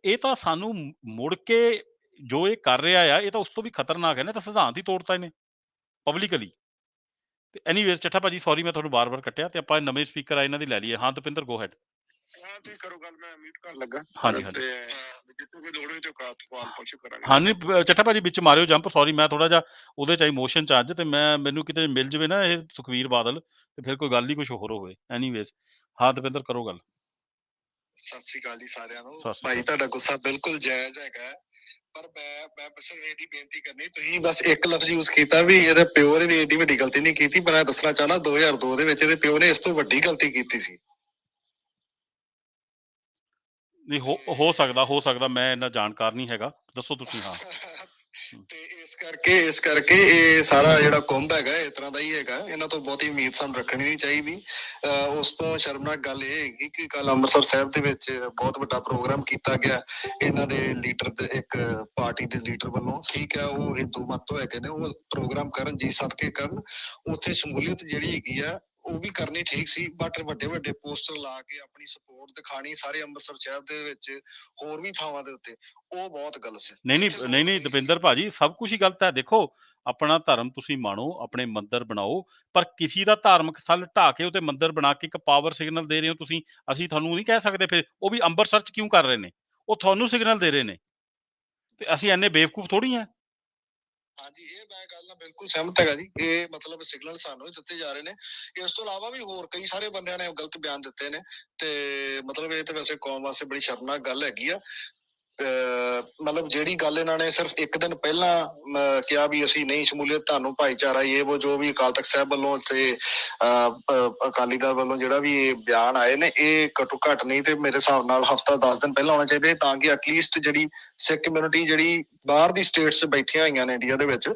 ਇਹ ਤਾਂ ਸਾਨੂੰ ਮੁੜ ਕੇ ਜੋ ਇਹ ਕਰ ਰਿਹਾ ਆ ਇਹ ਤਾਂ ਉਸ ਤੋਂ ਵੀ ਖਤਰਨਾਕ ਹੈ ਨਾ, ਤਾਂ ਸਿਧਾਂਤ ਹੀ ਤੋੜਤਾ ਇਹਨੇ ਪਬਲਿਕਲੀ। ਤੇ ਐਨੀਵੇਜ਼ ਚੱਠਾ ਭਾਜੀ ਸੌਰੀ ਮੈਂ ਤੁਹਾਨੂੰ ਬਾਰ-ਬਾਰ ਕੱਟਿਆ, ਤੇ ਆਪਾਂ ਨਵੇਂ ਸਪੀਕਰ ਆ ਇਹਨਾਂ ਦੀ ਲੈ ਲਈਏ। ਹਾਂ ਦਪਿੰਦਰ ਗੋ ਹੈਡ। ਹਾਂ ਤੁਸੀਂ ਕਰੋ ਗੱਲ, ਮੈਂ ਮਿਊਟ ਕਰਨ ਲੱਗਾ। ਹਾਂਜੀ ਤੇ ਜਿੱਥੇ ਕੋਈ ਲੋੜ ਹੋਈ ਤੇ ਸਵਾਲ ਪੁੱਛ ਕਰਾਂਗੇ। ਹਾਂਜੀ ਚੱਠਾ ਭਾਜੀ ਵਿੱਚ ਮਾਰਿਓ ਜੰਪ, ਸੌਰੀ ਮੈਂ ਥੋੜਾ ਜਿਹਾ ਉਹਦੇ 'ਚ ਇਮੋਸ਼ਨ 'ਚ ਅੱਜ, ਤੇ ਮੈਨੂੰ ਕਿਤੇ ਮਿਲ ਜਾਵੇ ਨਾ ਇਹ ਸੁਖਬੀਰ ਬਾਦਲ ਤੇ ਫਿਰ ਕੋਈ ਗੱਲ ਹੀ ਕੁਝ ਹੋਰ ਹੋਵੇ। ਐਨੀਵੇਜ਼ ਹਾਂ ਦਪਿੰਦਰ ਕਰੋ ਗੱਲ। ਸਤਿ ਸ੍ਰੀ ਅਕਾਲ ਜੀ ਸਾਰਿਆਂ ਨੂੰ। ਸਤਿ ਸ਼੍ਰੀ ਭਾਈ ਅਕਾਲ। ਤੁਹਾਡਾ ਗੁੱਸਾ ਬਿਲਕੁਲ ਜਾਇਜ਼ ਹੈਗਾ, ਪਰ ਮੈਂ ਬਸ ਇਹਦੀ ਬੇਨਤੀ ਕਰਨੀ, ਤੁਸੀਂ ਬਸ ਇੱਕ ਲਫ਼ਜ਼ ਯੂਜ਼ ਕੀਤਾ ਵੀ ਇਹਦੇ ਪਿਓ ਨੇ ਵੀ ਏਡੀ ਵੱਡੀ ਗਲਤੀ ਨਹੀਂ ਕੀਤੀ, ਪਰ ਮੈਂ ਦੱਸਣਾ ਚਾਹੁੰਦਾ 2002 ਦੇ ਵਿੱਚ ਇਹਦੇ ਪਿਓ ਨੇ ਇਸ ਤੋਂ ਵੱਡੀ ਗਲਤੀ ਕੀਤੀ ਸੀ। ਨਹੀਂ ਹੋ ਸਕਦਾ, ਮੈਂ ਇੰਨਾ ਜਾਣਕਾਰ ਨਹੀਂ ਹੈਗਾ, ਦੱਸੋ ਤੁਸੀਂ। ਹਾਂ ਤੇ ਇਸ ਕਰਕੇ ਇਹ ਸਾਰਾ ਜਿਹੜਾ ਕੁੰਭ ਹੈਗਾ ਇਸ ਤਰ੍ਹਾਂ ਦਾ ਹੀ ਹੈਗਾ, ਇਹਨਾਂ ਤੋਂ ਬਹੁਤੀ ਉਮੀਦ ਸਾਨੂੰ ਰੱਖਣੀ ਨਹੀਂ ਚਾਹੀਦੀ। ਉਸ ਤੋਂ ਸ਼ਰਮਨਾਕ ਗੱਲ ਇਹ ਹੈਗੀ ਕਿ ਕੱਲ ਅੰਮ੍ਰਿਤਸਰ ਸਾਹਿਬ ਦੇ ਵਿੱਚ ਬਹੁਤ ਵੱਡਾ ਪ੍ਰੋਗਰਾਮ ਕੀਤਾ ਗਿਆ ਇਹਨਾਂ ਦੇ ਲੀਡਰ ਦੇ, ਇੱਕ ਪਾਰਟੀ ਦੇ ਲੀਡਰ ਵੱਲੋਂ, ਠੀਕ ਹੈ, ਉਹ ਹਿੰਦੂ ਮਤ ਤੋਂ ਹੈਗੇ ਨੇ, ਉਹ ਪ੍ਰੋਗਰਾਮ ਕਰਨ, ਜੀ ਸਦਕੇ ਕਰਨ, ਉੱਥੇ ਸ਼ਮੂਲੀਅਤ ਜਿਹੜੀ ਹੈਗੀ ਆ ਉਹ ਵੀ ਕਰਨੀ ਠੀਕ ਸੀ, ਬਟ ਵੱਡੇ ਪੋਸਟਰ ਲਾ ਕੇ ਆਪਣੀ ਸਪੋਰਟ ਦਿਖਾਣੀ ਸਾਰੇ ਅੰਮ੍ਰਿਤਸਰ ਸਾਹਿਬ ਦੇ ਵਿੱਚ ਹੋਰ ਵੀ ਥਾਵਾਂ ਦੇ ਉੱਤੇ, ਉਹ ਬਹੁਤ ਗਲਤ ਸੀ। ਨਹੀਂ ਦਪਿੰਦਰ ਭਾਜੀ ਸਭ ਕੁਝ ਹੀ ਗਲਤ ਹੈ। ਦੇਖੋ ਆਪਣਾ ਧਰਮ ਤੁਸੀਂ ਮਾਣੋ, ਆਪਣੇ ਮੰਦਿਰ ਬਣਾਓ, ਪਰ ਕਿਸੇ ਦਾ ਧਾਰਮਿਕ ਸਥਲ ਢਾਹ ਕੇ ਉਹਤੇ ਮੰਦਿਰ ਬਣਾ ਕੇ ਇੱਕ ਪਾਵਰ ਸਿਗਨਲ ਦੇ ਰਹੇ ਹੋ ਤੁਸੀਂ। ਅਸੀਂ ਤੁਹਾਨੂੰ ਨਹੀਂ ਕਹਿ ਸਕਦੇ ਫਿਰ ਉਹ ਵੀ ਅੰਮ੍ਰਿਤਸਰ 'ਚ ਕਿਉਂ ਕਰ ਰਹੇ ਨੇ, ਉਹ ਤੁਹਾਨੂੰ ਸਿਗਨਲ ਦੇ ਰਹੇ ਨੇ, ਤੇ ਅਸੀਂ ਇੰਨੇ ਬੇਵਕੂਫ ਥੋੜੀ ਆ। ਹਾਂਜੀ, ਇਹ ਮੈਂ ਗੱਲ ਨਾਲ ਬਿਲਕੁਲ ਸਹਿਮਤ ਹੈਗਾ ਜੀ। ਇਹ ਮਤਲਬ ਸਿਗਨਲ ਸਾਨੂੰ ਹੀ ਦਿੱਤੇ ਜਾ ਰਹੇ ਨੇ। ਇਸ ਤੋਂ ਇਲਾਵਾ ਵੀ ਹੋਰ ਕਈ ਸਾਰੇ ਬੰਦਿਆਂ ਨੇ ਗਲਤ ਬਿਆਨ ਦਿੱਤੇ ਨੇ, ਤੇ ਮਤਲਬ ਇਹ ਤੇ ਵੈਸੇ ਕੌਮ ਵਾਸਤੇ ਬੜੀ ਸ਼ਰਮਨਾਕ ਗੱਲ ਹੈਗੀ ਆ। ਮਤਲਬ ਜਿਹੜੀ ਗੱਲ ਇਹਨਾਂ ਨੇ ਸਿਰਫ ਇੱਕ ਦਿਨ ਪਹਿਲਾਂ ਕਿਹਾ ਵੀ ਅਸੀਂ ਨਹੀਂ ਸ਼ਮੂਲੀਅਤ, ਤੁਹਾਨੂੰ ਭਾਈਚਾਰਾ ਇਹ ਉਹ ਜੋ ਵੀ ਅਕਾਲ ਤਖਤ ਸਾਹਿਬ ਵੱਲੋਂ ਤੇ ਅਕਾਲੀ ਦਲ ਵੱਲੋਂ ਜਿਹੜਾ ਵੀ ਇਹ ਬਿਆਨ ਆਏ ਨੇ, ਇਹ ਘੱਟੋ ਘੱਟ ਨਹੀਂ ਤੇ ਮੇਰੇ ਹਿਸਾਬ ਨਾਲ ਹਫ਼ਤਾ 10 ਦਿਨ ਪਹਿਲਾਂ ਆਉਣਾ ਚਾਹੀਦਾ, ਤਾਂ ਕਿ ਐਟਲੀਸਟ ਜਿਹੜੀ ਸਿੱਖ ਕਮਿਊਨਿਟੀ ਜਿਹੜੀ ਬਾਹਰ ਦੀ ਸਟੇਟਸ 'ਚ ਬੈਠੀਆਂ ਹੋਈਆਂ ਨੇ ਇੰਡੀਆ ਦੇ ਵਿੱਚ,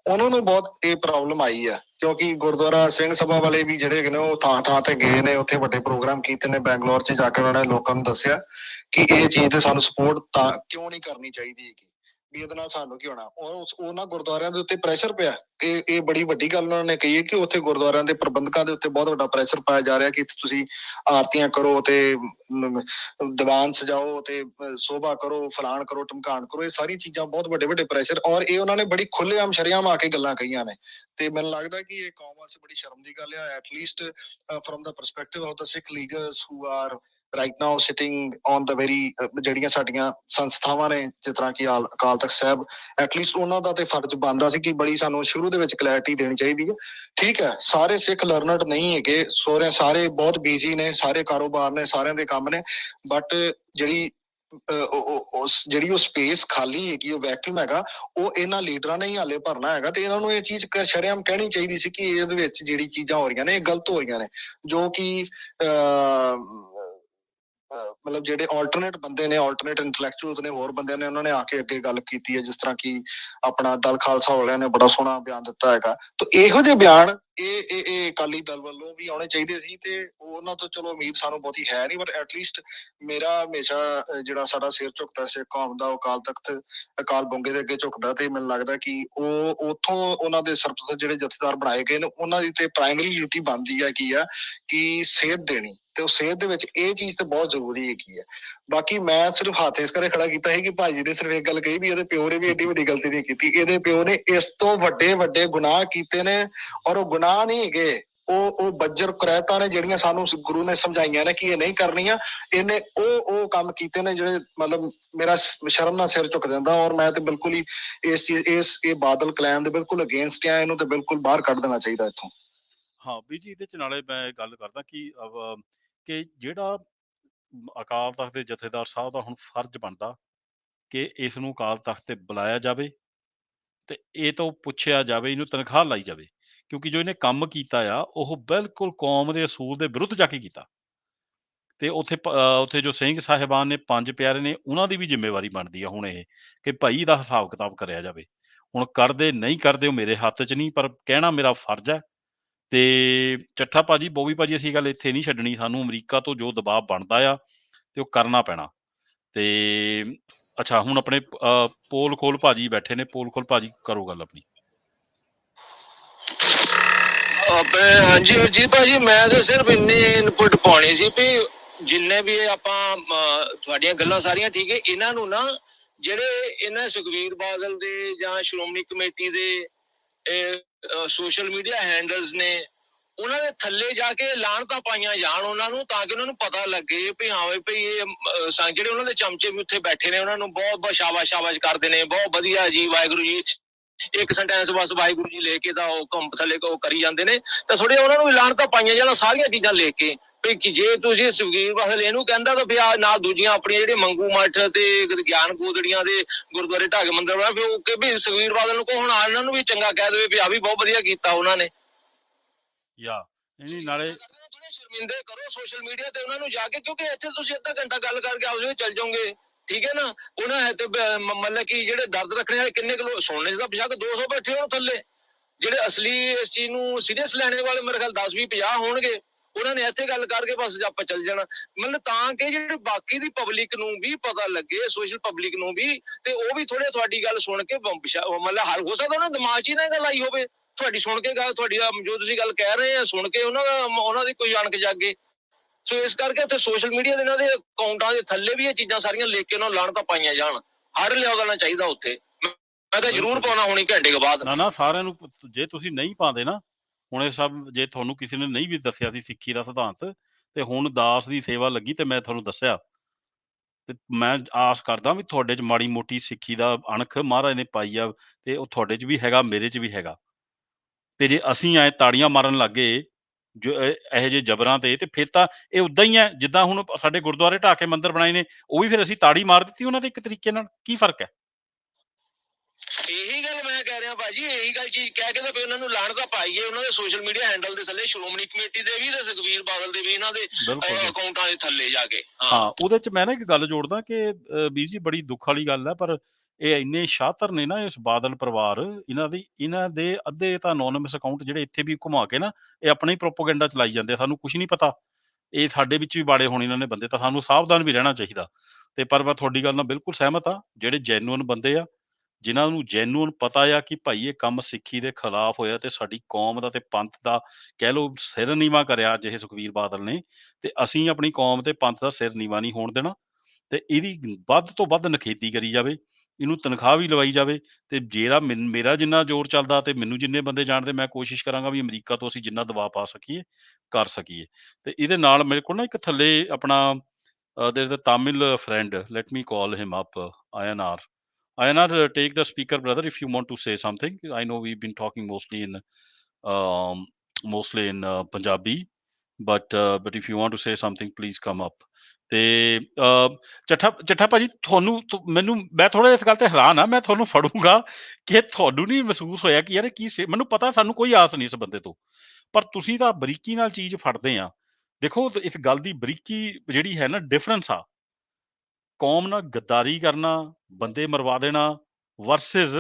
ਉਹਨਾਂ ਨੂੰ ਬਹੁਤ ਇਹ ਪ੍ਰੋਬਲਮ ਆਈ ਆ। ਕਿਉਂਕਿ ਗੁਰਦੁਆਰਾ ਸਿੰਘ ਸਭਾ ਵਾਲੇ ਵੀ ਜਿਹੜੇ ਹੈਗੇ ਨੇ ਉਹ ਥਾਂ ਤੇ ਗਏ ਨੇ, ਉੱਥੇ ਵੱਡੇ ਪ੍ਰੋਗਰਾਮ ਕੀਤੇ ਨੇ, ਬੈਂਗਲੌਰ 'ਚ ਜਾ ਕੇ ਉਹਨਾਂ ਨੇ ਲੋਕਾਂ ਨੂੰ ਦੱਸਿਆ ਕਿ ਇਹ ਚੀਜ਼ ਤੇ ਸਾਨੂੰ ਸਪੋਰਟ ਤਾਂ ਕਿਉਂ ਨਹੀਂ ਕਰਨੀ ਚਾਹੀਦੀ ਹੈਗੀ, ਵੀ ਇਹਦੇ ਨਾਲ ਸਾਨੂੰ ਕੀ ਹੋਣਾ। ਔਰ ਉਹਨਾਂ ਗੁਰਦੁਆਰਿਆਂ ਦੇ ਉੱਤੇ ਪ੍ਰੈਸ਼ਰ ਪਿਆ, ਇਹ ਬੜੀ ਵੱਡੀ ਗੱਲ ਉਹਨਾਂ ਨੇ ਕਹੀ ਹੈ ਕਿ ਉੱਥੇ ਗੁਰਦੁਆਰਿਆਂ ਦੇ ਪ੍ਰਬੰਧਕਾਂ ਦੇ ਉੱਤੇ ਬਹੁਤ ਵੱਡਾ ਪ੍ਰੈਸ਼ਰ ਪਾਇਆ ਜਾ ਰਿਹਾ ਕਿ ਤੁਸੀਂ ਆਰਤੀਆਂ ਕਰੋ ਤੇ ਦੀਵਾਨ ਸਜਾਓ ਤੇ ਸੋਭਾ ਕਰੋ, ਫਲਾਣ ਕਰੋ, ਢਮਕਾਣ ਕਰੋ, ਇਹ ਸਾਰੀ ਚੀਜ਼ਾਂ ਬਹੁਤ ਵੱਡੇ ਪ੍ਰੈਸ਼ਰ, ਔਰ ਇਹ ਉਹਨਾਂ ਨੇ ਬੜੀ ਖੁੱਲ੍ਹੇਆਮ ਸ਼ਰੇਆਮ ਆ ਕੇ ਗੱਲਾਂ ਕਹੀਆਂ ਨੇ। ਤੇ ਮੈਨੂੰ ਲੱਗਦਾ ਕਿ ਇਹ ਕੌਮ ਵਾਸਤੇ ਬੜੀ ਸ਼ਰਮ ਦੀ ਗੱਲ ਆ, at least from the perspective of the Sikh leaders who are right now sitting on the very, ਜਿਹੜੀਆਂ ਸਾਡੀਆਂ ਸੰਸਥਾਵਾਂ ਨੇ ਜਿਸ ਤਰ੍ਹਾਂ ਕਿ ਅਕਾਲ ਤਖਤ ਸਾਹਿਬ, ਐਟਲੀਸਟ ਉਹਨਾਂ ਦਾ ਤੇ ਫਰਜ਼ ਬਣਦਾ ਸੀ ਕਿ ਬੜੀ ਸਾਨੂੰ ਸ਼ੁਰੂ ਦੇ ਵਿੱਚ ਕਲੈਰਿਟੀ ਦੇਣੀ ਚਾਹੀਦੀ ਹੈ। ਠੀਕ ਹੈ, ਸਾਰੇ ਸਿੱਖ ਲਰਨਡ ਨਹੀਂ ਹੈਗੇ, ਸਾਰੇ ਬਹੁਤ ਬਿਜ਼ੀ ਨੇ, ਸਾਰੇ ਕਾਰੋਬਾਰ ਨੇ, ਸਾਰਿਆਂ ਦੇ ਕੰਮ ਨੇ, ਬਟ ਜਿਹੜੀ ਉਹ ਸਪੇਸ ਖਾਲੀ ਹੈਗੀ, ਉਹ ਵੈਕਿਊਮ ਹੈਗਾ, ਉਹ ਇਹਨਾਂ ਲੀਡਰਾਂ ਨੇ ਹੀ ਹਾਲੇ ਭਰਨਾ ਹੈਗਾ। ਤੇ ਇਹਨਾਂ ਨੂੰ ਇਹ ਚੀਜ਼ ਸ਼ਰੇਆਮ ਕਹਿਣੀ ਚਾਹੀਦੀ ਸੀ ਕਿ ਇਹਦੇ ਵਿੱਚ ਜਿਹੜੀ ਚੀਜ਼ਾਂ ਹੋ ਰਹੀਆਂ ਨੇ ਇਹ ਗਲਤ ਹੋ ਰਹੀਆਂ ਨੇ, ਜੋ ਕਿ ਮਤਲਬ ਜਿਹੜੇ ਆਲਟਰਨੇਟ ਬੰਦੇ ਨੇ, ਆਲਟਰਨੇਟ ਇੰਟੈਲੈਕਚੁਅਲਸ ਨੇ, ਹੋਰ ਬੰਦਿਆਂ ਨੇ, ਉਹਨਾਂ ਨੇ ਆ ਕੇ ਅੱਗੇ ਗੱਲ ਕੀਤੀ ਹੈ, ਜਿਸ ਤਰ੍ਹਾਂ ਕਿ ਆਪਣਾ ਦਲ ਖਾਲਸਾ ਵਾਲਿਆਂ ਨੇ ਬੜਾ ਸੋਹਣਾ ਬਿਆਨ ਦਿੱਤਾ ਹੈਗਾ। ਤਾਂ ਇਹੋ ਜਿਹੇ ਬਿਆਨ ਇਹ ਅਕਾਲੀ ਦਲ ਵੱਲੋਂ ਵੀ ਆਉਣੇ ਚਾਹੀਦੇ ਸੀ, ਤੇ ਉਹਨਾਂ ਤੋਂ ਚਲੋ ਉਮੀਦ ਸਾਨੂੰ ਬਹੁਤੀ ਹੈ ਨਹੀਂ, ਬਟ ਐਟਲੀਸਟ ਮੇਰਾ ਹਮੇਸ਼ਾ ਜਿਹੜਾ ਸਾਡਾ ਸਿਰ ਝੁਕਦਾ ਸਿੱਖ ਕੌਮ ਦਾ, ਅਕਾਲ ਤਖਤ ਅਕਾਲ ਬੁੰਗੇ ਦੇ ਅੱਗੇ ਝੁਕਦਾ, ਤੇ ਮੈਨੂੰ ਲੱਗਦਾ ਕਿ ਉਹ ਉੱਥੋਂ ਉਹਨਾਂ ਦੇ ਸਰਪ੍ਰਸਤ ਜਿਹੜੇ ਜਥੇਦਾਰ ਬਣਾਏ ਗਏ ਨੇ, ਉਹਨਾਂ ਦੀ ਤੇ ਪ੍ਰਾਇਮਰੀ ਡਿਊਟੀ ਬਣਦੀ ਹੈ ਕੀ ਆ ਕਿ ਸੇਧ ਦੇਣੀ, ਤੇ ਉਹ ਸੇਧ ਦੇ ਵਿੱਚ ਇਹ ਚੀਜ਼ ਤੇ ਬਹੁਤ ਜ਼ਰੂਰੀ ਹੈਗੀ ਹੈ। ਬਾਕੀ ਮੈਂ ਸਿਰਫ ਹੱਥ ਇਸ ਕਰਕੇ ਖੜਾ ਕੀਤਾ ਸੀ ਕਿ ਭਾਜੀ ਨੇ ਸਿਰਫ ਇੱਕ ਗੱਲ ਕਹੀ ਵੀ ਇਹਦੇ ਪਿਓ ਨੇ ਵੀ ਏਡੀ ਵੱਡੀ ਗਲਤੀ ਨਹੀਂ ਕੀਤੀ। ਇਹਦੇ ਪਿਓ ਨੇ ਇਸ ਤੋਂ ਵੱਡੇ ਵੱਡੇ ਗੁਨਾਹ ਕੀਤੇ ਨੇ, ਔਰ ਉਹ ਗੁਨਾਹ ਨਹੀਂ ਹੈਗੇ, ਉਹ ਬੱਜਰ ਕੁਰੈਤਾਂ ਨੇ ਜਿਹੜੀਆਂ ਸਾਨੂੰ ਗੁਰੂ ਨੇ ਸਮਝਾਈਆਂ ਨੇ ਕਿ ਇਹ ਨਹੀਂ ਕਰਨੀਆਂ, ਇਹਨੇ ਉਹ ਕੰਮ ਕੀਤੇ ਨੇ ਜਿਹੜੇ ਮਤਲਬ ਮੇਰਾ ਸ਼ਰਮ ਨਾਲ ਸਿਰ ਝੁਕ ਜਾਂਦਾ। ਔਰ ਮੈਂ ਤੇ ਬਿਲਕੁਲ ਹੀ ਇਹ ਬਾਦਲ ਕਲੈਨ ਦੇ ਬਿਲਕੁਲ ਅਗੇਂਸਟ ਆ, ਇਹਨੂੰ ਤੇ ਬਿਲਕੁਲ ਬਾਹਰ ਕੱਢ ਦੇਣਾ ਚਾਹੀਦਾ ਇੱਥੋਂ। ਹਾਂ ਵੀ ਜੀ, ਇਹਦੇ ਚ ਨਾਲੇ ਮੈਂ ਗੱਲ ਕਰਦਾ ਕਿ ਜਿਹੜਾ ਅਕਾਲ ਤਖਤ ਦੇ ਜਥੇਦਾਰ ਸਾਹਿਬ ਦਾ ਹੁਣ ਫਰਜ਼ ਬਣਦਾ ਕਿ ਇਸ ਨੂੰ ਅਕਾਲ ਤਖਤ ਤੇ ਬੁਲਾਇਆ ਜਾਵੇ ਤੇ ਇਹ ਤੋਂ ਪੁੱਛਿਆ ਜਾਵੇ, ਇਹਨੂੰ ਤਨਖਾਹ ਲਾਈ ਜਾਵੇ, ਕਿਉਂਕਿ ਜੋ ਇਹਨੇ ਕੰਮ ਕੀਤਾ ਆ ਉਹ ਬਿਲਕੁਲ ਕੌਮ ਦੇ ਅਸੂਲ ਦੇ ਵਿਰੁੱਧ ਜਾ ਕੇ ਕੀਤਾ। ਤੇ ਉੱਥੇ ਜੋ ਸਿੰਘ ਸਾਹਿਬਾਨ ਨੇ, 5 ਪਿਆਰੇ ਨੇ, ਉਹਨਾਂ ਦੀ ਵੀ ਜ਼ਿੰਮੇਵਾਰੀ ਬਣਦੀ ਆ ਹੁਣ ਇਹ ਕਿ ਭਾਈ ਇਹਦਾ ਹਿਸਾਬ ਕਿਤਾਬ ਕਰਿਆ ਜਾਵੇ। ਹੁਣ ਕਰਦੇ ਨਹੀਂ ਕਰਦੇ ਉਹ ਮੇਰੇ ਹੱਥ 'ਚ ਨਹੀਂ, ਪਰ ਕਹਿਣਾ ਮੇਰਾ ਫਰਜ਼ ਹੈ। ਤੇ ਚੱਠਾ ਭਾਜੀ, ਬੋਵੀ ਭਾਜੀ, ਅਸੀਂ ਗੱਲ ਇੱਥੇ ਨਹੀਂ ਛੱਡਣੀ। ਸਾਨੂੰ ਅਮਰੀਕਾ ਤੋਂ ਜੋ ਦਬਾਅ ਬਣਦਾ ਆ ਤੇ ਉਹ ਕਰਨਾ ਪੈਣਾ। ਤੇ ਅੱਛਾ, ਹੁਣ ਆਪਣੇ ਪੋਲ ਖੋਲ ਭਾਜੀ ਬੈਠੇ ਨੇ। ਪੋਲ ਖੋਲ ਭਾਜੀ, ਕਰੋ ਗੱਲ ਆਪਣੀ। ਹਾਂਜੀ ਅਰਜੀਤ ਭਾਜੀ, ਮੈਂ ਤਾਂ ਸਿਰਫ ਇੰਨੀ ਇਨਪੁਟ ਪਾਉਣੀ ਸੀ ਵੀ ਜਿੰਨੇ ਵੀ ਆਪਾਂ ਤੁਹਾਡੀਆਂ ਗੱਲਾਂ ਸਾਰੀਆਂ ਠੀਕ ਹੈ, ਇਹਨਾਂ ਨੂੰ ਨਾ ਜਿਹੜੇ ਇਹਨਾਂ ਸੁਖਬੀਰ ਬਾਦਲ ਦੇ ਜਾਂ ਸ਼੍ਰੋਮਣੀ ਕਮੇਟੀ ਦੇ ਸੋਸ਼ਲ ਮੀਡੀਆ ਹੈਂਡਲਸ ਨੇ, ਉਹਨਾਂ ਦੇ ਥੱਲੇ ਜਾ ਕੇ ਲਾਹਨਤਾਂ ਪਾਈਆਂ ਜਾਣ ਉਹਨਾਂ ਨੂੰ, ਤਾਂ ਕਿ ਉਹਨਾਂ ਨੂੰ ਪਤਾ ਲੱਗੇ ਵੀ ਹਾਂ ਵੀ ਇਹ ਜਿਹੜੇ ਉਹਨਾਂ ਦੇ ਚਮਚੇ ਵੀ ਉੱਥੇ ਬੈਠੇ ਨੇ, ਉਹਨਾਂ ਨੂੰ ਬਹੁਤ ਬਹੁਤ ਸ਼ਾਬਾਸ਼ ਕਰਦੇ ਨੇ, ਬਹੁਤ ਵਧੀਆ ਜੀ, ਵਾਹਿਗੁਰੂ ਜੀ, ਇੱਕ ਸੈਂਟੈਂਸ ਬਸ ਵਾਹਿਗੁਰੂ ਜੀ ਲੈ ਕੇ ਤਾਂ ਉਹ ਕੰਪ ਥੱਲੇ ਉਹ ਕਰੀ ਜਾਂਦੇ ਨੇ। ਤਾਂ ਥੋੜੇ ਉਹਨਾਂ ਨੂੰ ਲਾਹਨਤਾਂ ਪਾਈਆਂ ਜਾਣ ਸਾਰੀਆਂ ਚੀਜ਼ਾਂ ਲੈ ਕੇ, ਵੀ ਜੇ ਤੁਸੀਂ ਸੁਖਬੀਰ ਬਾਦਲ ਇਹਨੂੰ ਕਹਿੰਦਾ ਤਾਂ ਫਿਰ ਨਾਲ ਦੂਜੀਆਂ ਆਪਣੀਆਂ ਜਿਹੜੇ ਮੰਗੂ ਮੱਠ ਤੇ ਗਿਆਨ ਗੋਦੜੀਆਂ ਦੇ ਗੁਰਦੁਆਰੇ ਢਾਗੇ ਮੰਦਰ ਬਣਾ, ਫਿਰ ਉਹ ਕਿ ਵੀ ਸੁਖਬੀਰ ਬਾਦਲ ਨੂੰ ਕਹੋ ਹੁਣ ਇਹਨਾਂ ਨੂੰ ਵੀ ਚੰਗਾ ਕਹਿ ਦੇਵੇ ਵੀ ਆ ਵੀ ਬਹੁਤ ਵਧੀਆ ਕੀਤਾ ਉਹਨਾਂ ਨੇ। ਨਾਲੇ ਸ਼ਰਮਿੰਦੇ ਕਰੋ ਸੋਸ਼ਲ ਮੀਡੀਆ ਤੇ ਉਹਨਾਂ ਨੂੰ ਜਾ ਕੇ, ਕਿਉਂਕਿ ਇੱਥੇ ਤੁਸੀਂ ਅੱਧਾ ਘੰਟਾ ਗੱਲ ਕਰਕੇ ਆਪਸ ਵਿੱਚ ਚੱਲ ਜਾਓਗੇ, ਠੀਕ ਹੈ ਨਾ। ਉਹਨਾਂ ਤੇ ਮਤਲਬ ਕਿ ਜਿਹੜੇ ਦਰਦ ਰੱਖਣੇ ਵਾਲੇ ਕਿੰਨੇ ਕਿਲੋ ਸੁਣਨੇ ਦਾ ਬੇਸ਼ੱਕ 200 ਬੈਠੇ ਹੋਣ ਥੱਲੇ, ਜਿਹੜੇ ਅਸਲੀ ਇਸ ਚੀਜ਼ ਨੂੰ ਸੀਰੀਅਸ ਲੈਣੇ ਵਾਲੇ ਮੇਰੇ ਖਿਆਲ 10-20-50 ਹੋਣਗੇ। ਉਹਨਾਂ ਨੇ ਇੱਥੇ ਗੱਲ ਕਰਕੇ ਬਸ ਆਪਾਂ ਚੱਲ ਜਾਣਾ, ਮਤਲਬ ਤਾਂ ਕਿ ਜਿਹੜੀ ਬਾਕੀ ਦੀ ਪਬਲਿਕ ਨੂੰ ਵੀ ਪਤਾ ਲੱਗੇ, ਸੋਸ਼ਲ ਪਬਲਿਕ ਨੂੰ ਵੀ, ਤੇ ਉਹ ਵੀ ਥੋੜੇ ਤੁਹਾਡੀ ਗੱਲ ਸੁਣ ਕੇ ਮਤਲਬ ਹਰ ਹੋ ਸਕਦਾ ਉਹਨਾਂ ਦਿਮਾਗ 'ਚ ਹੀ ਨਾ ਗੱਲ ਆਈ ਹੋਵੇ ਤੁਹਾਡੀ ਸੁਣ ਕੇ ਗੱਲ, ਤੁਹਾਡੀ ਜੋ ਤੁਸੀਂ ਗੱਲ ਕਹਿ ਰਹੇ ਆ ਸੁਣ ਕੇ ਉਹਨਾਂ ਦੀ ਕੋਈ ਅਣਖ ਜਾਗੇ। ਸੋ ਇਸ ਕਰਕੇ ਉੱਥੇ ਸੋਸ਼ਲ ਮੀਡੀਆ ਦੇ ਇਹਨਾਂ ਦੇ ਅਕਾਊਂਟਾਂ ਦੇ ਥੱਲੇ ਵੀ ਇਹ ਚੀਜ਼ਾਂ ਸਾਰੀਆਂ ਲਿਖ ਕੇ ਉਹਨਾਂ ਨੂੰ ਲਾਹਨਤਾਂ ਪਾਈਆਂ ਜਾਣ। ਹਰ ਲਿਆ ਦੇਣਾ ਚਾਹੀਦਾ ਉੱਥੇ। ਮੈਂ ਤਾਂ ਜ਼ਰੂਰ ਪਾਉਣਾ ਹੁਣੀ ਘੰਟੇ ਕੇ ਬਾਅਦ। ਨਾ ਸਾਰਿਆਂ ਨੂੰ, ਜੇ ਤੁਸੀਂ ਨਹੀਂ ਪਾਉਂਦੇ ਨਾ, ਹੁਣ ਇਹ ਸਭ ਜੇ ਤੁਹਾਨੂੰ ਕਿਸੇ ਨੇ ਨਹੀਂ ਵੀ ਦੱਸਿਆ ਸੀ ਸਿੱਖੀ ਦਾ ਸਿਧਾਂਤ, ਤੇ ਹੁਣ ਦਾਸ ਦੀ ਸੇਵਾ ਲੱਗੀ ਤੇ ਮੈਂ ਤੁਹਾਨੂੰ ਦੱਸਿਆ, ਤੇ ਮੈਂ ਆਸ ਕਰਦਾ ਵੀ ਤੁਹਾਡੇ 'ਚ ਮਾੜੀ ਮੋਟੀ ਸਿੱਖੀ ਦਾ ਅਣਖ ਮਹਾਰਾਜ ਨੇ ਪਾਈ ਆ, ਤੇ ਉਹ ਤੁਹਾਡੇ 'ਚ ਵੀ ਹੈਗਾ, ਮੇਰੇ 'ਚ ਵੀ ਹੈਗਾ। ਤੇ ਜੇ ਅਸੀਂ ਐਂ ਤਾੜੀਆਂ ਮਾਰਨ ਲੱਗ ਗਏ ਜੋ ਇਹੋ ਜਿਹੇ ਜਬਰਾਂ ਤੇ ਫਿਰ ਤਾਂ ਇਹ ਉਦਾਂ ਹੀ ਹੈ ਜਿੱਦਾਂ ਹੁਣ ਸਾਡੇ ਗੁਰਦੁਆਰੇ ਢਾਹ ਕੇ ਮੰਦਿਰ ਬਣਾਏ ਨੇ, ਉਹ ਵੀ ਫਿਰ ਅਸੀਂ ਤਾੜੀ ਮਾਰ ਦਿੱਤੀ ਉਹਨਾਂ ਦੇ ਇੱਕ ਤਰੀਕੇ ਨਾਲ। ਕੀ ਫਰਕ ਹੈ? ਇਹੀ ਗੱਲ ਮੈਂ ਕਹਿ ਰਿਹਾ ਭਾਜੀ, ਇਹੀ ਗੱਲ ਚੀਜ਼ ਕਹਿ ਕੇ ਤਾਂ ਵੀ ਉਹਨਾਂ ਨੂੰ ਲਾਹਨਤਾਂ ਪਾਈਏ ਉਹਨਾਂ ਦੇ ਸੋਸ਼ਲ ਮੀਡੀਆ ਹੈਂਡਲ ਦੇ ਥੱਲੇ, ਸ਼੍ਰੋਮਣੀ ਕਮੇਟੀ ਦੇ ਵੀ ਤੇ ਸੁਖਬੀਰ ਬਾਦਲ ਦੇ ਵੀ, ਇਹਨਾਂ ਦੇ ਅਕਾਊਂਟਾਂ ਦੇ ਥੱਲੇ ਜਾ ਕੇ। ਹਾਂ, ਉਹਦੇ 'ਚ ਮੈਂ ਨਾ ਇੱਕ ਗੱਲ ਜੋੜਦਾ ਕਿ ਵੀਰ ਜੀ, ਬੜੀ ਦੁੱਖ ਵਾਲੀ ਗੱਲ ਹੈ, ਪਰ ਇਹ ਇੰਨੇ ਸ਼ਾਤਰ ਨੇ ਨਾ ਇਸ ਬਾਦਲ ਪਰਿਵਾਰ, ਇਹਨਾਂ ਦੇ ਅੱਧੇ ਤਾਂ ਅਨੋਨਿਮਸ ਅਕਾਊਂਟ ਜਿਹੜੇ ਇੱਥੇ ਵੀ ਘੁਮਾ ਕੇ ਨਾ ਇਹ ਆਪਣਾ ਹੀ ਪ੍ਰੋਪੋਗੈਂਡਾ ਚਲਾਈ ਜਾਂਦੇ ਆ। ਸਾਨੂੰ ਕੁਛ ਨਹੀਂ ਪਤਾ, ਇਹ ਸਾਡੇ ਵਿੱਚ ਵੀ ਬਾੜੇ ਹੋਣੇ ਇਹਨਾਂ ਨੇ ਬੰਦੇ, ਤਾਂ ਸਾਨੂੰ ਸਾਵਧਾਨ ਵੀ ਰਹਿਣਾ ਚਾਹੀਦਾ। ਤੇ ਪਰ ਮੈਂ ਤੁਹਾਡੀ ਗੱਲ ਨਾਲ ਬਿਲਕੁਲ ਸਹਿਮਤ ਆ। ਜਿਹੜੇ ਜੈਨੂਅਨ ਬੰਦੇ ਆ, ਜਿਨ੍ਹਾਂ ਨੂੰ ਜੈਨੂਅਨ ਪਤਾ ਆ ਕਿ ਭਾਈ ਇਹ ਕੰਮ ਸਿੱਖੀ ਦੇ ਖਿਲਾਫ ਹੋਇਆ ਤੇ ਸਾਡੀ ਕੌਮ ਦਾ ਤੇ ਪੰਥ ਦਾ ਕਹਿ ਲਓ ਸਿਰ ਨੀਵਾਂ ਕਰਿਆ ਅੱਜ ਇਹ ਸੁਖਬੀਰ ਬਾਦਲ ਨੇ, ਤੇ ਅਸੀਂ ਆਪਣੀ ਕੌਮ ਤੇ ਪੰਥ ਦਾ ਸਿਰ ਨੀਵਾਂ ਨਹੀਂ ਹੋਣ ਦੇਣਾ। ਤੇ ਇਹਦੀ ਵੱਧ ਤੋਂ ਵੱਧ ਨਿਖੇਧੀ ਕਰੀ ਜਾਵੇ, ਇਹਨੂੰ ਤਨਖਾਹ ਵੀ ਲਵਾਈ ਜਾਵੇ। ਤੇ ਜਿਹੜਾ ਮੇਰਾ ਜਿੰਨਾ ਜ਼ੋਰ ਚੱਲਦਾ ਤੇ ਮੈਨੂੰ ਜਿੰਨੇ ਬੰਦੇ ਜਾਣਦੇ, ਮੈਂ ਕੋਸ਼ਿਸ਼ ਕਰਾਂਗਾ ਵੀ ਅਮਰੀਕਾ ਤੋਂ ਅਸੀਂ ਜਿੰਨਾ ਦਬਾਅ ਪਾ ਸਕੀਏ ਕਰ ਸਕੀਏ। ਤੇ ਇਹਦੇ ਨਾਲ ਮੇਰੇ ਕੋਲ ਨਾ ਇੱਕ ਥੱਲੇ ਆਪਣਾ there is a Tamil friend, let me call him up, INR. INR, take the speaker, brother, if you want to say something. I know we've been talking mostly in Punjabi, but if you want to say something, please come up. ਤੇ ਚੱਠਾ ਭਾਜੀ, ਮੈਨੂੰ ਮੈਂ ਥੋੜਾ ਇਸ ਗੱਲ ਤੇ ਹੈਰਾਨ ਆ। ਮੈਂ ਤੁਹਾਨੂੰ ਫੜੂੰਗਾ ਕਿ ਤੁਹਾਨੂੰ ਨਹੀਂ ਮਹਿਸੂਸ ਹੋਇਆ ਕਿ ਯਾਰ ਕੀ ਮੈਨੂੰ ਪਤਾ ਸਾਨੂੰ ਕੋਈ ਆਸ ਨਹੀਂ ਇਸ ਬੰਦੇ ਤੋਂ, ਪਰ ਤੁਸੀਂ ਤਾਂ ਬਰੀਕੀ ਨਾਲ ਚੀਜ਼ ਫੜਦੇ ਆ। ਦੇਖੋ, ਇਸ ਗੱਲ ਦੀ ਬਰੀਕੀ ਜਿਹੜੀ ਹੈ ਨਾ, ਡਿਫਰੈਂਸ ਆ ਕੌਮ ਨਾਲ ਗੱਦਾਰੀ ਕਰਨਾ, ਬੰਦੇ ਮਰਵਾ ਦੇਣਾ ਵਰਸਿਸ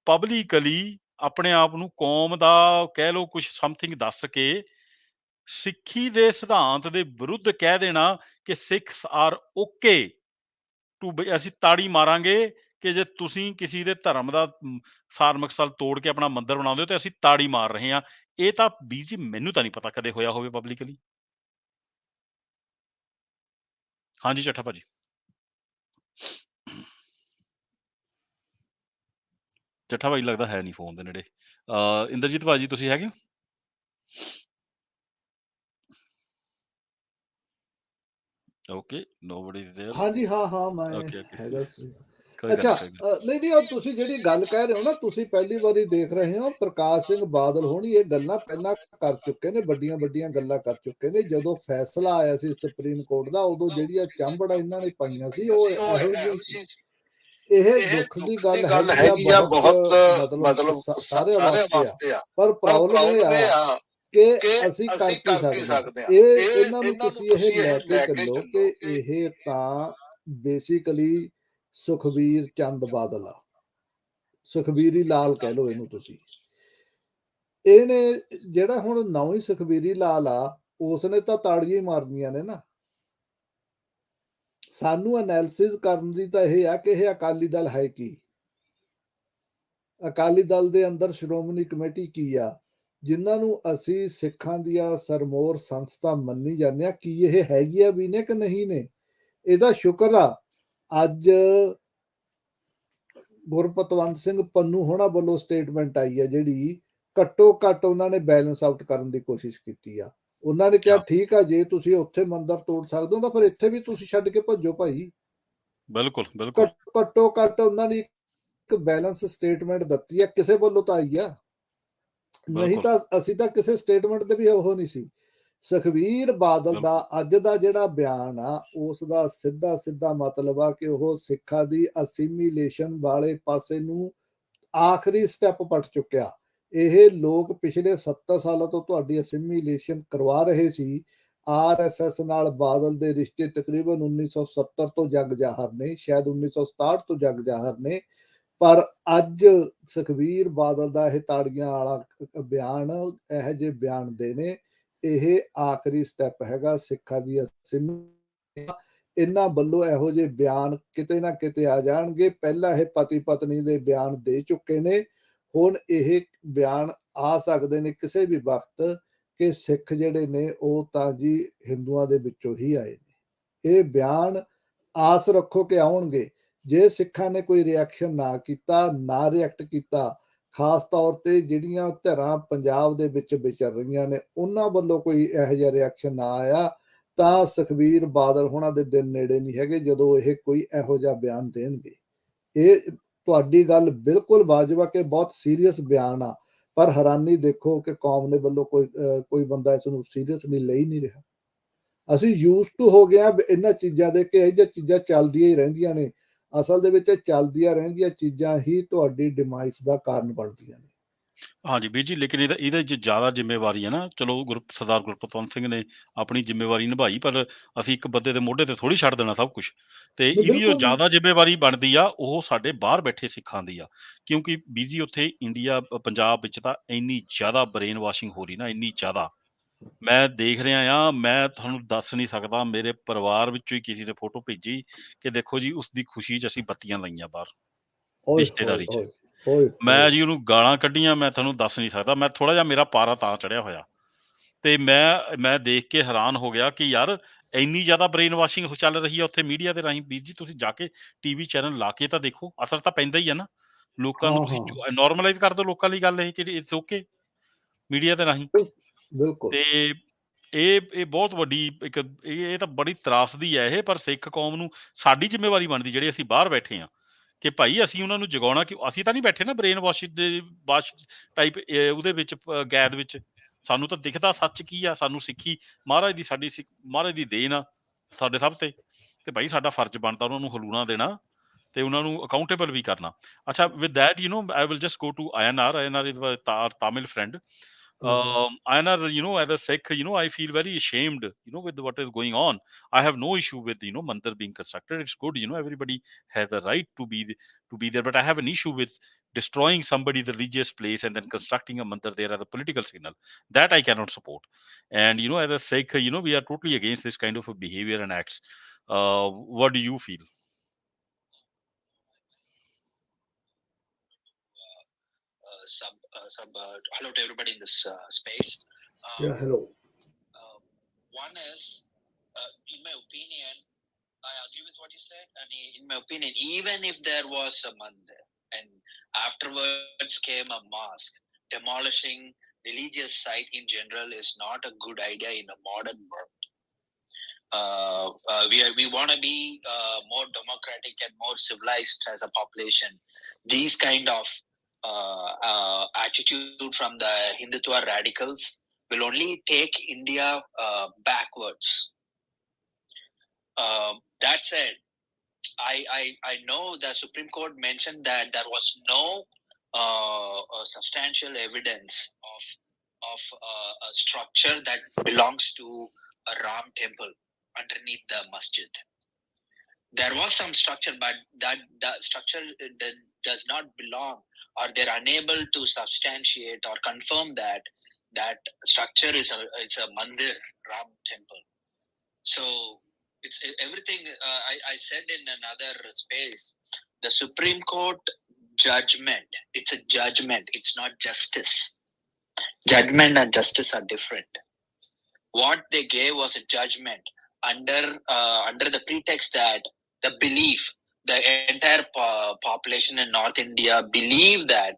ਪਬਲਿਕਲੀ ਆਪਣੇ ਆਪ ਨੂੰ ਕੌਮ ਦਾ ਕਹਿ ਲਓ ਕੁਛ ਸਮਥਿੰਗ ਦੱਸ ਕੇ ਸਿੱਖੀ ਦੇ ਸਿਧਾਂਤ ਦੇ ਵਿਰੁੱਧ ਕਹਿ ਦੇਣਾ ਕਿ ਸਿੱਖਸ ਆਰ ਓਕੇ ਟੂ, ਅਸੀਂ ਤਾੜੀ ਮਾਰਾਂਗੇ ਕਿ ਜੇ ਤੁਸੀਂ ਕਿਸੇ ਦੇ ਧਰਮ ਦਾ ਧਾਰਮਿਕ ਸਥਲ ਤੋੜ ਕੇ ਆਪਣਾ ਮੰਦਿਰ ਬਣਾਉਂਦੇ ਹੋ ਤੇ ਅਸੀਂ ਤਾੜੀ ਮਾਰ ਰਹੇ ਹਾਂ। ਇਹ ਤਾਂ ਵੀਰ ਜੀ ਮੈਨੂੰ ਤਾਂ ਨਹੀਂ ਪਤਾ ਕਦੇ ਹੋਇਆ ਹੋਵੇ ਪਬਲਿਕਲੀ। ਹਾਂਜੀ ਚੱਠਾ ਭਾਜੀ। ਚੱਠਾ ਭਾਜੀ ਲੱਗਦਾ ਹੈ ਨਹੀਂ ਫੋਨ ਦੇ ਨੇੜੇ। ਇੰਦਰਜੀਤ ਭਾਜੀ ਤੁਸੀਂ ਹੈਗੇ ਹੋ? Okay, nobody is there. ਹਾਂਜੀ ਹਾਂ ਮੈਂ ਓਕੇ ਓਕੇ, ਹੈਗਾ ਸੀ। ਕੋਈ ਗੱਲ ਅੱਛਾ ਨਹੀਂ, ਕੋਈ ਗੱਲ ਨਹੀਂ ਉਹ ਤੁਸੀਂ ਜਿਹੜੀ ਗੱਲ ਕਹਿ ਰਹੇ ਹੋ ਨਾ, ਤੁਸੀਂ ਪਹਿਲੀ ਵਾਰੀ ਦੇਖ ਰਹੇ ਹੋ। ਪ੍ਰਕਾਸ਼ ਸਿੰਘ ਬਾਦਲ ਹੋਣੀ ਇਹ ਗੱਲਾਂ ਪਹਿਲਾਂ ਕਰ ਚੁੱਕੇ ਨੇ, ਵੱਡੀਆਂ ਗੱਲਾਂ ਕਰ ਚੁੱਕੇ ਨੇ। ਜਦੋਂ ਫੈਸਲਾ ਆਇਆ ਸੀ ਸੁਪਰੀਮ ਕੋਰਟ ਦਾ, ਉਦੋਂ ਜਿਹੜੀਆਂ ਚਾਂਬੜਾ ਇਹਨਾਂ ਨੇ ਪਾਈਆਂ ਸੀ ਉਹ ਇਹੋ ਜਿਹੀਆਂ ਸੀ। ਇਹ ਦੁੱਖ ਦੀ ਗੱਲ ਹੈਗੀ ਆ ਬਹੁਤ, ਮਤਲਬ ਸਾਰਿਆਂ ਵਾਸਤੇ ਆ। ਪਰ ਪ੍ਰੋਬਲਮ ਇਹ ਆ ਕਿ ਅਸੀਂ ਕਰ ਕੀ ਸਕਦੇ ਹਾਂ। ਇਹਨਾਂ ਨੂੰ ਤੁਸੀਂ ਇਹ ਲੈ ਕੇ ਚੱਲੋ ਕਿ ਇਹ ਤਾਂ ਬੇਸਿਕਲੀ ਸੁਖਬੀਰ ਚੰਦ ਬਾਦਲ ਆ, ਸੁਖਬੀਰੀ ਲਾਲ ਕਹਿ ਲਓ ਇਹਨੂੰ ਤੁਸੀਂ। ਇਹਨੇ ਜਿਹੜਾ ਹੁਣ ਨੌਵੀਂ ਸੁਖਬੀਰੀ ਲਾਲ ਆ, ਉਸਨੇ ਤਾਂ ਤਾੜੀਆਂ ਹੀ ਮਾਰਨੀਆਂ ਨੇ ਨਾ। ਸਾਨੂੰ ਐਨਾਲਿਸਿਸ ਕਰਨ ਦੀ ਤਾਂ ਇਹ ਆ ਕਿ ਇਹ ਅਕਾਲੀ ਦਲ ਹੈ ਕੀ, ਅਕਾਲੀ ਦਲ ਦੇ ਅੰਦਰ ਸ਼੍ਰੋਮਣੀ ਕਮੇਟੀ ਕੀ ਆ, ਜਿਨ੍ਹਾਂ ਨੂੰ ਅਸੀਂ ਸਿੱਖਾਂ ਦੀਆਂ ਸਰਮੋਰ ਸੰਸਥਾ ਮੰਨੀ ਜਾਂਦੇ ਆ। ਕੀ ਇਹ ਹੈਗੀਆਂ ਵੀ ਨੇ ਕਿ ਨਹੀਂ ਨੇ? ਇਹਦਾ ਸ਼ੁਕਰ ਆ ਅੱਜ ਗੁਰਪਤਵੰਤ ਸਿੰਘ ਪੰਨੂ ਹੋਣਾ ਵੱਲੋਂ ਸਟੇਟਮੈਂਟ ਆਈ ਹੈ, ਜਿਹੜੀ ਘੱਟੋ ਘੱਟ ਉਹਨਾਂ ਨੇ ਬੈਲੈਂਸ ਆਊਟ ਕਰਨ ਦੀ ਕੋਸ਼ਿਸ਼ ਕੀਤੀ ਆ। ਉਹਨਾਂ ਨੇ ਕਿਹਾ ਠੀਕ ਆ, ਜੇ ਤੁਸੀਂ ਉੱਥੇ ਮੰਦਿਰ ਤੋੜ ਸਕਦੇ ਹੋ ਤਾਂ ਫਿਰ ਇੱਥੇ ਵੀ ਤੁਸੀਂ ਛੱਡ ਕੇ ਭੱਜੋ ਭਾਈ। ਬਿਲਕੁਲ ਬਿਲਕੁਲ, ਘੱਟੋ ਘੱਟ ਉਹਨਾਂ ਨੇ ਇੱਕ ਬੈਲੈਂਸ ਸਟੇਟਮੈਂਟ ਦਿੱਤੀ ਆ, ਕਿਸੇ ਵੱਲੋਂ ਤਾਂ ਆਈ ਆ। ਨਹੀਂ ਤਾਂ ਅਸੀਂ ਤਾਂ ਕਿਸੇ ਸਟੇਟਮੈਂਟ ਤੇ ਵੀ ਉਹ ਨਹੀਂ ਸੀ। ਸੁਖਬੀਰ ਬਾਦਲ ਦਾ ਅੱਜ ਦਾ ਜਿਹੜਾ ਬਿਆਨ ਆ, ਉਸ ਦਾ ਸਿੱਧਾ ਮਤਲਬ ਆ ਕਿ ਉਹ ਸਿੱਖਾਂ ਦੀ ਅਸਿਮੀਲੇਸ਼ਨ ਵਾਲੇ ਪਾਸੇ ਨੂੰ ਆਖਰੀ ਸਟੈਪ ਪੱਟ ਚੁੱਕਿਆ। ਇਹ ਲੋਕ ਪਿਛਲੇ 70 ਸਾਲਾਂ ਤੋਂ ਤੁਹਾਡੀ ਅਸਿਮੀਲੇਸ਼ਨ ਕਰਵਾ ਰਹੇ ਸੀ। RSS ਨਾਲ ਬਾਦਲ ਦੇ ਰਿਸ਼ਤੇ ਤਕਰੀਬਨ 1970 ਤੋਂ ਜਗ ਜ਼ਾਹਰ ਨੇ, ਸ਼ਾਇਦ 1967 ਤੋਂ ਜਗ ਜ਼ਾਹਰ ਨੇ। ਪਰ ਅੱਜ ਸੁਖਬੀਰ ਬਾਦਲ ਦਾ ਇਹ ਤਾੜੀਆਂ ਵਾਲਾ ਬਿਆਨ, ਇਹੋ ਜਿਹੇ ਬਿਆਨ ਦੇ ਨੇ, ਇਹ ਆਖਰੀ ਸਟੈਪ ਹੈਗਾ ਸਿੱਖਾਂ ਦੀ ਇਹਨਾਂ ਵੱਲੋਂ ਇਹੋ ਜਿਹੇ ਬਿਆਨ ਕਿਤੇ ਨਾ ਕਿਤੇ ਆ ਜਾਣਗੇ। ਪਹਿਲਾਂ ਇਹ ਪਤੀ ਪਤਨੀ ਦੇ ਬਿਆਨ ਦੇ ਚੁੱਕੇ ਨੇ, ਹੁਣ ਇਹ ਬਿਆਨ ਆ ਸਕਦੇ ਨੇ ਕਿਸੇ ਵੀ ਵਕਤ ਕਿ ਸਿੱਖ ਜਿਹੜੇ ਨੇ ਉਹ ਤਾਂ ਜੀ ਹਿੰਦੂਆਂ ਦੇ ਵਿੱਚੋਂ ਹੀ ਆਏ ਨੇ। ਇਹ ਬਿਆਨ ਆਸ ਰੱਖੋ ਕਿ ਆਉਣਗੇ। ਜੇ ਸਿੱਖਾਂ ਨੇ ਕੋਈ ਰਿਐਕਸ਼ਨ ਨਾ ਕੀਤਾ, ਨਾ ਰਿਐਕਟ ਕੀਤਾ, ਖਾਸ ਤੌਰ ਤੇ ਜਿਹੜੀਆਂ ਧਿਰਾਂ ਪੰਜਾਬ ਦੇ ਵਿੱਚ ਵਿਚਰ ਰਹੀਆਂ ਨੇ, ਉਹਨਾਂ ਵੱਲੋਂ ਕੋਈ ਇਹੋ ਜਿਹਾ ਰਿਐਕਸ਼ਨ ਨਾ ਆਇਆ, ਤਾਂ ਸੁਖਬੀਰ ਬਾਦਲ ਹੋਣਾ ਦੇ ਦਿਨ ਨੇੜੇ ਨਹੀਂ ਹੈਗੇ ਜਦੋਂ ਇਹ ਕੋਈ ਇਹੋ ਜਿਹਾ ਬਿਆਨ ਦੇਣਗੇ। ਇਹ ਤੁਹਾਡੀ ਗੱਲ ਬਿਲਕੁਲ ਵਾਜਬ ਆ ਕਿ ਬਹੁਤ ਸੀਰੀਅਸ ਬਿਆਨ ਆ, ਪਰ ਹੈਰਾਨੀ ਦੇਖੋ ਕਿ ਕੌਮ ਦੇ ਵੱਲੋਂ ਕੋਈ ਬੰਦਾ ਇਸ ਨੂੰ ਸੀਰੀਅਸਲੀ ਲੈ ਹੀ ਨਹੀਂ ਰਿਹਾ। ਅਸੀਂ ਯੂਜ਼ ਟੂ ਹੋ ਗਏ ਇਹਨਾਂ ਚੀਜ਼ਾਂ ਦੇ ਕਿ ਇਹ ਜਿਹੀਆਂ ਚੀਜ਼ਾਂ ਚੱਲਦੀਆਂ ਹੀ ਰਹਿੰਦੀਆਂ ਨੇ। ਅਸਲ ਦੇ ਵਿੱਚ ਚੱਲਦੀਆਂ ਰਹਿੰਦੀਆਂ ਚੀਜ਼ਾਂ ਹੀ ਤੁਹਾਡੀ ਡਿਮਾਈਸ ਦਾ ਕਾਰਨ ਬਣਦੀਆਂ ਨੇ। ਹਾਂਜੀ ਵੀਰ ਜੀ, ਲੇਕਿਨ ਇਹਦੇ 'ਚ ਜ਼ਿਆਦਾ ਜ਼ਿੰਮੇਵਾਰੀ ਹੈ ਨਾ। ਚਲੋ ਸਰਦਾਰ ਗੁਰਪਤਵੰਤ ਸਿੰਘ ਨੇ ਆਪਣੀ ਜ਼ਿੰਮੇਵਾਰੀ ਨਿਭਾਈ, ਪਰ ਅਸੀਂ ਇੱਕ ਬੰਦੇ ਦੇ ਮੋਢੇ ਤੇ ਥੋੜ੍ਹੀ ਛੱਡ ਦੇਣਾ ਸਭ ਕੁਛ। ਤੇ ਇਹਦੀ ਜੋ ਜ਼ਿਆਦਾ ਜ਼ਿੰਮੇਵਾਰੀ ਬਣਦੀ ਆ ਉਹ ਸਾਡੇ ਬਾਹਰ ਬੈਠੇ ਸਿੱਖਾਂ ਦੀ ਆ, ਕਿਉਂਕਿ ਵੀਰ ਜੀ ਉੱਥੇ ਇੰਡੀਆ ਪੰਜਾਬ ਵਿੱਚ ਤਾਂ ਇੰਨੀ ਜ਼ਿਆਦਾ ਬ੍ਰੇਨ ਵਾਸ਼ਿੰਗ ਹੋ ਰਹੀ ਨਾ, ਇੰਨੀ ਜ਼ਿਆਦਾ। ਮੈਂ ਦੇਖ ਰਿਹਾ ਆ, ਮੈਂ ਤੁਹਾਨੂੰ ਦੱਸ ਨਹੀਂ ਸਕਦਾ। ਮੇਰੇ ਪਰਿਵਾਰ ਵਿੱਚੋਂ ਹੀ ਕਿਸੇ ਨੇ ਫੋਟੋ ਭੇਜੀ ਕਿ ਦੇਖੋ ਜੀ ਉਸਦੀ ਖੁਸ਼ੀ 'ਚ ਅਸੀਂ ਬੱਤੀਆਂ ਲਾਈਆਂ ਬਾਹਰ ਰਿਸ਼ਤੇਦਾਰੀ 'ਚ। ਮੈਂ ਜੀ ਉਹਨੂੰ ਗਾਲਾਂ ਕੱਢੀਆਂ, ਮੈਂ ਤੁਹਾਨੂੰ ਦੱਸ ਨਹੀਂ ਸਕਦਾ। ਮੈਂ ਥੋੜ੍ਹਾ ਜਿਹਾ ਮੇਰਾ ਪਾਰਾ ਤਾਂ ਚੜਿਆ ਹੋਇਆ, ਤੇ ਮੈਂ ਦੇਖ ਕੇ ਹੈਰਾਨ ਹੋ ਗਿਆ ਕਿ ਯਾਰ ਇੰਨੀ ਜ਼ਿਆਦਾ ਬ੍ਰੇਨ ਵਾਸ਼ਿੰਗ ਚੱਲ ਰਹੀ ਹੈ ਉੱਥੇ ਮੀਡੀਆ ਦੇ ਰਾਹੀਂ। ਵੀਰ ਜੀ ਤੁਸੀਂ ਜਾ ਕੇ TV ਚੈਨਲ ਲਾ ਕੇ ਤਾਂ ਦੇਖੋ, ਅਸਰ ਤਾਂ ਪੈਂਦਾ ਹੀ ਹੈ ਨਾ ਲੋਕਾਂ ਨੂੰ। ਤੁਸੀਂ ਨੋਰਮਲਾਈਜ਼ ਕਰ ਦਿਓ ਲੋਕਾਂ ਲਈ ਗੱਲ ਇਹ ਕਿ ਇਟਸ ਓਕੇ ਮੀਡੀਆ ਦੇ ਰਾਹੀਂ। ਤੇ ਇਹ ਬਹੁਤ ਵੱਡੀ ਇੱਕ ਇਹ ਤਾਂ ਬੜੀ ਤਰਾਸਦੀ ਹੈ ਇਹ। ਪਰ ਸਿੱਖ ਕੌਮ ਨੂੰ ਸਾਡੀ ਜ਼ਿੰਮੇਵਾਰੀ ਬਣਦੀ, ਜਿਹੜੇ ਅਸੀਂ ਬਾਹਰ ਬੈਠੇ ਹਾਂ, ਕਿ ਭਾਈ ਅਸੀਂ ਉਹਨਾਂ ਨੂੰ ਜਗਾਉਣਾ। ਕਿ ਅਸੀਂ ਤਾਂ ਨਹੀਂ ਬੈਠੇ ਨਾ ਬ੍ਰੇਨ ਵਾਸ਼ ਟਾਈਪ ਉਹਦੇ ਵਿੱਚ ਗੈਦ ਵਿੱਚ। ਸਾਨੂੰ ਤਾਂ ਦਿਖਦਾ ਸੱਚ ਕੀ ਆ। ਸਾਨੂੰ ਸਿੱਖੀ ਮਹਾਰਾਜ ਦੀ, ਸਾਡੀ ਮਹਾਰਾਜ ਦੀ ਦੇਣ ਆ ਸਾਡੇ ਸਭ ਤੇ ਭਾਈ ਸਾਡਾ ਫਰਜ਼ ਬਣਦਾ ਉਹਨਾਂ ਨੂੰ ਹਲੂਣਾ ਦੇਣਾ ਤੇ ਉਹਨਾਂ ਨੂੰ ਅਕਾਊਂਟੇਬਲ ਵੀ ਕਰਨਾ। ਅੱਛਾ, with that I will just go to INR is Tamil friend. Einar, as a Sikh, I feel very ashamed, with what is going on. I have no issue with, Mandir being constructed. It's good, everybody has a right to be there. But I have an issue with destroying somebody's religious place and then constructing a Mandir there as a political signal. That I cannot support. And, as a Sikh, we are totally against this kind of a behavior and acts. What do you feel? Hello to everybody in this space. Yeah, hello. One is, in my opinion, I agree with what you said, and in my opinion, even if there was a mandir and afterwards came a mosque, demolishing religious site in general is not a good idea in a modern world. We want to be more democratic and more civilized as a population. These kind of attitude from the Hindutva radicals will only take India backwards. That said, I know the Supreme Court mentioned that there was no substantial evidence of a structure that belongs to a Ram temple underneath the masjid. There was some structure, but that structure does not belong, or they're unable to substantiate or confirm that structure is a Mandir, Ram temple. So it's everything. I said in another space, the Supreme Court judgment. It's a judgment. It's not justice. Judgment and justice are different. What they gave was a judgment under the pretext that the entire population in North India believe that,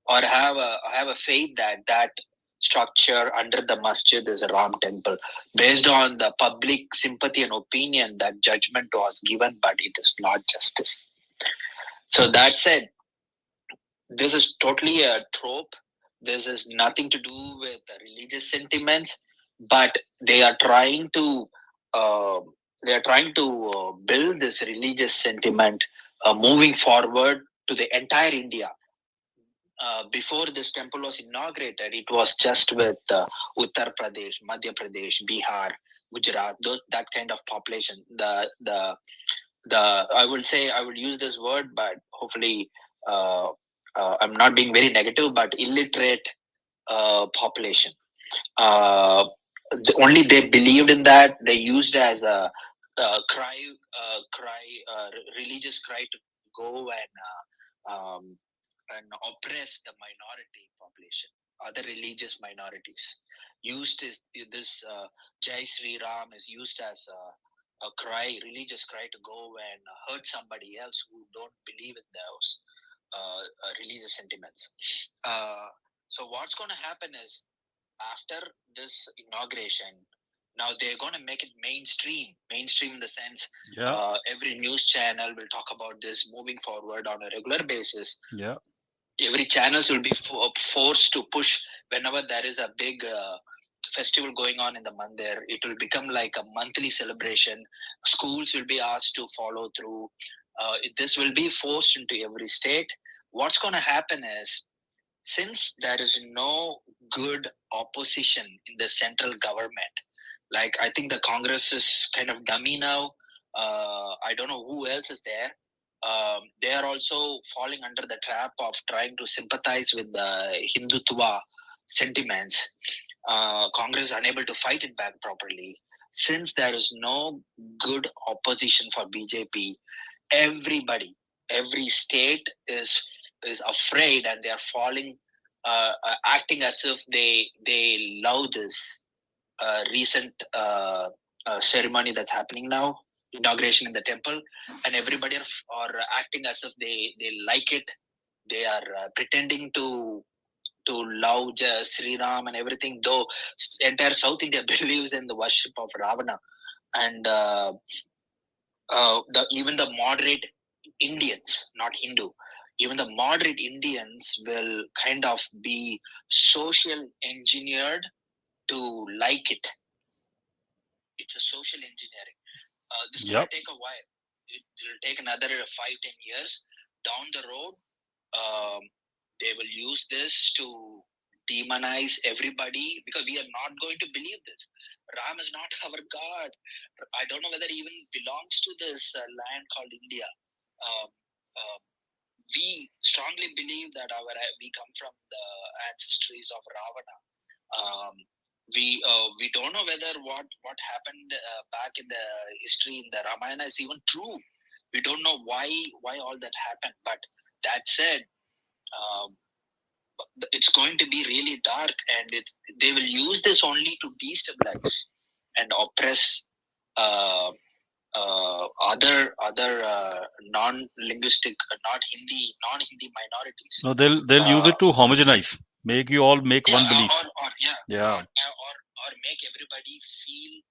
or have a faith that structure under the masjid is a Ram temple. Based on the public sympathy and opinion, that judgment was given, but it is not justice. So that said, this is totally a trope. This is nothing to do with religious sentiments, but they are trying to build this religious sentiment moving forward to the entire India. Before this temple was inaugurated, it was just with Uttar Pradesh, Madhya Pradesh, Bihar, Gujarat, that kind of population. The I would use this word, but hopefully I'm not being very negative, but illiterate population. Only they believed in that. They used as a religious cry to go and oppress the minority population, other religious minorities. Used this Jai Sri Ram is used as a cry, religious cry to go and hurt somebody else who don't believe in those religious sentiments. So what's going to happen is, after this inauguration, now they're going to make it mainstream in the sense every news channel will talk about this moving forward on a regular basis. Every channels will be forced to push whenever there is a big festival going on in the Mandir. It will become like a monthly celebration. Schools will be asked to follow through. This will be forced into every state. What's going to happen is, since there is no good opposition in the central government, like I think the Congress is kind of dummy now. I don't know who else is there. They are also falling under the trap of trying to sympathize with the Hindutva sentiments. Congress is unable to fight it back properly. Since there is no good opposition for BJP, every state is afraid, and they are falling, acting as if they love this recent ceremony that's happening now, inauguration in the temple, and everybody are acting as if they like it. They are pretending to love Sri Ram and everything, though entire South India believes in the worship of Ravana. And even the moderate Indians, not Hindu, even the moderate Indians will kind of be social engineered to like it. It's a social engineering. This will take a while. It will take another 5-10 years. Down the road, they will use this to demonize everybody, because we are not going to believe this. Ram is not our God. I don't know whether he even belongs to this land called India. Um, uh, we strongly believe that we come from the ancestries of Ravana. Um, we don't know whether what happened back in the history in the Ramayana is even true. We don't know why all that happened. But that said, um, it's going to be really dark, and they will use this only to destabilize and oppress uh, other non-linguistic, non-Hindi minorities. No, they'll use it to homogenize, make you all make one belief. Or make everybody feel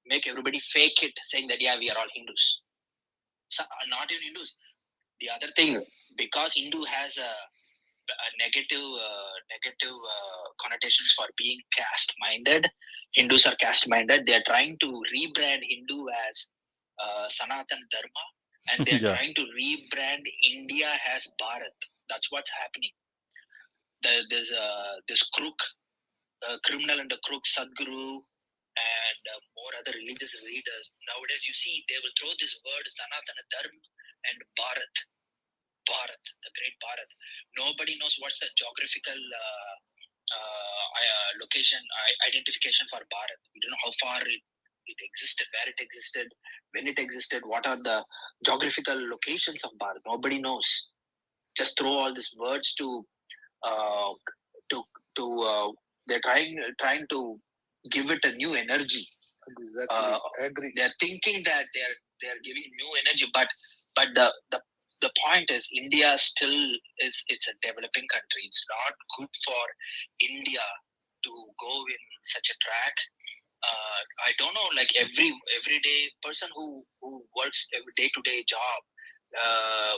make everybody fake it, saying that we are all Hindus. So, not even Hindus. The other thing, because Hindu has a negative connotations for being caste-minded. Hindus are caste-minded. They are trying to rebrand Hindu as Sanatan Dharma, and they are trying to rebrand India as Bharat. That's what's happening. There's this criminal and a crook Sadhguru and more other religious leaders. Nowadays, you see, they will throw this word Sanatana Dharma and Bharat, the great Bharat. Nobody knows what's the geographical location, identification for Bharat. We don't know how far it existed, where it existed, when it existed, what are the geographical locations of Bharat. Nobody knows. Just throw all these words to they're trying to give it a new energy. Exactly. Agree. They're thinking that they're giving new energy, but the point is, India still it's a developing country. It's not good for India to go in such a track. I don't know, like everyday person who works every day-to-day job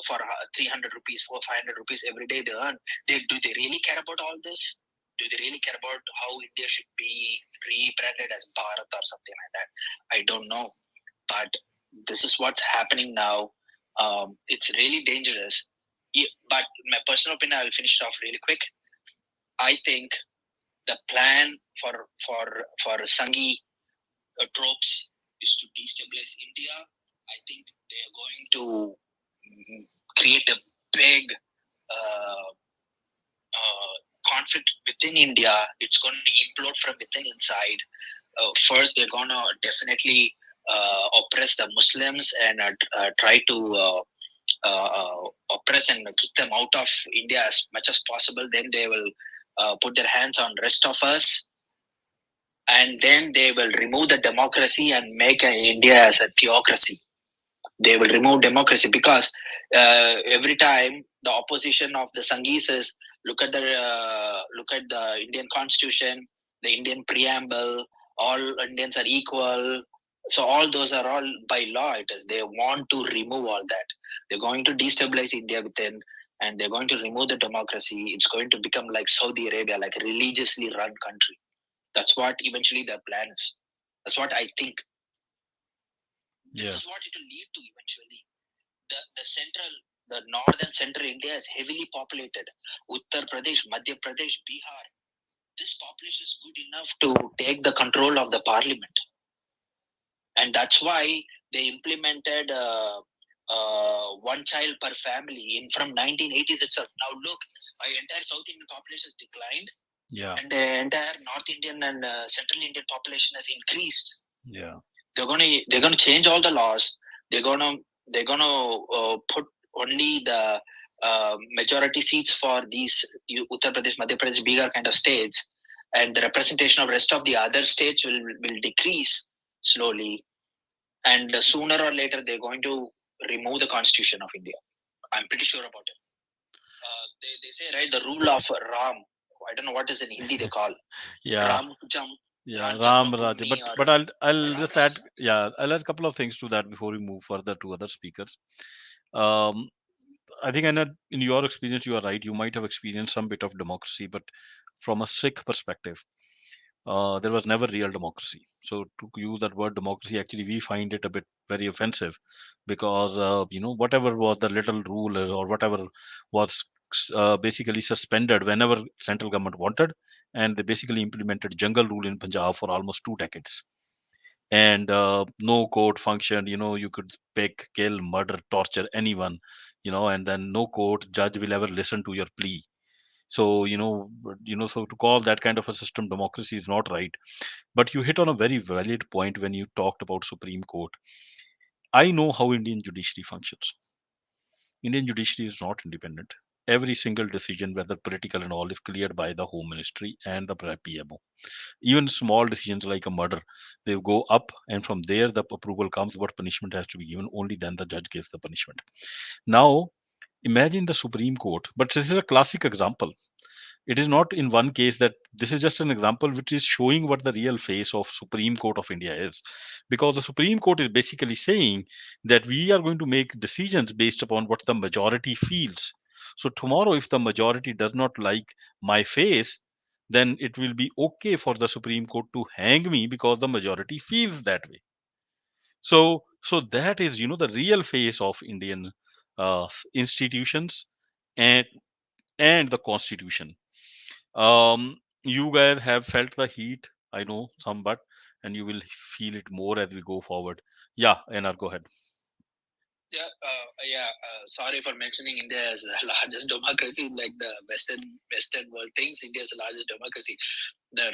for 300 rupees, 500 rupees every day they earn. Do they really care about all this? Do they really care about how India should be rebranded as Bharat or something like that? I don't know. But this is what's happening now. It's really dangerous. But in my personal opinion, I'll finish it off really quick. I think the plan for Sanghi tropes is to destabilize India. I think they are going to create a big conflict within India. It's going to implode from within inside. First, they're going to definitely oppress the Muslims and try to oppress and kick them out of India as much as possible. Then they will put their hands on rest of us, and then they will remove the democracy and make India as a theocracy. They will remove democracy because every time the opposition of the Sanghis is look at the Indian Constitution, the Indian preamble. All Indians are equal. So all those are all by law. They want to remove all that. They're going to destabilize India within, and they're going to remove the democracy. It's going to become like Saudi Arabia, like a religiously run country. That's what eventually their plan is. That's what I think. This is what it will lead to eventually. The northern central India is heavily populated. Uttar Pradesh, Madhya Pradesh, Bihar. This population is good enough to take the control of the parliament. And that's why they implemented one child per family from 1980s itself. Now look, our entire South Indian population has declined. Yeah. And the entire North Indian and Central Indian population has increased. Yeah. They're gonna change all the laws. They're gonna put only the majority seats for these Uttar Pradesh, Madhya Pradesh, Bihar kind of states, and the representation of rest of the other states will decrease slowly. And sooner or later, they're going to remove the Constitution of India. I'm pretty sure about it. They say, right, the rule of Ram. I don't know what is in Hindi they call. Ram Jam. Yeah, Ram Raja. But I'll just add. Yeah, I'll add a couple of things to that before we move further to other speakers. I think, Anna, in your experience, you are right. You might have experienced some bit of democracy, but from a Sikh perspective, there was never real democracy. So to use that word democracy, actually, we find it a bit very offensive because whatever was the little rule or whatever was basically suspended whenever central government wanted, and they basically implemented jungle rule in Punjab for almost 2 decades. And no court functioned. You could pick, kill, murder, torture anyone, and then no court judge will ever listen to your plea. So so to call that kind of a system democracy is not right. But you hit on a very valid point when you talked about Supreme Court. I know how Indian judiciary functions. Indian judiciary is not independent. Every single decision, whether political and all, is cleared by the Home Ministry and the PMO. Even small decisions like a murder, they go up, and from there the approval comes. What punishment has to be given? Only then the judge gives the punishment. Now, imagine the Supreme Court, but this is a classic example. It is not in one case. That this is just an example which is showing what the real face of Supreme Court of India is, because the Supreme Court is basically saying that we are going to make decisions based upon what the majority feels. So tomorrow, if the majority does not like my face, then it will be okay for the Supreme Court to hang me because the majority feels that way. So that is, the real face of Indian institutions and the constitution. You guys have felt the heat, I know some, but and you will feel it more as we go forward. Yeah, Anar, go ahead. Sorry for mentioning India as the largest democracy, like the Western world thinks India is the largest democracy. The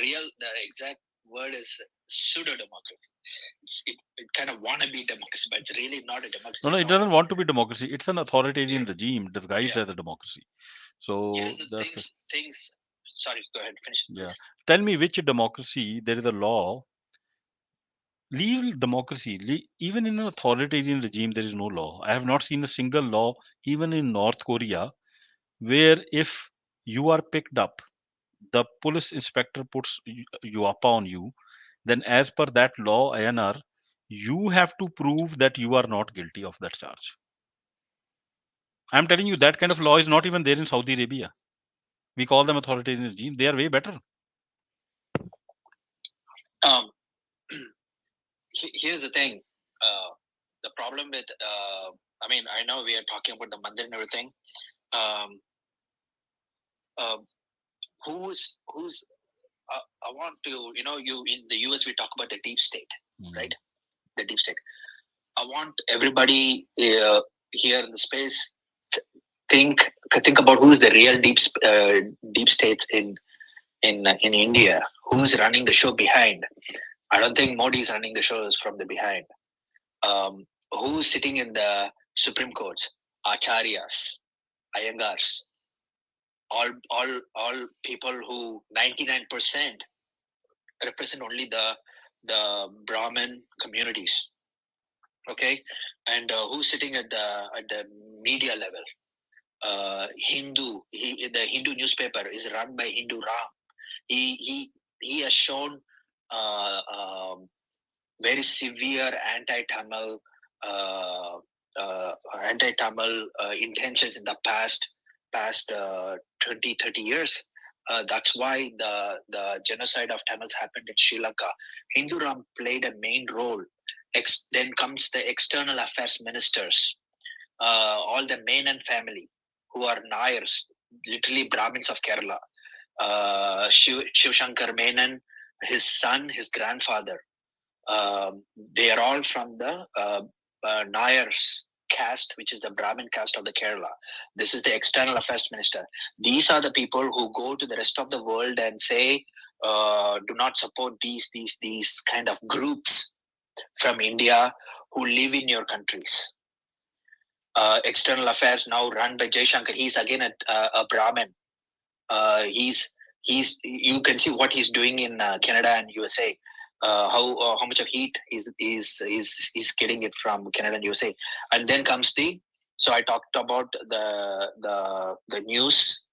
exact word is pseudo democracy. It kind of want to be democracy, but it's really not a democracy. No, it doesn't want to be democracy. It's an authoritarian regime disguised as a democracy. So here's the things. Sorry, go ahead, finish. Yeah, tell me which democracy there is a law. Leave democracy. Even in an authoritarian regime, there is no law. I have not seen a single law, even in North Korea, where if you are picked up, the police inspector puts you up on you, then as per that law, INR, you have to prove that you are not guilty of that charge. I'm telling you, that kind of law is not even there in Saudi Arabia. We call them authoritarian regime. They are way better. Here's the thing. The problem with, I know we are talking about the Mandir and everything. Who's I want to, you in the US we talk about the deep state, right? The deep state. I want everybody here in the space think about who's the real deep states in India. Who's running the show behind? I don't think Modi is running the shows from the behind. Who's sitting in the Supreme Courts? Acharyas, Iyengars, all people who 99% represent only the Brahmin communities. Okay, and who's sitting at the media level? The Hindu newspaper is run by Hindu Ram. He has shown very severe anti-Tamil intentions in the past 20-30 years. That's why the genocide of Tamils happened in Sri Lanka. Hindu Ram played a main role. Then comes the external affairs ministers, all the Menon family, who are Nayars, literally Brahmins of Kerala. Shiv Shankar Menon, his son, his grandfather, they are all from the Nayars caste, which is the Brahmin caste of the Kerala. This is the external affairs minister. These are the people who go to the rest of the world and say, do not support these kind of groups from India who live in your countries. External affairs now run by Jay Shankar. He's again a Brahmin. You can see what he's doing in Canada and USA. How much of heat he's getting it from Canada and USA. And then comes so I talked about the news,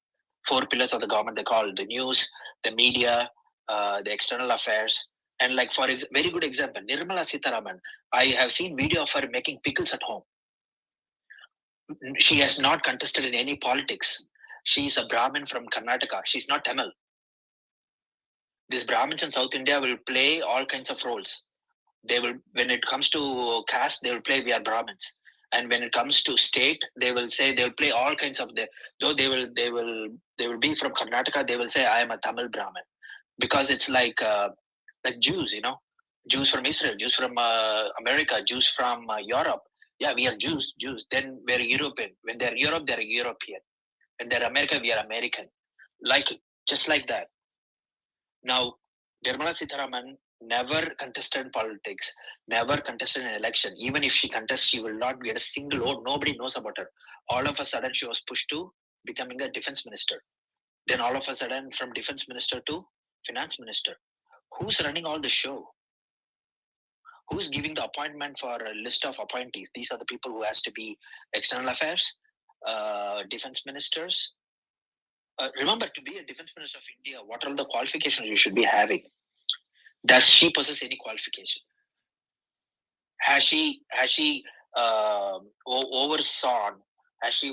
4 pillars of the government. They call the news, the media, the external affairs. And like for very good example, Nirmala Sitharaman, I have seen video of her making pickles at home. She has not contested in any politics. She's a Brahmin from Karnataka. She's not Tamil. These Brahmins in South India will play all kinds of roles. They will, when it comes to caste, they will play we are Brahmins. And when it comes to state, they will say, they'll play all kinds of though they will be from Karnataka, they will say I am a Tamil Brahmin, because it's like Jews, Jews from Israel, Jews from America, Jews from Europe. Yeah, we are Jews. Then we're European. When they're Europe, they're European. When they're America, we are American. Just like that. Now, Nirmala Sitharaman never contested politics, never contested an election. Even if she contests, she will not get a single vote. Nobody knows about her. All of a sudden, she was pushed to becoming a defense minister. Then all of a sudden, from defense minister to finance minister. Who's running all the show? Who's giving the appointment for a list of appointees? These are the people who has to be external affairs, defense ministers. Remember, to be a defense minister of India, what are the qualifications you should be having? Does she possess any qualification? Has she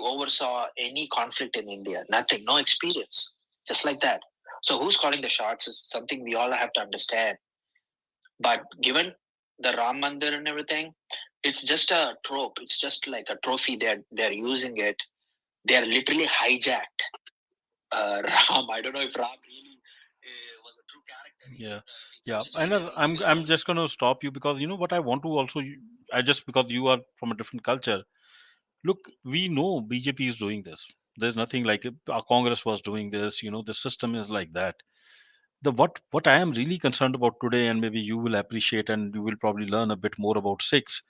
oversaw any conflict in India? Nothing, no experience, just like that. So who's calling the shots is something we all have to understand. But given the Ram Mandir and everything, it's just a trope. It's just like a trophy. They're using it. They're literally hijacked Ram. I don't know if Ram really was a true character. Yeah. And I'm just going to stop you, because what I want to also, because you are from a different culture. Look, we know BJP is doing this. There's nothing like it. Our Congress was doing this. The system is like that. What I am really concerned about today, and maybe you will appreciate, and you will probably learn a bit more about Sikhs.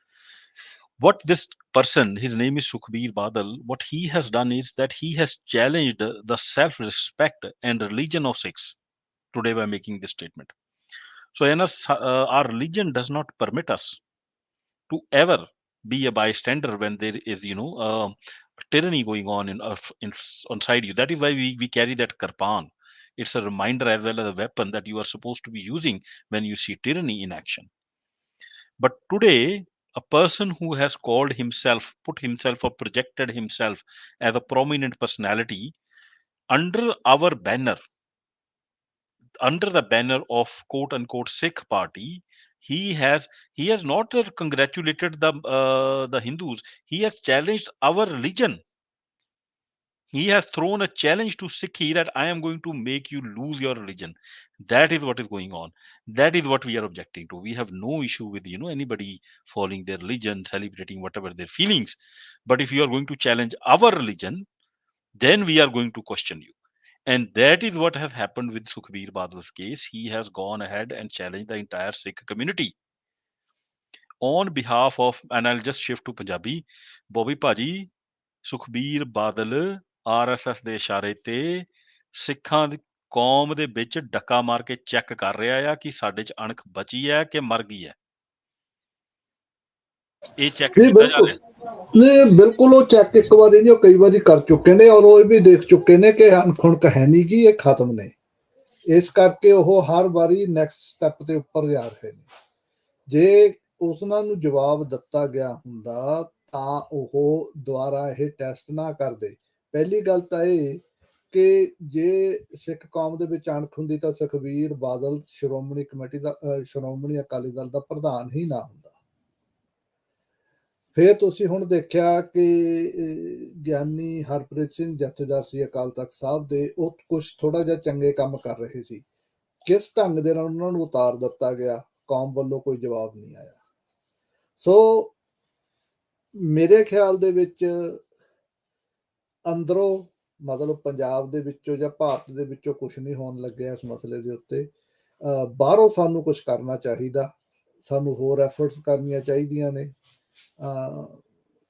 What this person, his name is Sukhbir Badal, what he has done is that he has challenged the self-respect and religion of Sikhs today by making this statement. So, our religion does not permit us to ever be a bystander when there is, tyranny going on on side you. That is why we carry that karpan. It's a reminder as well as a weapon that you are supposed to be using when you see tyranny in action. But today, a person who has put himself or projected himself as a prominent personality under our banner, under the banner of quote unquote Sikh party, he has not congratulated the Hindus. He has challenged our religion. He has thrown a challenge to Sikhi that I am going to make you lose your religion. That is what is going on. That is what we are objecting to. We have no issue with anybody following their religion, celebrating whatever their feelings. But if you are going to challenge our religion, then we are going to question you. And that is what has happened with Sukhbir Badal's case. He has gone ahead and challenged the entire Sikh community on behalf of, and I'll just shift to Punjabi, Bobby Paji, Sukhbir Badal RSS ਦੇ ਇਸ਼ਾਰੇ ਤੇ ਸਿੱਖਾਂ ਦੀ ਕੌਮ ਦੇ ਵਿੱਚ ਡੱਕਾ ਮਾਰ ਕੇ ਚੈੱਕ ਕਰ ਰਿਹਾ ਆ ਕਿ ਸਾਡੇ 'ਚ ਅਣਖ ਬਚੀ ਹੈ ਕਿ ਮਰ ਗਈ ਹੈ। ਇਹ ਚੈੱਕ ਕੀਤਾ ਜਾ ਰਿਹਾ। ਨਹੀਂ, ਬਿਲਕੁਲ ਉਹ ਚੈੱਕ ਇੱਕ ਵਾਰੀ ਨਹੀਂ, ਉਹ ਕਈ ਵਾਰੀ ਕਰ ਚੁੱਕੇ ਨੇ, ਔਰ ਉਹ ਵੀ ਦੇਖ ਚੁੱਕੇ ਨੇ ਕਿ ਅਣਖੁਣਕ ਹੈ ਨਹੀਂ ਗੀ, ਇਹ ਖਤਮ ਨੇ। ਇਸ ਕਰਕੇ ਉਹ ਹਰ ਵਾਰੀ ਨੈਕਸਟ ਸਟੈਪ ਤੇ ਉੱਪਰ ਜਾ ਰਹੇ ਨੇ। ਜੇ ਉਹਨਾਂ ਨੂੰ ਜਵਾਬ ਦਿੱਤਾ ਗਿਆ ਹੁੰਦਾ ਤਾਂ ਉਹ ਦੁਬਾਰਾ ਇਹ ਟੈਸਟ ਨਾ ਕਰਦੇ। ਪਹਿਲੀ ਗੱਲ ਤਾਂ ਇਹ ਕਿ ਜੇ ਸਿੱਖ ਕੌਮ ਦੇ ਵਿੱਚ ਅਣਖ ਹੁੰਦੀ ਤਾਂ ਸੁਖਬੀਰ ਬਾਦਲ ਸ਼੍ਰੋਮਣੀ ਅਕਾਲੀ ਦਲ ਦਾ ਪ੍ਰਧਾਨ ਹੀ ਨਾ ਹੁੰਦਾ। ਫਿਰ ਤੁਸੀਂ ਹੁਣ ਦੇਖਿਆ ਕਿ ਗਿਆਨੀ ਹਰਪ੍ਰੀਤ ਸਿੰਘ ਜਥੇਦਾਰ ਸੀ ਅਕਾਲ ਤਖਤ ਸਾਹਿਬ ਦੇ, ਉਹ ਕੁਛ ਥੋੜਾ ਜਿਹਾ ਚੰਗੇ ਕੰਮ ਕਰ ਰਹੇ ਸੀ। ਕਿਸ ਢੰਗ ਦੇ ਨਾਲ ਉਹਨਾਂ ਨੂੰ ਉਤਾਰ ਦਿੱਤਾ ਗਿਆ, ਕੌਮ ਵੱਲੋਂ ਕੋਈ ਜਵਾਬ ਨਹੀਂ ਆਇਆ। ਸੋ ਮੇਰੇ ਖਿਆਲ ਦੇ ਵਿੱਚ ਅੰਦਰੋਂ, ਮਤਲਬ ਪੰਜਾਬ ਦੇ ਵਿੱਚੋਂ ਜਾਂ ਭਾਰਤ ਦੇ ਵਿੱਚੋਂ ਕੁਛ ਨਹੀਂ ਹੋਣ ਲੱਗਿਆ ਇਸ ਮਸਲੇ ਦੇ ਉੱਤੇ। ਬਾਹਰੋਂ ਸਾਨੂੰ ਕੁਛ ਕਰਨਾ ਚਾਹੀਦਾ, ਸਾਨੂੰ ਹੋਰ ਐਫਰਟਸ ਕਰਨੀਆਂ ਚਾਹੀਦੀਆਂ ਨੇ।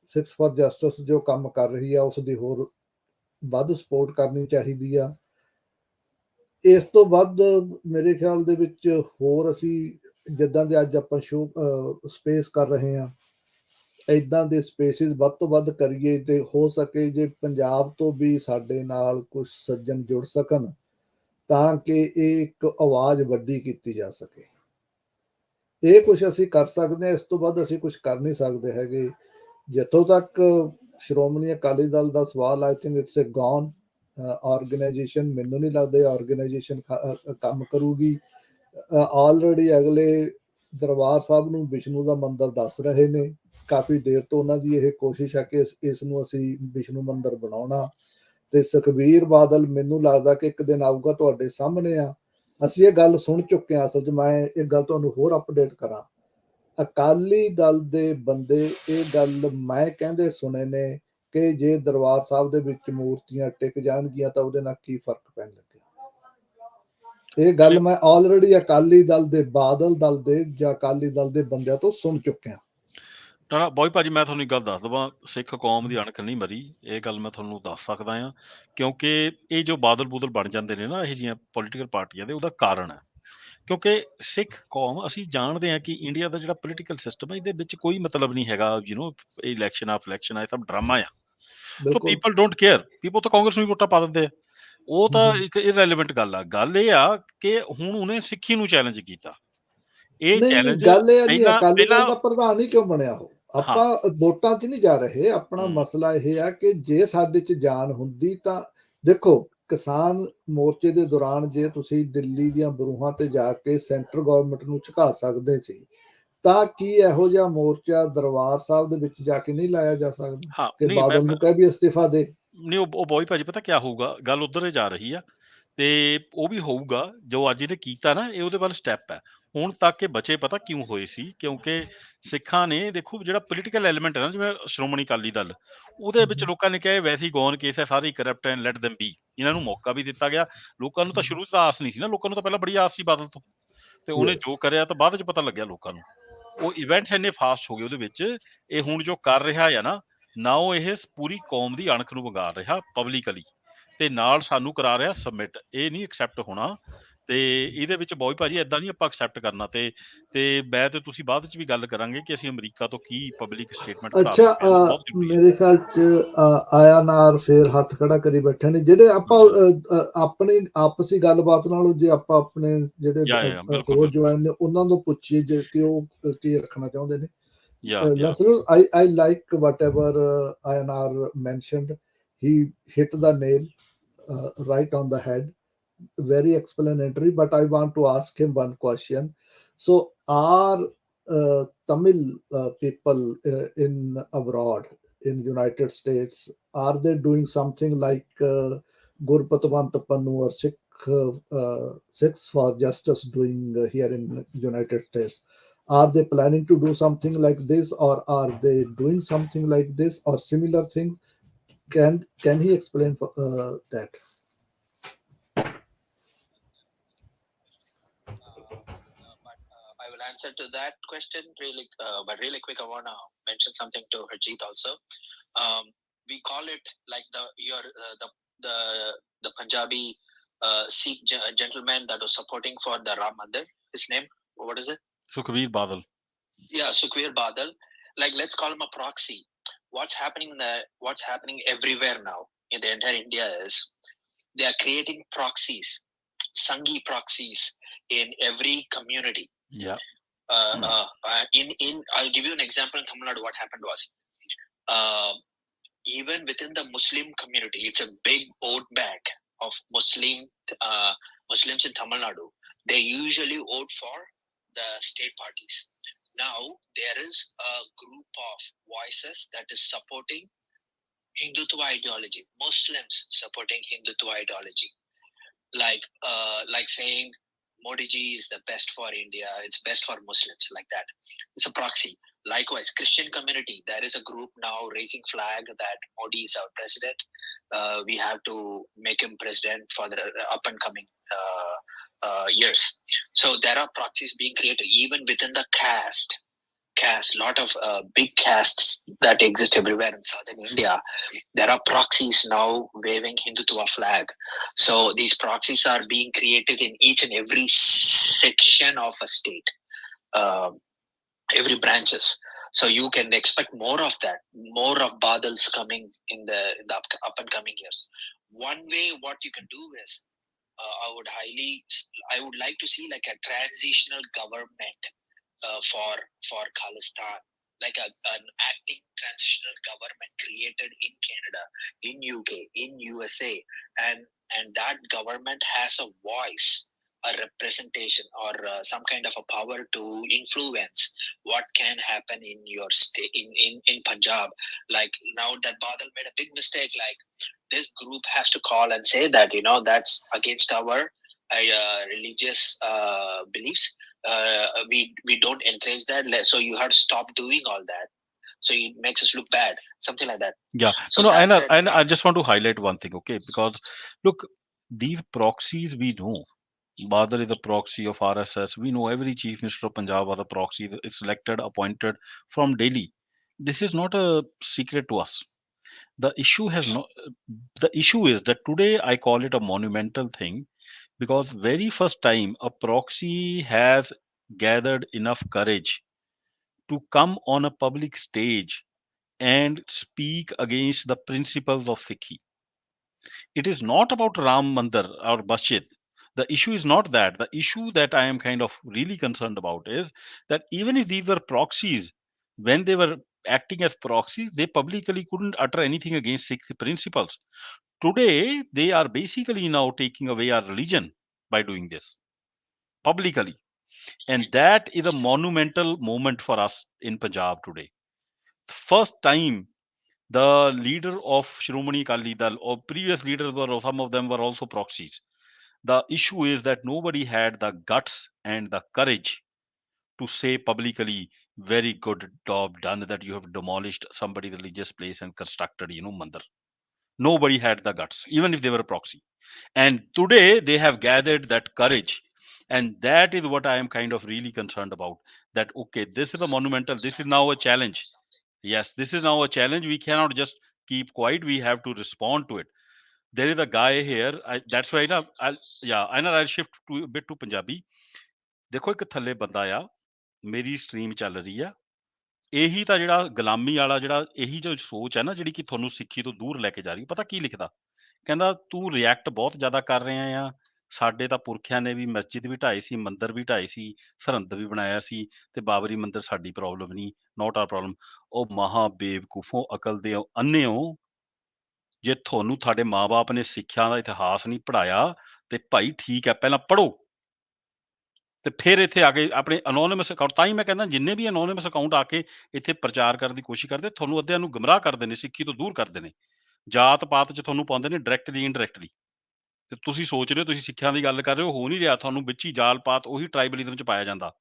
ਸਿਕਸ ਫॉर ਜਸਟਿਸ ਜੋ ਕੰਮ ਕਰ ਰਹੀ ਆ, ਉਸ ਦੀ ਹੋਰ ਵੱਧ ਸਪੋਰਟ ਕਰਨੀ ਚਾਹੀਦੀ ਆ। ਇਸ ਤੋਂ ਵੱਧ ਮੇਰੇ ਖਿਆਲ ਦੇ ਵਿੱਚ ਹੋਰ ਅਸੀਂ ਜਿੱਦਾਂ ਦੇ ਅੱਜ ਆਪਾਂ ਸਪੇਸ ਕਰ ਰਹੇ ਹਾਂ, ਇੱਦਾਂ ਦੇ ਸਪੇਸਿਸ ਵੱਧ ਤੋਂ ਵੱਧ ਕਰੀਏ ਤੇ ਹੋ ਸਕੇ ਜੇ ਪੰਜਾਬ ਤੋਂ ਵੀ ਸਾਡੇ ਨਾਲ ਕੁਝ ਸੱਜਣ ਜੁੜ ਸਕਣ ਤਾਂ ਕਿ ਇਹ ਇੱਕ ਆਵਾਜ਼ ਵੱਡੀ ਕੀਤੀ ਜਾ ਸਕੇ। ਇਹ ਕੁਝ ਅਸੀਂ ਕਰ ਸਕਦੇ ਹਾਂ, ਇਸ ਤੋਂ ਵੱਧ ਅਸੀਂ ਕੁਝ ਕਰ ਨਹੀਂ ਸਕਦੇ ਹੈਗੇ। ਜਿੱਥੋਂ ਤੱਕ ਸ਼੍ਰੋਮਣੀ ਅਕਾਲੀ ਦਲ ਦਾ ਸਵਾਲ, I think it's a gone organisation. ਮੈਨੂੰ ਨਹੀਂ ਲੱਗਦਾ ਆਰਗੇਨਾਈਜੇਸ਼ਨ ਕੰਮ ਕਰੂਗੀ। ਆਲਰੇਡੀ ਅਗਲੇ ਦਰਬਾਰ ਸਾਹਿਬ ਨੂੰ ਵਿਸ਼ਨੂੰ ਦਾ ਮੰਦਿਰ ਦੱਸ ਰਹੇ ਨੇ। ਕਾਫੀ ਦੇਰ ਤੋਂ ਉਹਨਾਂ ਦੀ ਇਹ ਕੋਸ਼ਿਸ਼ ਹੈ ਕਿ ਇਸ ਨੂੰ ਅਸੀਂ ਵਿਸ਼ਨੂੰ ਮੰਦਿਰ ਬਣਾਉਣਾ। ਤੇ ਸੁਖਬੀਰ ਬਾਦਲ, ਮੈਨੂੰ ਲੱਗਦਾ ਕਿ ਇੱਕ ਦਿਨ ਆਊਗਾ ਤੁਹਾਡੇ ਸਾਹਮਣੇ ਆ। ਅਸੀਂ ਇਹ ਗੱਲ ਸੁਣ ਚੁੱਕੇ ਹਾਂ। ਅਸਲ 'ਚ ਮੈਂ ਇਹ ਗੱਲ ਤੁਹਾਨੂੰ ਹੋਰ ਅਪਡੇਟ ਕਰਾਂ, ਅਕਾਲੀ ਦਲ ਦੇ ਬੰਦੇ ਇਹ ਗੱਲ ਮੈਂ ਕਹਿੰਦੇ ਸੁਣੇ ਨੇ ਕਿ ਜੇ ਦਰਬਾਰ ਸਾਹਿਬ ਦੇ ਵਿੱਚ ਮੂਰਤੀਆਂ ਟਿਕ ਜਾਣਗੀਆਂ ਤਾਂ ਉਹਦੇ ਨਾਲ ਕੀ ਫਰਕ ਪੈਣ ਲੱਗਿਆ। ਇਹ ਗੱਲ ਮੈਂ ਆਲਰੇਡੀ ਅਕਾਲੀ ਦਲ ਦੇ, ਬਾਦਲ ਦਲ ਦੇ ਜਾਂ ਅਕਾਲੀ ਦਲ ਦੇ ਬੰਦਿਆਂ ਤੋਂ ਸੁਣ ਚੁੱਕਿਆ। ਨਾ ਬੋਈ ਭਾਜੀ, ਮੈਂ ਤੁਹਾਨੂੰ ਇੱਕ ਗੱਲ ਦੱਸ ਦੇਵਾਂ, ਸਿੱਖ ਕੌਮ ਦੀ ਅਣਖ ਨਹੀਂ ਮਰੀ, ਇਹ ਗੱਲ ਮੈਂ ਤੁਹਾਨੂੰ ਦੱਸ ਸਕਦਾ ਹਾਂ। ਕਿਉਂਕਿ ਇਹ ਜੋ ਬਾਦਲ ਬੂਦਲ ਬਣ ਜਾਂਦੇ ਨੇ ਨਾ ਇਹ ਜਿਹੀਆਂ ਪੋਲੀਟੀਕਲ ਪਾਰਟੀਆਂ ਦੇ, ਉਹਦਾ ਕਾਰਨ ਹੈ ਕਿਉਂਕਿ ਸਿੱਖ ਕੌਮ, ਅਸੀਂ ਜਾਣਦੇ ਹਾਂ ਕਿ ਇੰਡੀਆ ਦਾ ਜਿਹੜਾ ਪੋਲੀਟੀਕਲ ਸਿਸਟਮ ਹੈ ਇਹਦੇ ਵਿੱਚ ਕੋਈ ਮਤਲਬ ਨਹੀਂ ਹੈਗਾ, ਇਲੈਕਸ਼ਨ ਆ ਫਲੈਕਸ਼ਨ ਆ, ਇਹ ਸਭ ਡਰਾਮਾ ਆ। ਸੋ ਪੀਪਲ ਡੋਂਟ ਕੇਅਰ, ਪੀਪਲ ਤਾਂ ਕਾਂਗਰਸ ਨੂੰ ਵੀ ਵੋਟਾਂ ਪਾ ਦਿੰਦੇ ਆ। ਉਹ ਤਾਂ ਇੱਕ ਇਰਰੈਲੇਵੈਂਟ ਗੱਲ ਆ। ਗੱਲ ਇਹ ਆ ਕਿ ਹੁਣ ਉਹਨੇ ਸਿੱਖੀ ਨੂੰ ਚੈਲੰਜ ਕੀਤਾ। ਇਹ ਚੈਲੰਜ ਗੱਲ ਇਹ ਆ ਜੀ, ਪਹਿਲਾਂ ਅਕਾਲੀ ਦਲ ਦਾ ਪ੍ਰਧਾਨ ਹੀ ਕਿਉਂ ਬਣਿਆ ਉਹ? ਆਪਾਂ ਵੋਟਾਂ 'ਚ ਨਹੀਂ ਜਾ ਰਹੇ। ਆਪਣਾ ਮਸਲਾ ਇਹ ਆ ਕਿ ਜੇ ਸਾਡੇ 'ਚ ਜਾਨ ਹੁੰਦੀ ਤਾਂ ਦੇਖੋ, ਕਿਸਾਨ ਮੋਰਚੇ ਦੇ ਦੌਰਾਨ ਜੇ ਤੁਸੀਂ ਦਿੱਲੀ ਦੀਆਂ ਬਰੂਹਾਂ ਤੇ ਜਾ ਕੇ ਸੈਂਟਰ ਗਵਰਨਮੈਂਟ ਨੂੰ ਝੁਕਾ ਸਕਦੇ ਸੀ, ਤਾਂ ਕੀ ਇਹੋ ਜਿਹਾ ਮੋਰਚਾ ਦਰਬਾਰ ਸਾਹਿਬ ਦੇ ਵਿੱਚ ਜਾ ਕੇ ਨਹੀਂ ਲਾਇਆ ਜਾ ਸਕਦਾ ਕਿ ਬਾਦਲ ਨੂੰ ਕਹਿ ਵੀ ਅਸਤੀਫਾ ਦੇ? ਨਹੀਂ, ਉਹ ਬੋਈ ਭਾਜੀ ਪਤਾ ਕਿਆ ਹੋਊਗਾ, ਗੱਲ ਉੱਧਰ ਜਾ ਰਹੀ ਆ ਤੇ ਉਹ ਵੀ ਹੋਊਗਾ। ਜੋ ਅੱਜ ਇਹਨੇ ਕੀਤਾ ਨਾ, ਇਹ ਉਹਦੇ ਵੱਲ ਸਟੈਪ ਹੈ। ਹੁਣ ਤੱਕ ਇਹ ਬਚੇ ਪਤਾ ਕਿਉਂ ਹੋਏ ਸੀ? ਕਿਉਂਕਿ ਸਿੱਖਾਂ ਨੇ ਦੇਖੋ, ਜਿਹੜਾ ਪੋਲੀਟੀਕਲ ਐਲੀਮੈਂਟ ਹੈ ਨਾ, ਜਿਵੇਂ ਸ਼੍ਰੋਮਣੀ ਅਕਾਲੀ ਦਲ, ਉਹਦੇ ਵਿੱਚ ਲੋਕਾਂ ਨੇ ਕਿਹਾ ਵੈਸੇ ਹੀ ਗੌਨ ਕੇਸ ਹੈ, ਸਾਰੇ corrupt and light them B. ਇਹਨਾਂ ਨੂੰ ਮੌਕਾ ਵੀ ਦਿੱਤਾ ਗਿਆ। ਲੋਕਾਂ ਨੂੰ ਤਾਂ ਸ਼ੁਰੂ ਤੋਂ ਆਸ ਨਹੀਂ ਸੀ ਨਾ, ਲੋਕਾਂ ਨੂੰ ਤਾਂ ਪਹਿਲਾਂ ਬੜੀ ਆਸ ਸੀ ਬਾਦਲ ਤੋਂ, ਤੇ ਉਹਨੇ ਜੋ ਕਰਿਆ ਤਾਂ ਬਾਅਦ 'ਚ ਪਤਾ ਲੱਗਿਆ ਲੋਕਾਂ ਨੂੰ। ਉਹ ਇਵੈਂਟਸ ਇੰਨੇ ਫਾਸਟ ਹੋ ਗਏ ਉਹਦੇ ਵਿੱਚ। ਇਹ ਹੁਣ ਜੋ ਕਰ ਰਿਹਾ ਆ ਨਾ ਉਹ ਇਹ ਪੂਰੀ ਕੌਮ ਦੀ ਅਣਖ ਨੂੰ ਵਿਗਾੜ ਰਿਹਾ ਪਬਲਿਕਲੀ, ਤੇ ਨਾਲ ਸਾਨੂੰ ਕਰਾ ਰਿਹਾ ਸਬਮਿਟ। ਇਹ ਨਹੀਂ ਐਕਸੈਪਟ ਹੋਣਾ। ਤੇ ਇਹਦੇ ਵਿੱਚ ਬੋਈ ਭਾਜੀ ਏਦਾਂ ਨਹੀਂ ਆਪਾਂ ਐਕਸੈਪਟ ਕਰਨਾ। ਤੇ ਮੈਂ ਤੇ ਤੁਸੀਂ ਬਾਅਦ ਚ ਵੀ ਗੱਲ ਕਰਾਂਗੇ ਕਿ ਅਸੀਂ ਅਮਰੀਕਾ ਤੋਂ ਕੀ ਪਬਲਿਕ ਸਟੇਟਮੈਂਟ ਭਰਾ ਸਕਦੇ ਹਾਂ, ਬਹੁਤ ਜ਼ਰੂਰੀ ਹੈ। ਮੇਰੇ ਖਿਆਲ ਚ ਆਇਆਨਾਰ ਫੇਰ ਹੱਥ ਖੜਾ ਕਰੀ ਬੈਠੇ ਨੇ, ਜਿਹੜੇ ਆਪਾਂ ਆਪਣੀ ਆਪਸੀ ਗੱਲਬਾਤ ਨਾਲੋਂ ਜੇ ਆਪਾਂ ਆਪਣੇ ਜਿਹੜੇ ਹੋਰ ਜਵਾਨ ਨੇ ਉਹਨਾਂ ਨੂੰ ਪੁੱਛੀਏ ਜੇ ਕਿ ਉਹ ਕੀ ਰੱਖਣਾ ਚਾਹੁੰਦੇ ਨੇ। I like whatever INR mentioned. He hit the nail right on the head. Very explanatory, but I want to ask him one question. So are Tamil people in abroad, in United States, are they doing something like Gurpatwant Pannu or Sikhs for Justice doing here in United States? Are they planning to do something like this, or are they doing something like this or similar thing? Can he explain that? I will answer to that question really, but really quick. I want to mention something to Harjeet also. We call it like the Punjabi Sikh gentleman that was supporting for the Ram Mandir. His name, what is it? Sukhbir Badal. Yeah, Sukhbir Badal. Like, let's call him a proxy. What's happening everywhere now in the entire India is they are creating proxies, Sanghi proxies in every community. Yeah. I'll give you an example in Tamil Nadu. What happened was, even within the Muslim community, it's a big vote bank of Muslims in Tamil Nadu. They usually vote for the state parties. Now there is a group of voices that is supporting Hindutva ideology, Muslims supporting Hindutva ideology, like saying Modi ji is the best for India, it's best for Muslims, like that. It's a proxy. Likewise, Christian community, there is a group now raising flag that Modi is our president. We have to make him president for the up and coming years. So there are proxies being created even within the caste, lot of big castes that exist everywhere in southern India. There are proxies now waving Hindutva flag. So these proxies are being created in each and every section of a state, every branches. So you can expect more of that, more of Badals coming in the up and coming years. One way what you can do is, I would like to see like a transitional government for Khalistan, like an acting transitional government created in Canada, in UK, in USA, and that government has a voice a representation or some kind of a power to influence what can happen in your state in Punjab. Like now that Badal made a big mistake, like this group has to call and say that that's against our religious beliefs. We don't encourage that, so you have to stop doing all that, so it makes us look bad, something like that. Yeah. So No, that's it. and I just want to highlight one thing, okay? Because look, these proxies we know. Badal is the proxy of RSS. We know every chief minister of Punjab was a proxy. It's selected, appointed from Delhi. This is not a secret to us. The issue has no. The issue is that today I call it a monumental thing because very first time a proxy has gathered enough courage to come on a public stage and speak against the principles of Sikhi. It is not about Ram Mandir or Masjid. The issue is not that. The issue that I am kind of really concerned about is that even if these were proxies, when they were acting as proxies, they publicly couldn't utter anything against Sikh principles. Today, they are basically now taking away our religion by doing this publicly. And that is a monumental moment for us in Punjab today. First time the leader of Shiromani Akali Dal or previous leaders were, some of them were also proxies. The issue is that nobody had the guts and the courage to say publicly, very good job done that you have demolished somebody's religious place and constructed, mandir. Nobody had the guts, even if they were a proxy. And today they have gathered that courage. And that is what I am kind of really concerned about. That, okay, this is a monumental, this is now a challenge. Yes, this is now a challenge. We cannot just keep quiet. We have to respond to it. There is a guy here. That's why I'll shift to a bit to Punjabi. ਦੇਖੋ ਇੱਕ ਥੱਲੇ ਬੰਦਾ ਆ ਮੇਰੀ ਸਟਰੀਮ ਚੱਲ ਰਹੀ ਆ ਇਹੀ ਤਾਂ ਜਿਹੜਾ ਗੁਲਾਮੀ ਵਾਲਾ ਜਿਹੜਾ ਇਹੀ ਜੋ ਸੋਚ ਹੈ ਨਾ ਜਿਹੜੀ ਕਿ ਤੁਹਾਨੂੰ ਸਿੱਖੀ ਤੋਂ ਦੂਰ ਲੈ ਕੇ ਜਾ ਰਹੀ ਪਤਾ ਕੀ ਲਿਖਦਾ ਕਹਿੰਦਾ ਤੂੰ ਰਿਐਕਟ ਬਹੁਤ ਜ਼ਿਆਦਾ ਕਰ ਰਿਹਾ ਆ ਸਾਡੇ ਤਾਂ ਪੁਰਖਿਆਂ ਨੇ ਵੀ ਮਸਜਿਦ ਵੀ ਢਾਈ ਸੀ ਮੰਦਿਰ ਵੀ ਢਾਈ ਸੀ ਸਰਹੰਦ ਵੀ ਬਣਾਇਆ ਸੀ ਤੇ ਬਾਬਰੀ ਮੰਦਿਰ ਸਾਡੀ ਪ੍ਰੋਬਲਮ ਨਹੀਂ ਨੋਟ ਆਰ ਪ੍ਰੋਬਲਮ ਉਹ ਮਹਾ ਬੇਵਕੂਫੋ ਅਕਲ ਦੇ ਅੰਨੇ ਹੋ ਜੇ ਤੁਹਾਨੂੰ ਤੁਹਾਡੇ ਮਾਪੇ ਨੇ ਸਿੱਖਿਆ ਦਾ ਇਤਿਹਾਸ ਨਹੀਂ ਪੜਾਇਆ ਤੇ ਭਾਈ ਠੀਕ ਹੈ ਪਹਿਲਾਂ ਪੜੋ ਤੇ ਫਿਰ ਇੱਥੇ ਆ ਕੇ ਆਪਣੇ ਅਨੋਨਿਮਸ ਅਕਾਊਂਟ ਤਾਂ ਹੀ ਮੈਂ ਕਹਿੰਦਾ ਜਿੰਨੇ ਵੀ ਅਨੋਨਿਮਸ ਅਕਾਊਂਟ ਆ ਕੇ ਇੱਥੇ ਪ੍ਰਚਾਰ ਕਰਨ ਦੀ ਕੋਸ਼ਿਸ਼ ਕਰਦੇ ਤੁਹਾਨੂੰ ਅੱਧਿਆਂ ਨੂੰ ਗੁੰਮਰਾਹ ਕਰਦੇ ਨੇ ਸਿੱਖੀ ਤੋਂ ਦੂਰ ਕਰਦੇ ਨੇ ਜਾਤ ਪਾਤ 'ਚ ਤੁਹਾਨੂੰ ਪਾਉਂਦੇ ਨੇ ਡਾਇਰੈਕਟਲੀ ਇਨਡਾਇਰੈਕਟਲੀ ਤੇ ਤੁਸੀਂ ਸੋਚ ਰਹੇ ਹੋ ਤੁਸੀਂ ਸਿੱਖਿਆ ਦੀ ਗੱਲ ਕਰ ਰਹੇ ਹੋ ਨਹੀਂ ਰਿਹਾ ਤੁਹਾਨੂੰ ਵਿੱਚ ਹੀ ਜਾਲ ਪਾਤ ਉਹੀ ਟ੍ਰਾਈਬਲਿਜ਼ਮ 'ਚ ਪਾਇਆ ਜਾਂਦਾ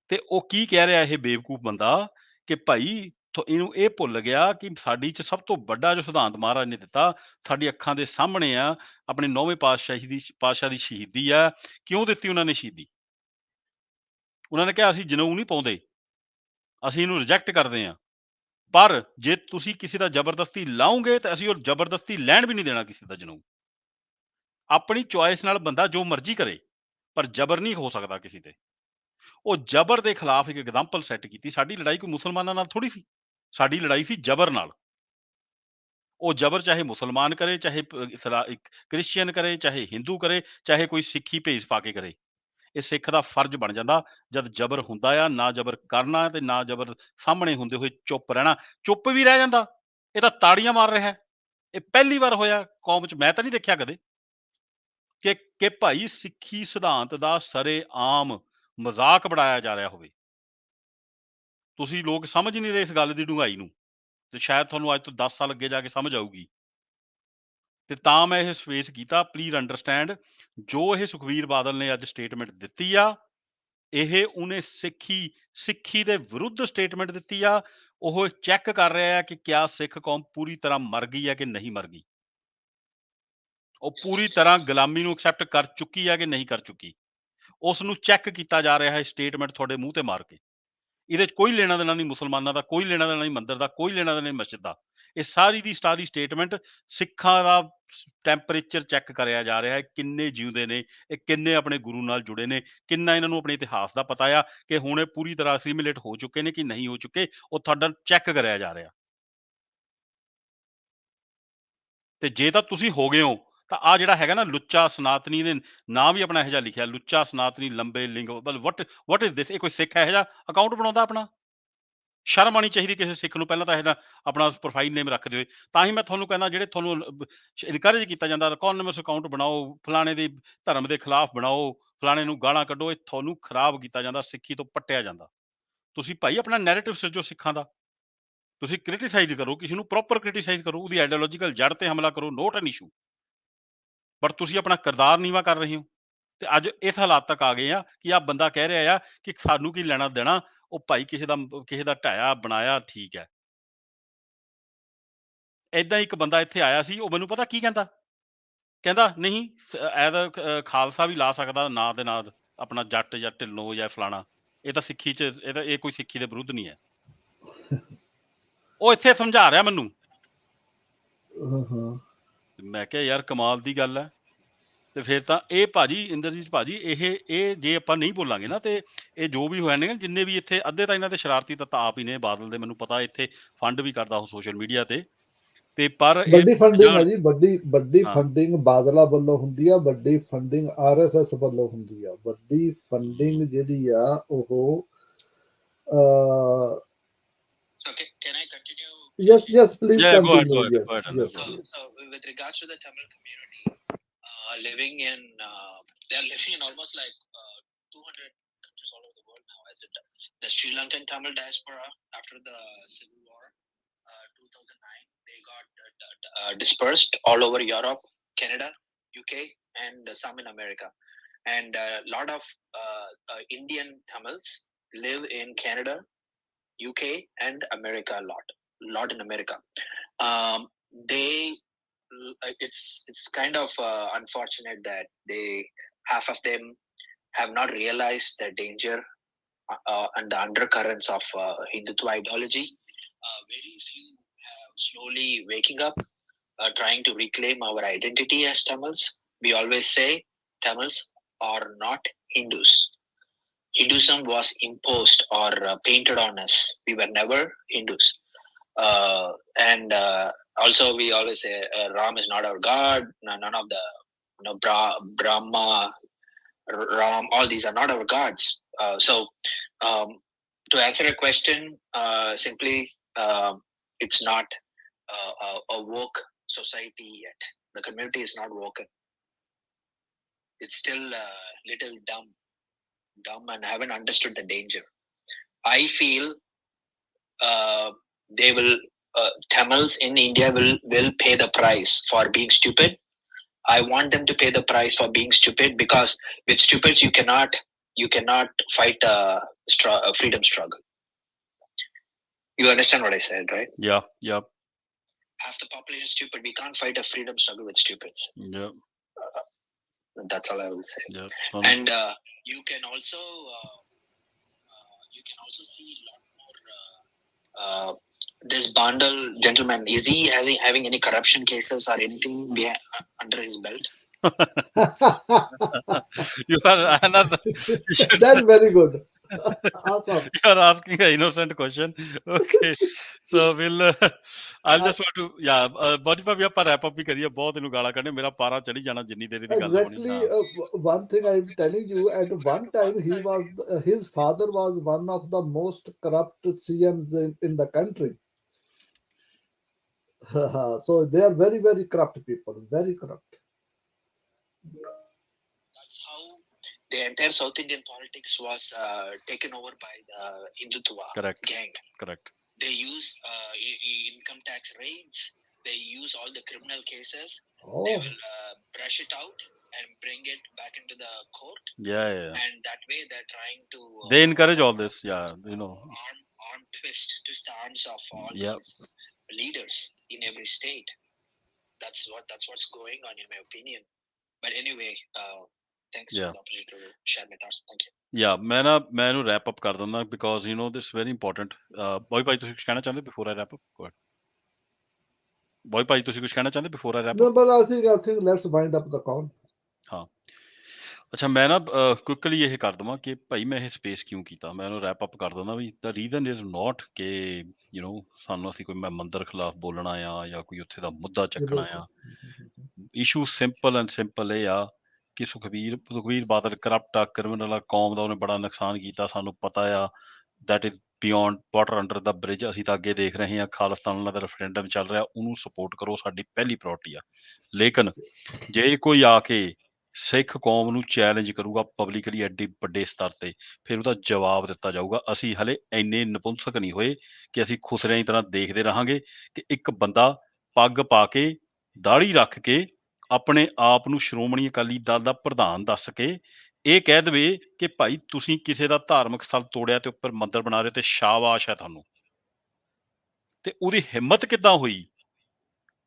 ਤੇ ਉਹ ਕੀ ਕਹਿ ਰਿਹਾ ਇਹ ਬੇਵਕੂਫ ਬੰਦਾ ਕਿ ਭਾਈ ਇਹਨੂੰ ਇਹ ਭੁੱਲ ਗਿਆ ਕਿ ਸਾਡੀ 'ਚ ਸਭ ਤੋਂ ਵੱਡਾ ਜੋ ਸਿਧਾਂਤ ਮਹਾਰਾਜ ਨੇ ਦਿੱਤਾ ਸਾਡੀ ਅੱਖਾਂ ਦੇ ਸਾਹਮਣੇ ਆ ਆਪਣੇ 9ਵੇਂ ਪਾਤਸ਼ਾਹ ਦੀ ਸ਼ਹੀਦੀ ਆ ਕਿਉਂ ਦਿੱਤੀ ਉਹਨਾਂ ਨੇ ਸ਼ਹੀਦੀ ਉਹਨਾਂ ਨੇ ਕਿਹਾ ਅਸੀਂ ਜਨੇਊ ਨਹੀਂ ਪਾਉਂਦੇ ਅਸੀਂ ਇਹਨੂੰ ਰਿਜੈਕਟ ਕਰਦੇ ਹਾਂ ਪਰ ਜੇ ਤੁਸੀਂ ਕਿਸੇ ਦਾ ਜ਼ਬਰਦਸਤੀ ਲਾਓਗੇ ਤਾਂ ਅਸੀਂ ਉਹ ਜ਼ਬਰਦਸਤੀ ਲੈਣ ਵੀ ਨਹੀਂ ਦੇਣਾ ਕਿਸੇ ਦਾ ਜਨੇਊ ਆਪਣੀ ਚੁਆਇਸ ਨਾਲ ਬੰਦਾ ਜੋ ਮਰਜ਼ੀ ਕਰੇ ਪਰ ਜ਼ਬਰ ਨਹੀਂ ਹੋ ਸਕਦਾ ਕਿਸੇ ਤੇ ਉਹ ਜ਼ਬਰ ਦੇ ਖਿਲਾਫ ਇੱਕ ਐਗਜ਼ਾਮਪਲ ਸੈੱਟ ਕੀਤੀ ਸਾਡੀ ਲੜਾਈ ਕੋਈ ਮੁਸਲਮਾਨਾਂ ਨਾਲ ਥੋੜੀ ਸੀ ਸਾਡੀ ਲੜਾਈ ਸੀ ਜ਼ਬਰ ਨਾਲ ਉਹ ਜ਼ਬਰ ਚਾਹੇ ਮੁਸਲਮਾਨ ਕਰੇ ਚਾਹੇ ਕ੍ਰਿਸਚੀਅਨ ਕਰੇ ਚਾਹੇ ਹਿੰਦੂ ਕਰੇ ਚਾਹੇ ਕੋਈ ਸਿੱਖੀ ਭੇਸ ਪਾ ਕੇ ਕਰੇ ਇਹ ਸਿੱਖ ਦਾ ਫਰਜ਼ ਬਣ ਜਾਂਦਾ ਜਦ ਜ਼ਬਰ ਹੁੰਦਾ ਆ ਨਾ ਜ਼ਬਰ ਕਰਨਾ ਤੇ ਨਾ ਜ਼ਬਰ ਸਾਹਮਣੇ ਹੁੰਦੇ ਹੋਏ ਚੁੱਪ ਰਹਿਣਾ ਚੁੱਪ ਵੀ ਰਹਿ ਜਾਂਦਾ ਇਹ ਤਾਂ ਤਾੜੀਆਂ ਮਾਰ ਰਿਹਾ ਇਹ ਪਹਿਲੀ ਵਾਰ ਹੋਇਆ ਕੌਮ 'ਚ ਮੈਂ ਤਾਂ ਨਹੀਂ ਦੇਖਿਆ ਕਦੇ ਕਿ ਭਾਈ ਸਿੱਖੀ ਸਿਧਾਂਤ ਦਾ ਸਰੇਆਮ ਮਜ਼ਾਕ ਬਣਾਇਆ ਜਾ ਰਿਹਾ ਹੋਵੇ ਤੁਸੀਂ ਲੋਕ ਸਮਝ ਨਹੀਂ ਰਹੇ ਇਸ ਗੱਲ ਦੀ ਡੂੰਘਾਈ ਨੂੰ ਤੇ ਸ਼ਾਇਦ ਤੁਹਾਨੂੰ ਅੱਜ ਤੋਂ 10 ਸਾਲ ਅੱਗੇ ਜਾ ਕੇ ਸਮਝ ਆਊਗੀ ਤੇ ਤਾਂ ਮੈਂ ਇਹ ਸਪੇਸ ਕੀਤਾ ਪਲੀਜ਼ ਅੰਡਰਸਟੈਂਡ ਜੋ ਇਹ ਸੁਖਬੀਰ ਬਾਦਲ ਨੇ ਅੱਜ ਸਟੇਟਮੈਂਟ ਦਿੱਤੀ ਆ ਇਹ ਉਹਨੇ ਸਿੱਖੀ ਦੇ ਵਿਰੁੱਧ ਸਟੇਟਮੈਂਟ ਦਿੱਤੀ ਆ ਉਹ ਚੈੱਕ ਕਰ ਰਿਹਾ ਆ ਕਿ ਕਿਆ ਸਿੱਖ ਕੌਮ ਪੂਰੀ ਤਰ੍ਹਾਂ ਮਰ ਗਈ ਹੈ ਕਿ ਨਹੀਂ ਮਰ ਗਈ ਉਹ ਪੂਰੀ ਤਰ੍ਹਾਂ ਗੁਲਾਮੀ ਨੂੰ ਐਕਸੈਪਟ ਕਰ ਚੁੱਕੀ ਹੈ ਕਿ ਨਹੀਂ ਕਰ ਚੁੱਕੀ ਉਸ ਨੂੰ ਚੈੱਕ ਕੀਤਾ ਜਾ ਰਿਹਾ ਹੈ ਸਟੇਟਮੈਂਟ ਤੁਹਾਡੇ ਮੂੰਹ ਤੇ ਮਾਰ ਕੇ ਇਹਦੇ 'ਚ ਕੋਈ ਲੈਣਾ ਦੇਣਾ ਨਹੀਂ ਮੁਸਲਮਾਨਾਂ ਦਾ ਕੋਈ ਲੈਣਾ ਦੇਣਾ ਨਹੀਂ ਮੰਦਿਰ ਦਾ ਕੋਈ ਲੈਣਾ ਦੇਣਾ ਨਹੀਂ ਮਸਜਿਦ ਦਾ ਇਹ ਸਾਰੀ ਦੀ ਸਾਰੀ ਸਟੇਟਮੈਂਟ ਸਿੱਖਾਂ ਦਾ ਟੈਂਪਰੇਚਰ ਚੈੱਕ ਕਰਿਆ ਜਾ ਰਿਹਾ ਹੈ ਕਿੰਨੇ ਜਿਉਂਦੇ ਨੇ ਇਹ ਕਿੰਨੇ ਆਪਣੇ ਗੁਰੂ ਨਾਲ ਜੁੜੇ ਨੇ ਕਿੰਨਾ ਇਹਨਾਂ ਨੂੰ ਆਪਣੇ ਇਤਿਹਾਸ ਦਾ ਪਤਾ ਆ ਕਿ ਹੁਣ ਇਹ ਪੂਰੀ ਤਰ੍ਹਾਂ ਅਸਿਮੀਲੇਟ ਹੋ ਚੁੱਕੇ ਨੇ ਕਿ ਨਹੀਂ ਹੋ ਚੁੱਕੇ ਉਹ ਤੁਹਾਡਾ ਚੈੱਕ ਕਰਿਆ ਜਾ ਰਿਹਾ ਤੇ ਜੇ ਤਾਂ ਤੁਸੀਂ ਹੋ ਗਏ ਹੋ ਤਾਂ ਆ ਜਿਹੜਾ ਹੈਗਾ ਨਾ ਲੁੱਚਾ ਸਨਾਤਨੀ ਨੇ ਨਾਂ ਵੀ ਆਪਣਾ ਇਹੋ ਜਿਹਾ ਲਿਖਿਆ ਲੁੱਚਾ ਸਨਾਤਨੀ ਲੰਬੇ ਲਿੰਗ ਵਟ ਇਜ਼ ਦਿਸ ਇਹ ਕੋਈ ਸਿੱਖ ਇਹੋ ਜਿਹਾ ਅਕਾਊਂਟ ਬਣਾਉਂਦਾ ਆਪਣਾ ਸ਼ਰਮ ਆਉਣੀ ਚਾਹੀਦੀ ਕਿਸੇ ਸਿੱਖ ਨੂੰ। ਪਹਿਲਾਂ ਤਾਂ ਇਹਦਾ ਆਪਣਾ ਪ੍ਰੋਫਾਈਲ ਨੇਮ ਰੱਖਦੇ ਹੋਏ। ਤਾਂ ਹੀ ਮੈਂ ਤੁਹਾਨੂੰ ਕਹਿੰਦਾ, ਜਿਹੜੇ ਤੁਹਾਨੂੰ ਇਨਕਰੇਜ ਕੀਤਾ ਜਾਂਦਾ ਅਨੋਨਿਮਸ ਅਕਾਊਂਟ ਬਣਾਓ, ਫਲਾਣੇ ਦੇ ਧਰਮ ਦੇ ਖਿਲਾਫ ਬਣਾਓ, ਫਲਾਣੇ ਨੂੰ ਗਾਲਾਂ ਕੱਢੋ, ਇਹ ਤੁਹਾਨੂੰ ਖਰਾਬ ਕੀਤਾ ਜਾਂਦਾ, ਸਿੱਖੀ ਤੋਂ ਪੱਟਿਆ ਜਾਂਦਾ। ਤੁਸੀਂ ਭਾਈ ਆਪਣਾ ਨੈਰੇਟਿਵ ਸਿਰਜੋ ਸਿੱਖਾਂ ਦਾ, ਤੁਸੀਂ ਕ੍ਰਿਟੀਸਾਈਜ਼ ਕਰੋ, ਕਿਸੇ ਨੂੰ ਪ੍ਰੋਪਰ ਕ੍ਰਿਟੀਸਾਈਜ਼ ਕਰੋ, ਉਹਦੀ ਆਈਡੀਓਲੋਜੀਕਲ ਜੜ ਤੇ ਹਮਲਾ ਕਰੋ, ਨੋਟ ਐਨ ਇਸ਼ੂ। ਬਟ ਤੁਸੀਂ ਆਪਣਾ ਕਿਰਦਾਰ ਨੀਵਾਂ ਕਰ ਰਹੇ ਹੋ। ਤੇ ਅੱਜ ਇਸ ਹਾਲਾਤ ਤੱਕ ਆ ਗਏ ਆ ਕਿ ਆਹ ਬੰਦਾ ਕਹਿ ਰਿਹਾ ਆ ਕਿ ਸਾਨੂੰ ਕੀ ਲੈਣਾ ਦੇਣਾ, ਉਹ ਭਾਈ ਕਿਸੇ ਦਾ ਢਾਇਆ ਬਣਾਇਆ ਠੀਕ ਹੈ। ਏਦਾਂ ਇੱਕ ਬੰਦਾ ਇੱਥੇ ਆਇਆ ਸੀ, ਉਹ ਮੈਨੂੰ ਪਤਾ ਕੀ ਕਹਿੰਦਾ ਨਹੀਂ ਐਜ਼ ਖਾਲਸਾ ਵੀ ਲਾ ਸਕਦਾ ਨਾਂ ਦੇ ਨਾਲ ਆਪਣਾ ਜੱਟ ਜਾਂ ਢਿੱਲੋਂ ਜਾਂ ਫਲਾਣਾ, ਇਹ ਤਾਂ ਸਿੱਖੀ 'ਚ ਇਹ ਕੋਈ ਸਿੱਖੀ ਦੇ ਵਿਰੁੱਧ ਨਹੀਂ ਹੈ। ਉਹ ਇੱਥੇ ਸਮਝਾ ਰਿਹਾ ਮੈਨੂੰ। ਮੈਂ ਕਿਹਾ ਯਾਰ ਕਮਾਲ ਦੀ ਗੱਲ ਹੈ। ਤੇ ਫਿਰ ਤਾਂ ਇਹ ਭਾਜੀ ਇੰਦਰਜੀਤ ਭਾਜੀ, ਇਹ ਜੇ ਆਪਾਂ ਨਹੀਂ ਬੋਲਾਂਗੇ ਨਾ, ਤੇ ਇਹ ਜੋ ਵੀ ਹੋਇਆ ਨੇ, ਜਿੰਨੇ ਵੀ ਇੱਥੇ ਅੱਧੇ ਤਾਂ ਇਹਨਾਂ ਦੇ ਸ਼ਰਾਰਤੀ ਤੱਤ ਆਪ ਹੀ ਨੇ, ਬਾਦਲ ਦੇ, ਮੈਨੂੰ ਪਤਾ ਇੱਥੇ ਫੰਡ ਵੀ ਕਰਦਾ ਉਹ ਸੋਸ਼ਲ ਮੀਡੀਆ ਤੇ ਪਰ ਵੱਡੀ ਫੰਡਿੰਗ ਹੈ ਜੀ, ਵੱਡੀ ਹਾਂ ਫੰਡਿੰਗ ਬਾਦਲਾਂ ਵੱਲੋਂ ਹੁੰਦੀ ਆ, ਵੱਡੀ ਫੰਡਿੰਗ RSS ਵੱਲੋਂ ਹੁੰਦੀ ਆ। ਵੱਡੀ ਫੰਡਿੰਗ ਜਿਹੜੀ ਆ ਉਹ So can I continue? yes please Yeah, go ahead, continue. go ahead. Yes. So with regards to the Tamil community, living in they're living in almost like 200 countries all over the world now. As the Sri Lankan Tamil diaspora after the civil war 2009, they got dispersed all over Europe, Canada, UK, and some in America. And a lot of Indian Tamils live in Canada, UK, and America a lot in America. It's kind of unfortunate that half of them have not realized the danger and the undercurrents of Hindutva ideology. Very few have slowly waking up, trying to reclaim our identity as Tamils. We always say Tamils are not Hindus. Hinduism was imposed or painted on us. We were never Hindus. And also we always say Ram is not our God. None of the Brahma, Ram, all these are not our gods. So to answer a question, simply it's not a woke society yet. The community is not woken. It's still a little dumb and haven't understood the danger. I feel they will Tamils in India will pay the price for being stupid. I want them to pay the price for being stupid, because with stupids you cannot fight a freedom struggle. You understand what I said, right? Yeah. Half the population is stupid. We can't fight a freedom struggle with stupids. Yeah. That's all I will say. Yeah. And you can also see a lot more. This Badal gentleman, is he having any corruption cases or anything under his belt? You are another. That's very good. Awesome. You are asking an innocent question. Okay, so I'll just want to ਬਹੁਤ ਵੀ ਆਪਾਂ ਰੈਪ ਅਪ ਵੀ ਕਰੀਏ, ਬਹੁਤ ਇਹਨੂੰ ਗਾਲਾਂ ਕੱਢੇ, ਮੇਰਾ ਪਾਰਾ ਚੜੀ ਜਾਣਾ ਜਿੰਨੀ ਦੇਰ ਦੀ ਗੱਲ ਹੋਣੀ। Exactly. One thing I'm telling you, at one time his father was one of the most corrupt CMs in the country. So they are very, very corrupt people, very corrupt. That's how the entire South Indian politics was taken over by the Hindutva gang. Correct. They use income tax raids. They use all the criminal cases. They will brush it out and bring it back into the court. Yeah. And that way they're trying to. They encourage all this. Arm twist the arms of all these leaders in every state. That's what's going on, in my opinion. But anyway, thanks for the opportunity to share my thoughts. Thank you. Yeah, ਮੈਂ ਇਹਨੂੰ ਰੈਪ ਅਪ ਕਰ ਦਿੰਦਾ, because this very important. Boy ਭਾਈ ਤੁਸੀਂ ਕੁਝ ਕਹਿਣਾ ਚਾਹੁੰਦੇ before I wrap up? Go ahead. Boy ਭਾਈ ਤੁਸੀਂ ਕੁਝ ਕਹਿਣਾ ਚਾਹੁੰਦੇ before I wrap up? No, but I think let's wind up the call. ਹਾਂ, ਅੱਛਾ, ਮੈਂ ਨਾ ਕੁਇਕਲੀ ਇਹ ਕਰ ਦੇਵਾਂ ਕਿ ਭਾਈ ਮੈਂ ਇਹ ਸਪੇਸ ਕਿਉਂ ਕੀਤਾ। ਮੈਂ ਉਹਨੂੰ ਰੈਪ ਅਪ ਕਰ ਦਿੰਦਾ ਵੀ ਦਾ ਰੀਜ਼ਨ ਇਜ਼ ਨੋਟ ਕਿ ਸਾਨੂੰ ਅਸੀਂ ਕੋਈ ਮੰਦਰ ਖਿਲਾਫ ਬੋਲਣਾ ਆ ਜਾਂ ਕੋਈ ਉੱਥੇ ਦਾ ਮੁੱਦਾ ਚੱਕਣਾ ਆ। ਇਸ਼ੂ ਸਿੰਪਲ ਇਹ ਆ ਕਿ ਸੁਖਬੀਰ ਬਾਦਲ ਕਰਪਟ ਆ, ਕ੍ਰਿਮੀਨਲ ਆ, ਕੌਮ ਦਾ ਉਹਨੇ ਬੜਾ ਨੁਕਸਾਨ ਕੀਤਾ, ਸਾਨੂੰ ਪਤਾ ਆ। That is beyond water under the bridge. ਅਸੀਂ ਤਾਂ ਅੱਗੇ ਦੇਖ ਰਹੇ ਹਾਂ ਖਾਲਿਸਤਾਨ ਦਾ ਰੈਫਰੈਂਡਮ ਚੱਲ ਰਿਹਾ, ਉਹਨੂੰ ਸਪੋਰਟ ਕਰੋ, ਸਾਡੀ ਪਹਿਲੀ ਪ੍ਰਾਇਰਟੀ ਆ। ਲੇਕਿਨ ਜੇ ਕੋਈ ਆ ਕੇ ਸਿੱਖ ਕੌਮ ਨੂੰ ਚੈਲੰਜ ਕਰੂਗਾ ਪਬਲਿਕਲੀ ਐਡੀ ਵੱਡੇ ਸਤਰ ਤੇ, ਫਿਰ ਉਹਦਾ ਜਵਾਬ ਦਿੱਤਾ ਜਾਊਗਾ। ਅਸੀਂ ਹਲੇ ਇੰਨੇ ਨਪੁੰਸਕ ਨਹੀਂ ਹੋਏ ਕਿ ਅਸੀਂ ਖੁਸਰਿਆਂ ਦੀ ਤਰ੍ਹਾਂ ਦੇਖਦੇ ਰਹਾਂਗੇ ਕਿ ਇੱਕ ਬੰਦਾ ਪੱਗ ਪਾ ਕੇ ਦਾੜੀ ਰੱਖ ਕੇ ਆਪਣੇ ਆਪ ਨੂੰ ਸ਼੍ਰੋਮਣੀ ਅਕਾਲੀ ਦਲ ਦਾ ਪ੍ਰਧਾਨ ਦੱਸ ਕੇ ਇਹ ਕਹਿ ਦੇਵੇ ਕਿ ਭਾਈ ਤੁਸੀਂ ਕਿਸੇ ਦਾ ਧਾਰਮਿਕ ਸਥਲ ਤੋੜਿਆ ਤੇ ਉੱਪਰ ਮੰਦਿਰ ਬਣਾ ਰਹੇ ਹੋ ਤੇ ਸ਼ਾਬਾਸ਼ ਹੈ ਤੁਹਾਨੂੰ। ਤੇ ਉਹਦੀ ਹਿੰਮਤ ਕਿੱਦਾਂ ਹੋਈ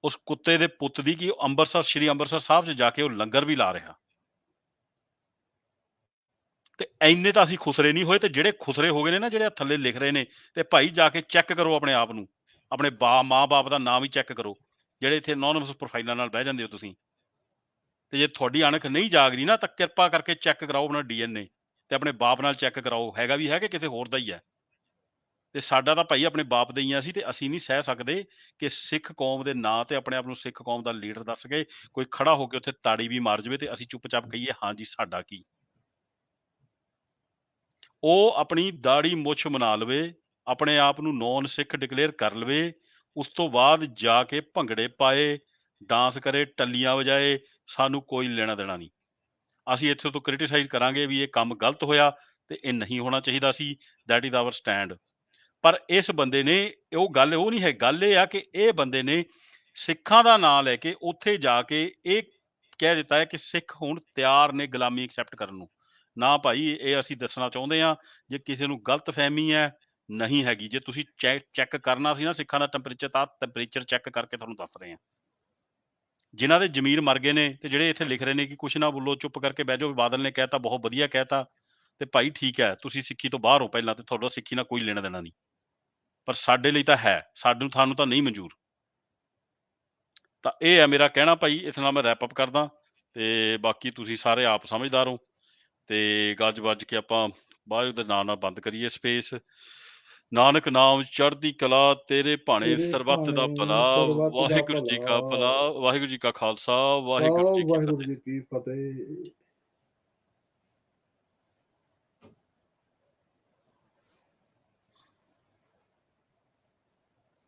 ਉਸ ਕੁੱਤੇ ਦੇ ਪੁੱਤ ਦੀ ਕਿ ਉਹ ਸ਼੍ਰੀ ਅੰਮ੍ਰਿਤਸਰ ਸਾਹਿਬ 'ਚ ਜਾ ਕੇ ਉਹ ਲੰਗਰ ਵੀ ਲਾ ਰਿਹਾ। ਤੇ ਇੰਨੇ ਤਾਂ ਅਸੀਂ ਖੁਸਰੇ ਨਹੀਂ ਹੋਏ। ਤੇ ਜਿਹੜੇ ਖੁਸਰੇ ਹੋ ਗਏ ਨੇ ਨਾ, ਜਿਹੜੇ ਥੱਲੇ ਲਿਖ ਰਹੇ ਨੇ, ਤੇ ਭਾਈ ਜਾ ਕੇ ਚੈੱਕ ਕਰੋ ਆਪਣੇ ਆਪ ਨੂੰ, ਆਪਣੇ ਮਾਂ ਬਾਪ ਦਾ ਨਾਮ ਵੀ ਚੈੱਕ ਕਰੋ, ਜਿਹੜੇ ਇੱਥੇ ਅਨੋਨਿਮਸ ਪ੍ਰੋਫਾਈਲਾਂ ਨਾਲ ਬਹਿ ਜਾਂਦੇ ਹੋ ਤੁਸੀਂ। ਤੇ ਜੇ ਤੁਹਾਡੀ ਅਣਖ ਨਹੀਂ ਜਾਗਦੀ ਨਾ, ਤਾਂ ਕਿਰਪਾ ਕਰਕੇ ਚੈੱਕ ਕਰਾਓ ਆਪਣਾ DNA ਤੇ ਆਪਣੇ ਬਾਪ ਨਾਲ ਚੈੱਕ ਕਰਾਓ, ਹੈਗਾ ਵੀ ਹੈ ਕਿ ਕਿਸੇ ਹੋਰ ਦਾ ਹੀ ਹੈ। ਤੇ ਸਾਡਾ ਤਾਂ ਭਾਈ ਆਪਣੇ ਬਾਪ ਦੇ ਹੀ ਆ ਸੀ, ਤੇ ਅਸੀਂ ਨਹੀਂ ਸਹਿ ਸਕਦੇ ਕਿ ਸਿੱਖ ਕੌਮ ਦੇ ਨਾਂ ਤੇ ਆਪਣੇ ਆਪ ਨੂੰ ਸਿੱਖ ਕੌਮ ਦਾ ਲੀਡਰ ਦੱਸ ਕੇ ਕੋਈ ਖੜਾ ਹੋ ਕੇ ਉੱਥੇ ਤਾੜੀ ਵੀ ਮਾਰ ਜਾਵੇ ਤੇ ਅਸੀਂ ਚੁੱਪਚਾਪ ਕਹੀਏ ਹਾਂਜੀ ਸਾਡਾ ਕੀ। ਉਹ ਆਪਣੀ ਦਾੜੀ ਮੁੱਛ ਬਣਾ ਲਵੇ, ਆਪਣੇ ਆਪ ਨੂੰ ਨੌਨ ਸਿੱਖ ਡਿਕਲੇਅਰ ਕਰ ਲਵੇ, ਉਸ ਤੋਂ ਬਾਅਦ ਜਾ ਕੇ ਭੰਗੜੇ ਪਾਏ, ਡਾਂਸ ਕਰੇ, ਟੱਲੀਆਂ ਵਜਾਏ, ਸਾਨੂੰ ਕੋਈ ਲੈਣਾ ਦੇਣਾ ਨਹੀਂ। ਅਸੀਂ ਇੱਥੇ ਤੋਂ ਕ੍ਰਿਟੀਸਾਈਜ਼ ਕਰਾਂਗੇ ਵੀ ਇਹ ਕੰਮ ਗਲਤ ਹੋਇਆ ਤੇ ਇਹ ਨਹੀਂ ਹੋਣਾ ਚਾਹੀਦਾ ਸੀ। That is our stand. ਪਰ ਇਸ ਬੰਦੇ ਨੇ ਉਹ ਗੱਲ ਉਹ ਨਹੀਂ ਹੈ। ਗੱਲ ਇਹ ਆ ਕਿ ਇਹ ਬੰਦੇ ਨੇ ਸਿੱਖਾਂ ਦਾ ਨਾਂ ਲੈ ਕੇ ਉੱਥੇ ਜਾ ਕੇ ਇਹ ਕਹਿ ਦਿੱਤਾ ਹੈ ਕਿ ਸਿੱਖ ਹੁਣ ਤਿਆਰ ਨੇ ਗੁਲਾਮੀ ਐਕਸੈਪਟ ਕਰਨ ਨੂੰ। ਨਾ ਭਾਈ, ਇਹ ਅਸੀਂ ਦੱਸਣਾ ਚਾਹੁੰਦੇ ਹਾਂ, ਜੇ ਕਿਸੇ ਨੂੰ ਗਲਤ ਫਹਿਮੀ ਹੈ, ਨਹੀਂ ਹੈਗੀ। ਜੇ ਤੁਸੀਂ ਚੈੱਕ ਕਰਨਾ ਸੀ ਨਾ ਸਿੱਖਾਂ ਦਾ ਟੈਂਪਰੇਚਰ, ਤਾਂ ਟੈਂਪਰੇਚਰ ਚੈੱਕ ਕਰਕੇ ਤੁਹਾਨੂੰ ਦੱਸ ਰਹੇ ਹਾਂ। ਜਿਨ੍ਹਾਂ ਦੇ ਜ਼ਮੀਰ ਮਰ ਗਏ ਨੇ ਤੇ ਜਿਹੜੇ ਇੱਥੇ ਲਿਖ ਰਹੇ ਨੇ ਕਿ ਕੁਛ ਨਾ ਬੋਲੋ, ਚੁੱਪ ਕਰਕੇ ਬਹਿ ਜਾਓ, ਬਾਦਲ ਨੇ ਕਹਿਤਾ ਬਹੁਤ ਵਧੀਆ ਕਹਿਤਾ, ਤੇ ਭਾਈ ਠੀਕ ਹੈ, ਤੁਸੀਂ ਸਿੱਖੀ ਤੋਂ ਬਾਹਰ ਹੋ ਪਹਿਲਾਂ, ਤੇ ਤੁਹਾਡਾ ਸਿੱਖੀ ਨਾਲ ਕੋਈ ਲੈਣਾ ਦੇਣਾ ਨਹੀਂ। ਪਰ ਸਾਡੇ ਲਈ ਤਾਂ ਹੈ, ਸਾਨੂੰ ਤਾਂ ਨਹੀਂ ਮਨਜ਼ੂਰ। ਤਾਂ ਇਹ ਹੈ ਮੇਰਾ ਕਹਿਣਾ ਭਾਈ। ਇਸ ਨਾਲ ਮੈਂ ਰੈਪ ਅਪ ਕਰਦਾ, ਤੇ ਬਾਕੀ ਤੁਸੀਂ ਸਾਰੇ ਆਪ ਸਮਝਦਾਰ ਹੋ। ਤੇ ਗੱਜ ਵੱਜ ਕੇ ਆਪਾਂ ਵਾਹਿਗੁਰੂ ਦੇ ਨਾਮ ਨਾਲ ਬੰਦ ਕਰੀਏ ਸਪੇਸ। ਨਾਨਕ ਨਾਮ ਚੜ੍ਹਦੀ ਕਲਾ, ਤੇਰੇ ਭਾਣੇ ਸਰਬੱਤ ਦਾ ਭਲਾ। ਵਾਹਿਗੁਰੂ ਜੀ ਕਾ ਭਲਾ, ਵਾਹਿਗੁਰੂ ਜੀ ਕਾ ਖਾਲਸਾ, ਵਾਹਿਗੁਰੂ ਜੀ ਕੀ ਵਾਹਿਗੁਰੂ ਫਤਿਹ। ਜੀ ਕੀ ਫਤਿਹ।